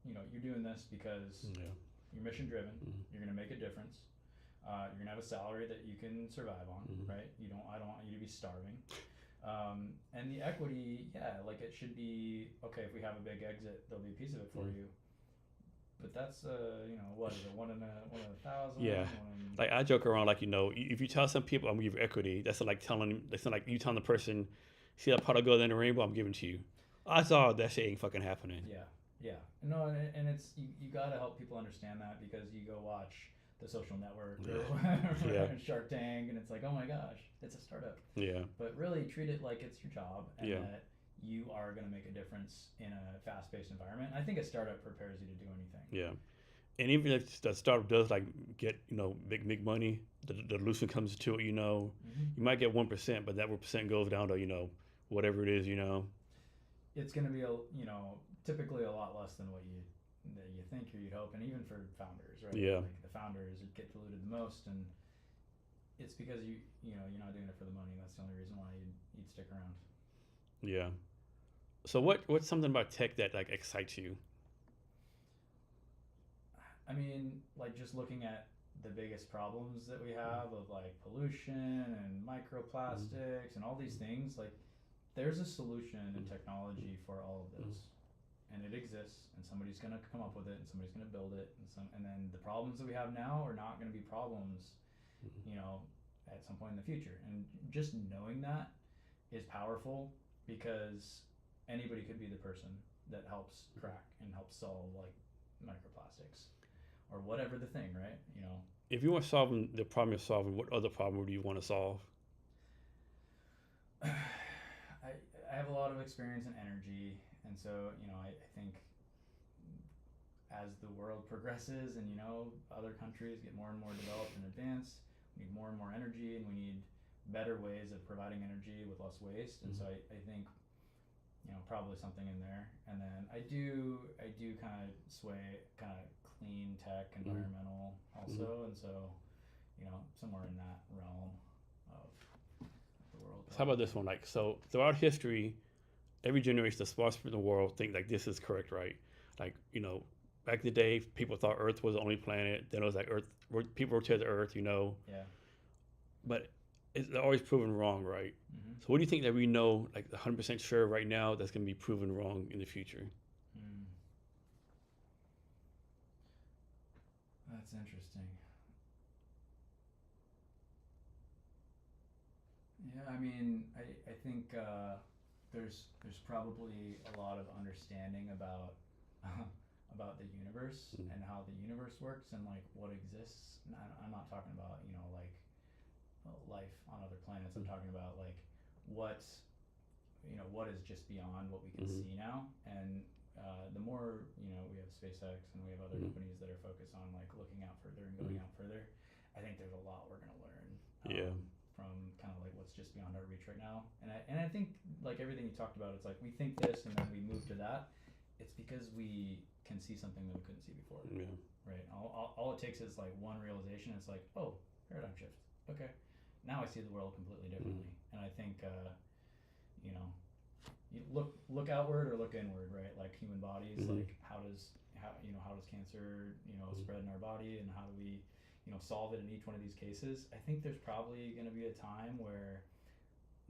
you're doing this because you're mission driven. You're gonna make a difference. You're gonna have a salary that you can survive on, right? I don't want you to be starving. And the equity, yeah, like it should be okay. If we have a big exit, there'll be a piece of it for you. But that's what is it, one in a thousand? Yeah, like I joke around, like if you tell some people I'm gonna give you equity, that's like you telling the person, see that pot of gold in the rainbow, I'm giving to you. I saw that shit ain't fucking happening. Yeah. No, and it's you gotta help people understand that, because you go watch The Social Network or Shark Tank, and it's like, oh my gosh, it's a startup. Yeah. But really treat it like it's your job, and that you are going to make a difference in a fast-paced environment. I think a startup prepares you to do anything. Yeah. And even if the startup does like get big money, the dilution comes to it. You might get 1%, but that 1% goes down to whatever it is. It's going to be typically a lot less than what you think or you'd hope, and even for founders, right? Yeah. Like the founders get diluted the most, and it's because you're not doing it for the money. That's the only reason why you'd stick around. Yeah. So what's something about tech that like excites you? I mean, like just looking at the biggest problems that we have of like pollution and microplastics and all these things, like there's a solution in technology for all of this. And it exists, and somebody's gonna come up with it, and somebody's gonna build it, and then the problems that we have now are not gonna be problems, at some point in the future. And just knowing that is powerful, because anybody could be the person that helps crack and helps solve like microplastics or whatever the thing, right? You know, If you weren't solving the problem you're solving, what other problem would you want to solve? I have a lot of experience in energy, and so you know, I think as the world progresses and you know other countries get more and more developed and advanced, we need more and more energy, and we need better ways of providing energy with less waste. And so I think you know probably something in there. And then I do kind of sway kind of clean tech, environmental also, and so you know somewhere in that realm of the world. So how about this one? Like, so throughout history, every generation, the smartest people in the world think like this is correct, right? Like, you know, back in the day, people thought Earth was the only planet. Then it was like Earth, people rotate the Earth, you know. Yeah. But it's always proven wrong, right? Mm-hmm. So what do you think that we know, like 100% sure right now, that's going to be proven wrong in the future? That's interesting. Yeah, I mean, I think there's probably a lot of understanding about about the universe and how the universe works and like what exists. And I'm not talking about you know like life on other planets. I'm talking about like what you know what is just beyond what we can see now. And the more you know we have SpaceX and we have other companies that are focused on like looking out further and going out further. I think there's a lot we're gonna learn. From kind of like what's just beyond our reach right now. And I think like everything you talked about, it's like we think this and then we move to that. It's because we can see something that we couldn't see before. Yeah. Right. All it takes is like one realization. It's like, oh, paradigm shift. Okay, now I see the world completely differently. And I think you know, you look outward or look inward, right? Like human bodies, like how does cancer spread in our body, and how do we solve it in each one of these cases? I think there's probably going to be a time where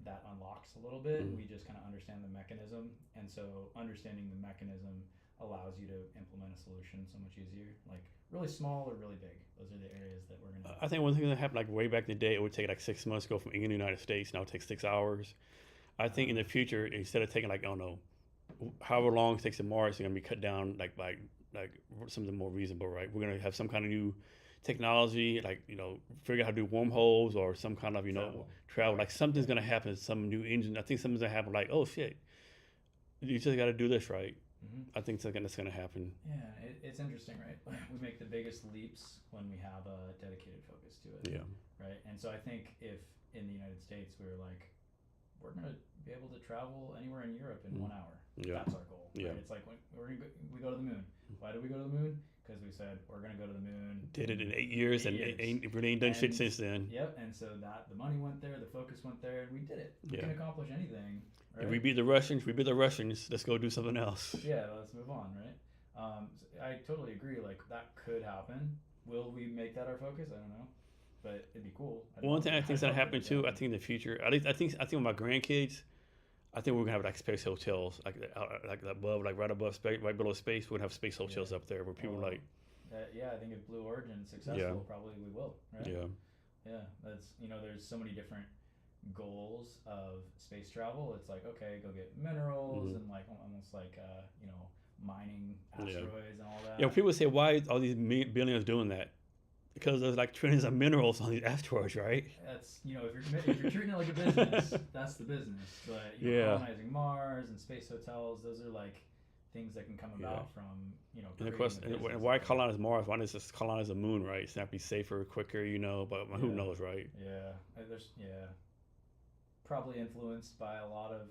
that unlocks a little bit. We just kind of understand the mechanism, and so understanding the mechanism allows you to implement a solution so much easier. Like really small or really big. Those are the areas that we're gonna. I think one thing that happened like way back in the day, it would take like 6 months to go from England to the United States. Now it takes 6 hours. I think in the future, instead of taking like I don't know, however long it takes to Mars, it's gonna be cut down like by like something more reasonable, right? We're gonna have some kind of new technology, like figure out how to do wormholes or some kind of travel. Like something's gonna happen, some new engine. I think something's gonna happen. Like, oh shit, you just got to do this, right? I think that's gonna happen. Yeah, it's interesting, right? We make the biggest leaps when we have a dedicated focus to it. Yeah. Right, and so I think if in the United States we're like, we're gonna be able to travel anywhere in Europe in 1 hour. Yeah. That's our goal. Right? Yeah. It's like when we go to the moon. Why do we go to the moon? Because we said we're gonna go to the moon. Did it in 8 years and really ain't done shit since then. Yep, and so that the money went there, the focus went there, and we did it. We can accomplish anything. Right? If we beat the Russians, let's go do something else. Yeah, let's move on, right? I totally agree. Like that could happen. Will we make that our focus? I don't know, but it'd be cool. One thing I think is gonna happen too. I think in the future, at least I think with my grandkids, I think we're gonna have like space hotels, like above, like right above space, right below space. We're gonna have space hotels up there where people like. Yeah, I think if Blue Origin's successful, probably we will. Right? Yeah. Yeah, that's there's so many different goals of space travel. It's like okay, go get minerals and like almost like mining asteroids and all that. Yeah, people say why are these billionaires doing that? Because there's like trillions of minerals on these asteroids, right? That's if you're treating it like a business, that's the business. But colonizing Mars and space hotels, those are like things that can come about from And of course, and why colonize Mars? Why not just colonize the moon, right? It's not be safer, quicker, but who knows, right? Yeah, there's probably influenced by a lot of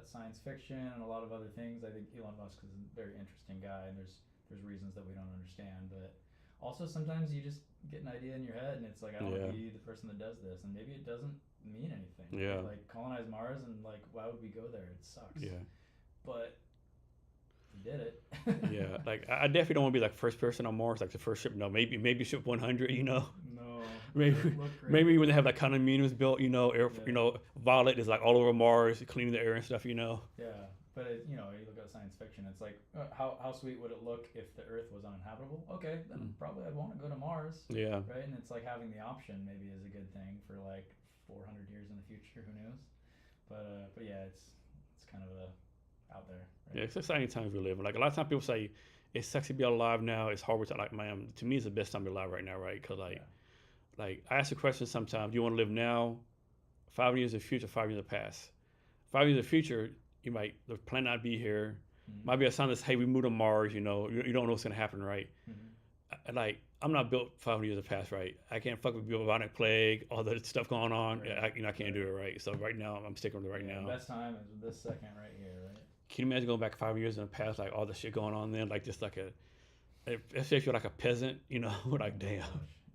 science fiction and a lot of other things. I think Elon Musk is a very interesting guy, and there's reasons that we don't understand, but also sometimes you just get an idea in your head and it's like I want to be the person that does this, and maybe it doesn't mean anything. Like colonize Mars, and like why would we go there? It sucks. But we did it. Like I definitely don't want to be like first person on Mars, like the first ship. No, maybe ship 100. No. Maybe when they have like condominiums built, air, Violett is like all over Mars, cleaning the air and stuff. Yeah, but you look at science fiction. It's like how sweet would it look if the Earth was uninhabitable? Okay, then probably I'd want to go to Mars. Yeah. Right, and it's like having the option maybe is a good thing for like 400 years in the future. Who knows? But yeah, it's kind of a out there. Yeah, Right? it's exciting times we live in. Like a lot of times people say it's sexy to be alive now. It's hard to like, man. To me, it's the best time to be alive right now, right? Because Yeah. like I ask the question sometimes: do you want to live now, 5 years in the future, 5 years in the past? 5 years in the future, you might the planet not be here. Mm-hmm. Might be a sign that hey, we moved to Mars. You don't know what's gonna happen, right? Mm-hmm. Like I'm not built 500 years in the past, right? I can't fuck with bubonic plague, all the stuff going on. Right. I can't do it, right? So right now, I'm sticking with it right Yeah, now. best time is this second right here, right? Can you imagine going back 5 years in the past, like all the shit going on then, like just like especially if you're like a peasant, like Oh my damn, gosh.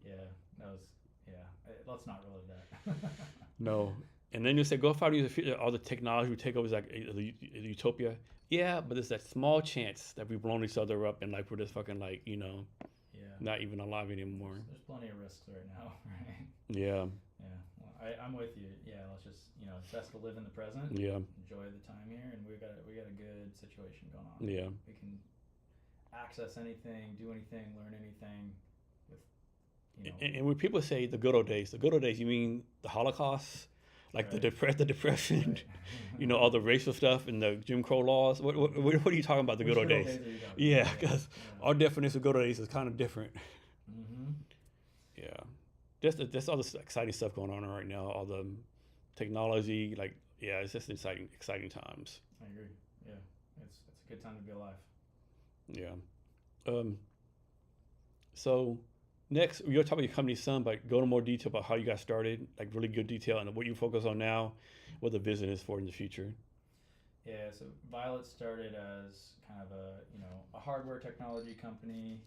Yeah, that was. Yeah, let's not relive that. no. And then you say go 5 years in the future, all the technology we take over is like the utopia. Yeah, but there's that small chance that we've blown each other up and like we're just fucking like Yeah. not even alive anymore. There's plenty of risks right now, right? Yeah, Yeah. Well, I'm with you. Yeah, let's just it's best to live in the present. yeah, Enjoy the time here, and we got a good situation going on. yeah. We can access anything, do anything, learn anything with And when people say the good old days, you mean the Holocaust, like Right. the depression, Right. all the racial stuff and the Jim Crow laws. What are you talking about? The Which good old good old days? days are you talking Yeah, about? because Yeah. our definition of good old days is kind of different. Mm-hmm. Yeah, that's all this exciting stuff going on right now. All the technology, like it's just exciting times. I agree. Yeah, it's a good time to be alive. Yeah. So next, you're talking about your company some, but go into more detail about how you got started, like really good detail, and what you focus on now, what the vision is for in the future. Yeah, so Violett started as kind of a hardware technology company.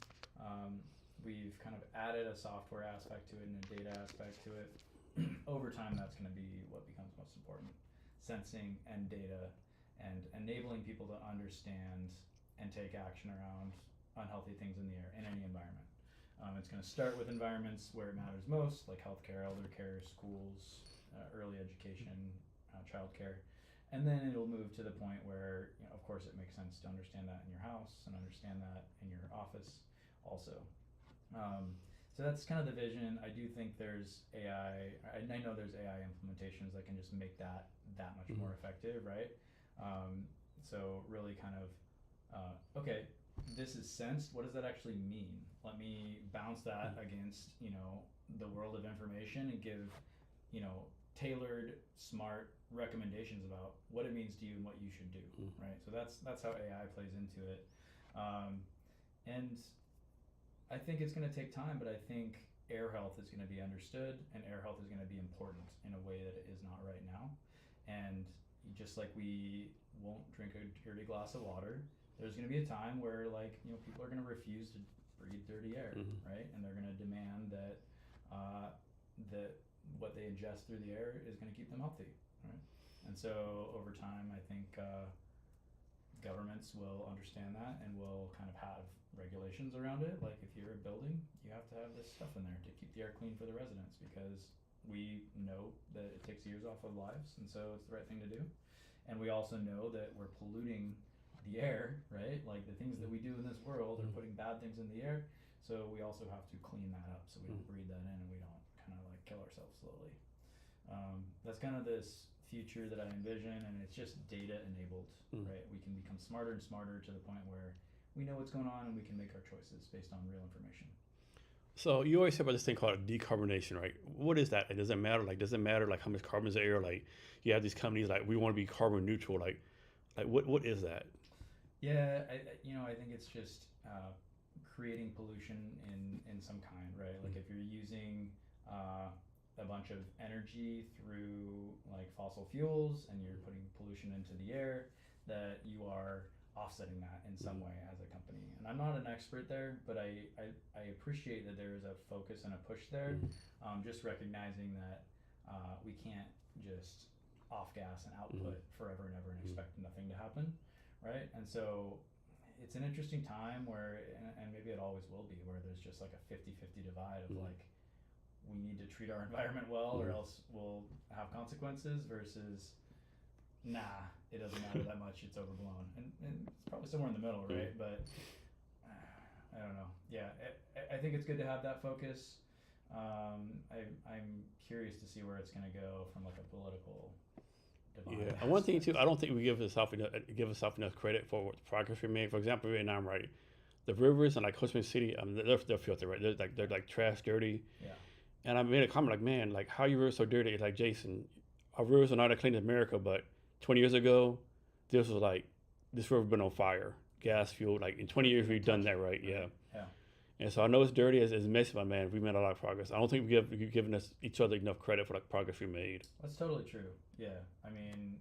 We've kind of added a software aspect to it and a data aspect to it. Over time, that's going to be what becomes most important: sensing and data, and enabling people to understand and take action around unhealthy things in the air in any environment. It's going to start with environments where it matters most, like healthcare, elder care, schools, early education, childcare. And then it'll move to the point where, of course, it makes sense to understand that in your house and understand that in your office also. So that's kind of the vision. I do think there's AI. I know there's AI implementations that can just make that much more effective, right? So really kind of, okay, this is sensed. What does that actually mean? Let me bounce that against, the world of information and give, tailored, smart recommendations about what it means to you and what you should do, right? So that's how AI plays into it. And I think it's going to take time, but I think air health is going to be understood and air health is going to be important in a way that it is not right now. And just like we won't drink a dirty glass of water, there's going to be a time where people are going to refuse to breathe dirty air, right? And they're going to demand that that what they ingest through the air is going to keep them healthy, right? And so over time, I think governments will understand that and will kind of have regulations around it. Like if you're a building, you have to have this stuff in there to keep the air clean for the residents, because we know that it takes years off of lives, and so it's the right thing to do. And we also know that we're polluting the air, right? Like the things that we do in this world are putting bad things in the air. So we also have to clean that up so we don't breathe that in and we don't kind of like kill ourselves slowly. That's kind of this future that I envision, and it's just data enabled, right? We can become smarter and smarter to the point where we know what's going on and we can make our choices based on real information. So you always hear about this thing called decarbonation, right? What is that? It doesn't matter. Like, does it matter like how much carbon is in the air? Like, you have these companies like we want to be carbon neutral. Like what is that? Yeah, I think it's just creating pollution in some kind, right? Like if you're using a bunch of energy through like fossil fuels and you're putting pollution into the air, that you are offsetting that in some way as a company. And I'm not an expert there, but I appreciate that there is a focus and a push there. Just recognizing that we can't just off gas and output forever and ever and expect nothing to happen, right? And so it's an interesting time where, and maybe it always will be, where there's just like a 50-50 divide of like, we need to treat our environment well or else we'll have consequences, versus nah, it doesn't matter that much, it's overblown. And it's probably somewhere in the middle, right? But I don't know. Yeah, I think it's good to have that focus. I'm curious to see where it's going to go from like a political divide Yeah, and one thing too, I don't think we give ourselves enough credit for what progress we made. For example, right now, right, the rivers in like Coastal City, I mean, they're filthy, right? They're like trash, dirty. Yeah. And I made a comment like, man, like how your rivers so dirty? It's like, Jason, our rivers are not as clean as America, but 20 years ago, this was like this river been on fire, gas fuel. Like in 20 years, we've done that, right? Yeah. Yeah. And so I know it's dirty, it's messy, but man, we made a lot of progress. I don't think we've given us each other enough credit for like progress we made. That's totally true. Yeah. I mean,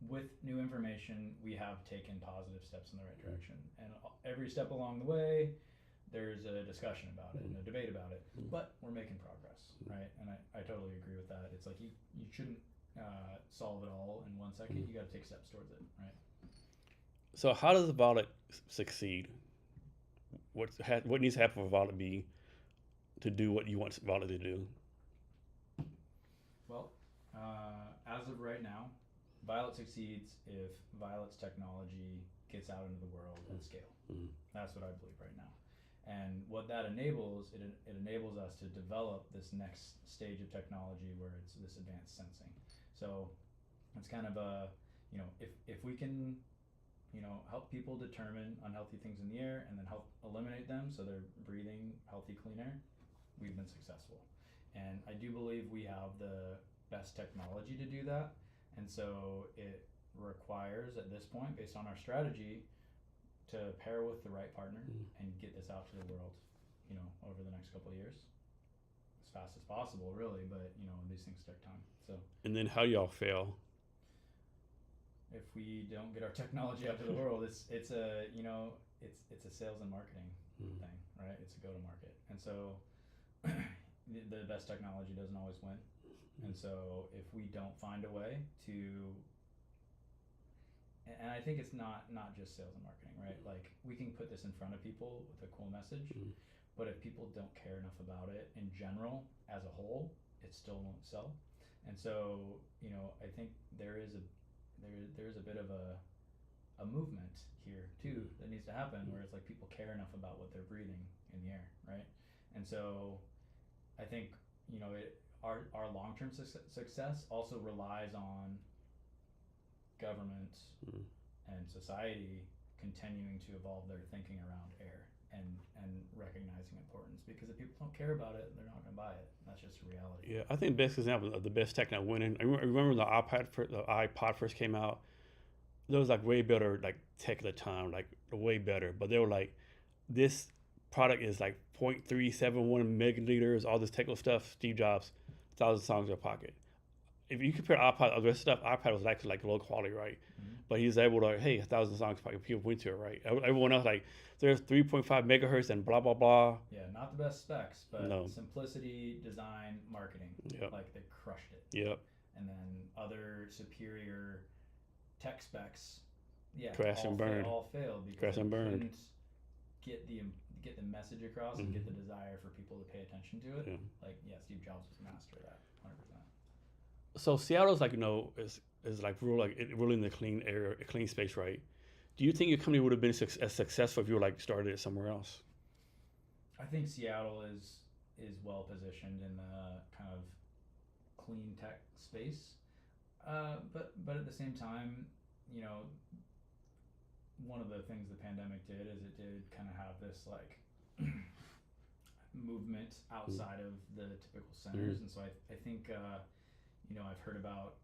with new information, we have taken positive steps in the right direction. And every step along the way, there's a discussion about it and a debate about it. But we're making progress, right? And I totally agree with that. It's like you shouldn't solve it all in 1 second. You got to take steps towards it, right? So how does Violett succeed? What needs to happen for Violett to do what you want Violett to do? Well, as of right now, Violett succeeds if Violett's technology gets out into the world at scale. That's what I believe right now. And what that enables, it enables us to develop this next stage of technology where it's this advanced sensing. So it's kind of if we can, help people determine unhealthy things in the air and then help eliminate them so they're breathing healthy, clean air, we've been successful. And I do believe we have the best technology to do that. And so it requires, at this point, based on our strategy, to pair with the right partner and get this out to the world, over the next couple of years, as fast as possible, really. But these things take time. So. And then how y'all fail? If we don't get our technology out to the world, it's a sales and marketing thing, right? It's a go to market, and so the best technology doesn't always win. And so if we don't find a way to, and I think it's not just sales and marketing, right? Like we can put this in front of people with a cool message, but if people don't care enough about it in general as a whole, it still won't sell. And so I think there's a bit of a movement here too that needs to happen where it's like people care enough about what they're breathing in the air, right? And so I think our long-term success also relies on government and society continuing to evolve their thinking around air and recognizing importance, because if people don't care about it, they're not going to buy it. That's just a reality. Yeah, I think the best example of the best tech not winning. I remember the iPod first came out. There was like way better like tech at the time, like way better. But they were like, this product is like 0.371 megaliters, all this technical stuff. Steve Jobs, 1,000 songs in your pocket. If you compare iPod to the rest of stuff, iPod was actually like low quality, right? But he was able to, hey, 1,000 songs, people went to it, right? Everyone else, like, there's 3.5 megahertz and blah, blah, blah. Yeah, not the best specs, but simplicity, design, marketing. Like, they crushed it. Yep. And then other superior tech specs, Crash and burned. All failed because they couldn't get the message across and get the desire for people to pay attention to it. Steve Jobs was a master of that, 100%. So Seattle's like, is like ruling the clean air, clean space, right? Do you think your company would have been as successful if you were like started it somewhere else? I think Seattle is well positioned in the kind of clean tech space, but at the same time, one of the things the pandemic did is it did kind of have this like movement outside of the typical centers, and so I think I've heard about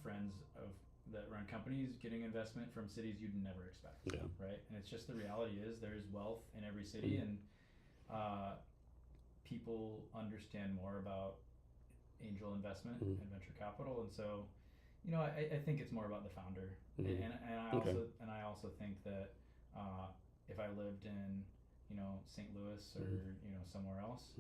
friends that run companies getting investment from cities you'd never expect, right? And it's just the reality is there's wealth in every city, and people understand more about angel investment and venture capital, and so I think it's more about the founder, and I also think that if I lived in St. Louis or somewhere else,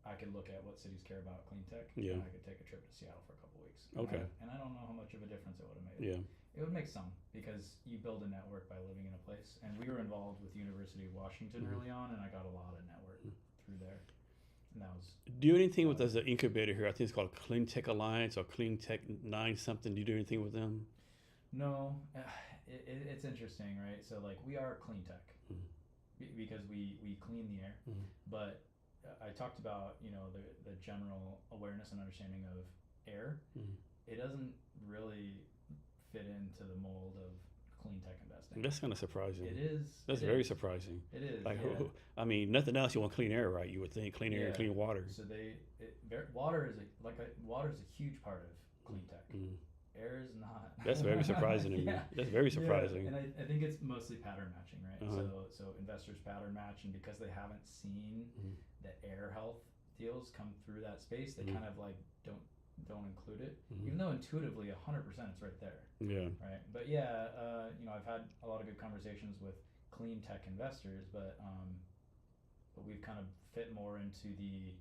I could look at what cities care about clean tech, and I could take a trip to Seattle for a couple weeks. And I don't know how much of a difference it would have made. Yeah. It would make some, because you build a network by living in a place. And we were involved with University of Washington early on, and I got a lot of network through there. And that was... Do you do anything with the incubator here? I think it's called Clean Tech Alliance or Clean Tech 9 something. Do you do anything with them? No. It's interesting, right? So like we are clean tech because we clean the air, but I talked about the general awareness and understanding of air. It doesn't really fit into the mold of clean tech investing. That's kind of surprising. It is. That's very surprising. It is. Like, yeah. I mean, nothing else. You want clean air, right? You would think clean air, Yeah. clean water. So water is a huge part of clean tech. Air is not. That's very surprising to me. Yeah. That's very surprising. Yeah. And I think it's mostly pattern matching, right? Uh-huh. So investors pattern match, and because they haven't seen the air health deals come through that space, they kind of like don't include it, even though intuitively 100% it's right there. Yeah. Right. But yeah, I've had a lot of good conversations with clean tech investors, but we've kind of fit more into the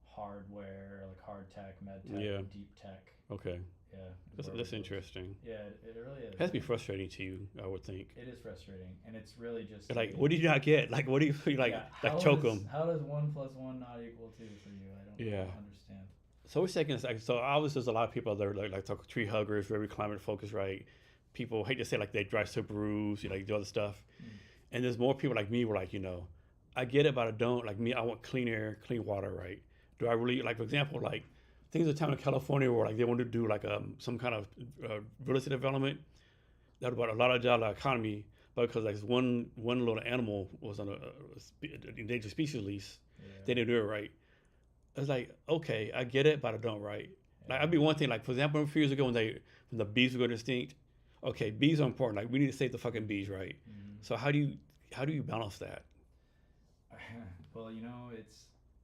hardware, like hard tech, med tech, deep tech. Okay. Yeah. That's interesting. Yeah, it really is. It has to be frustrating to you, I would think. It is frustrating, and it's really just like, what do you not get? Like, what do you like? Yeah, like choke them. How does 1 + 1 not equal 2 for you? I don't understand. So we're saying, like, so obviously there's a lot of people that are like tree huggers, very climate focused, right? People hate to say like they drive Subarus, you know, like do other stuff, and there's more people like me who are like, I get it, but I don't. Like me, I want clean air, clean water, right? Do I really, like, for example, like things in town in California where like they want to do like some kind of real estate development that would brought a lot of job, economy, but because like one little animal was on a endangered species lease, they didn't do it right. It's like, okay, I get it, but I don't, right? Like, I'd be one thing, like, for example, a few years ago when the bees were going extinct, okay, bees are important. Like, we need to save the fucking bees, right? So how do you balance that? Well,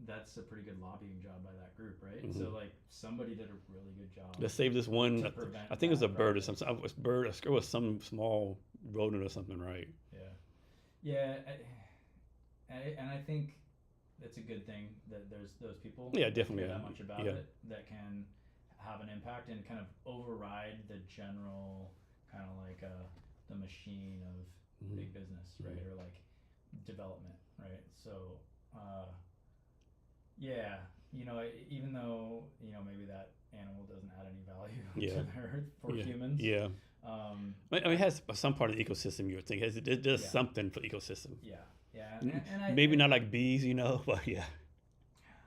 that's a pretty good lobbying job by that group, right? So like somebody did a really good job. Let's save this one. I think it was a bird or something. It was a bird. It was some small rodent or something, right? Yeah. And I think it's a good thing that there's those people. Yeah, definitely. That much about it that can have an impact and kind of override the general kind of like the machine of big business, right? Or like development, right? So even though maybe that animal doesn't add any value to the earth for humans. Yeah. I mean, it has some part of the ecosystem. You would think it does something for the ecosystem. Yeah. And maybe not like bees, but yeah.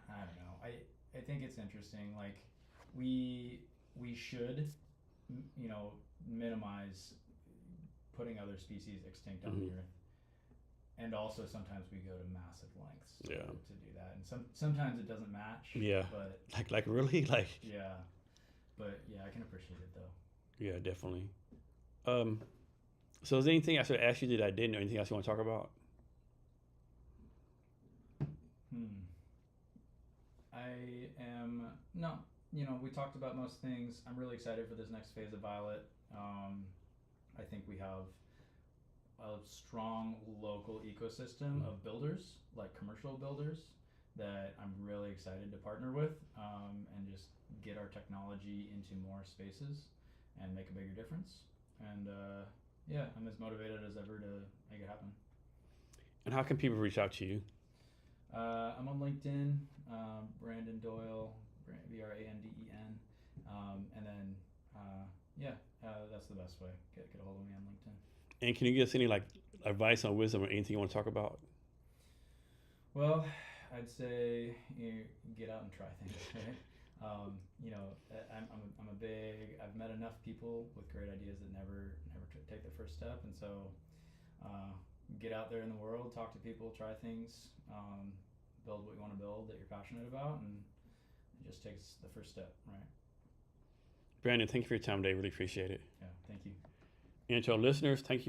I don't know. I think it's interesting. Like we should, minimize putting other species extinct on the earth. And also sometimes we go to massive lengths to do that, and sometimes it doesn't match. Yeah. But like really like. Yeah. But yeah, I can appreciate it though. Yeah, definitely. So is there anything I should ask you that I didn't, or anything else you want to talk about? We talked about most things. I'm really excited for this next phase of Violett. I think we have a strong local ecosystem of builders, like commercial builders, that I'm really excited to partner with, and just get our technology into more spaces and make a bigger difference. And I'm as motivated as ever to make it happen. And how can people reach out to you? I'm on LinkedIn, Branden Doyle, Branden. And then that's the best way. Get a hold of me on LinkedIn. And can you give us any like advice on wisdom or anything you want to talk about? Well, I'd say get out and try things. Right? I've met enough people with great ideas that never take the first step, and so get out there in the world, talk to people, try things, build what you want to build that you're passionate about, and it just takes the first step, right? Branden, thank you for your time today. Really appreciate it. Yeah, thank you. And to our listeners, thank you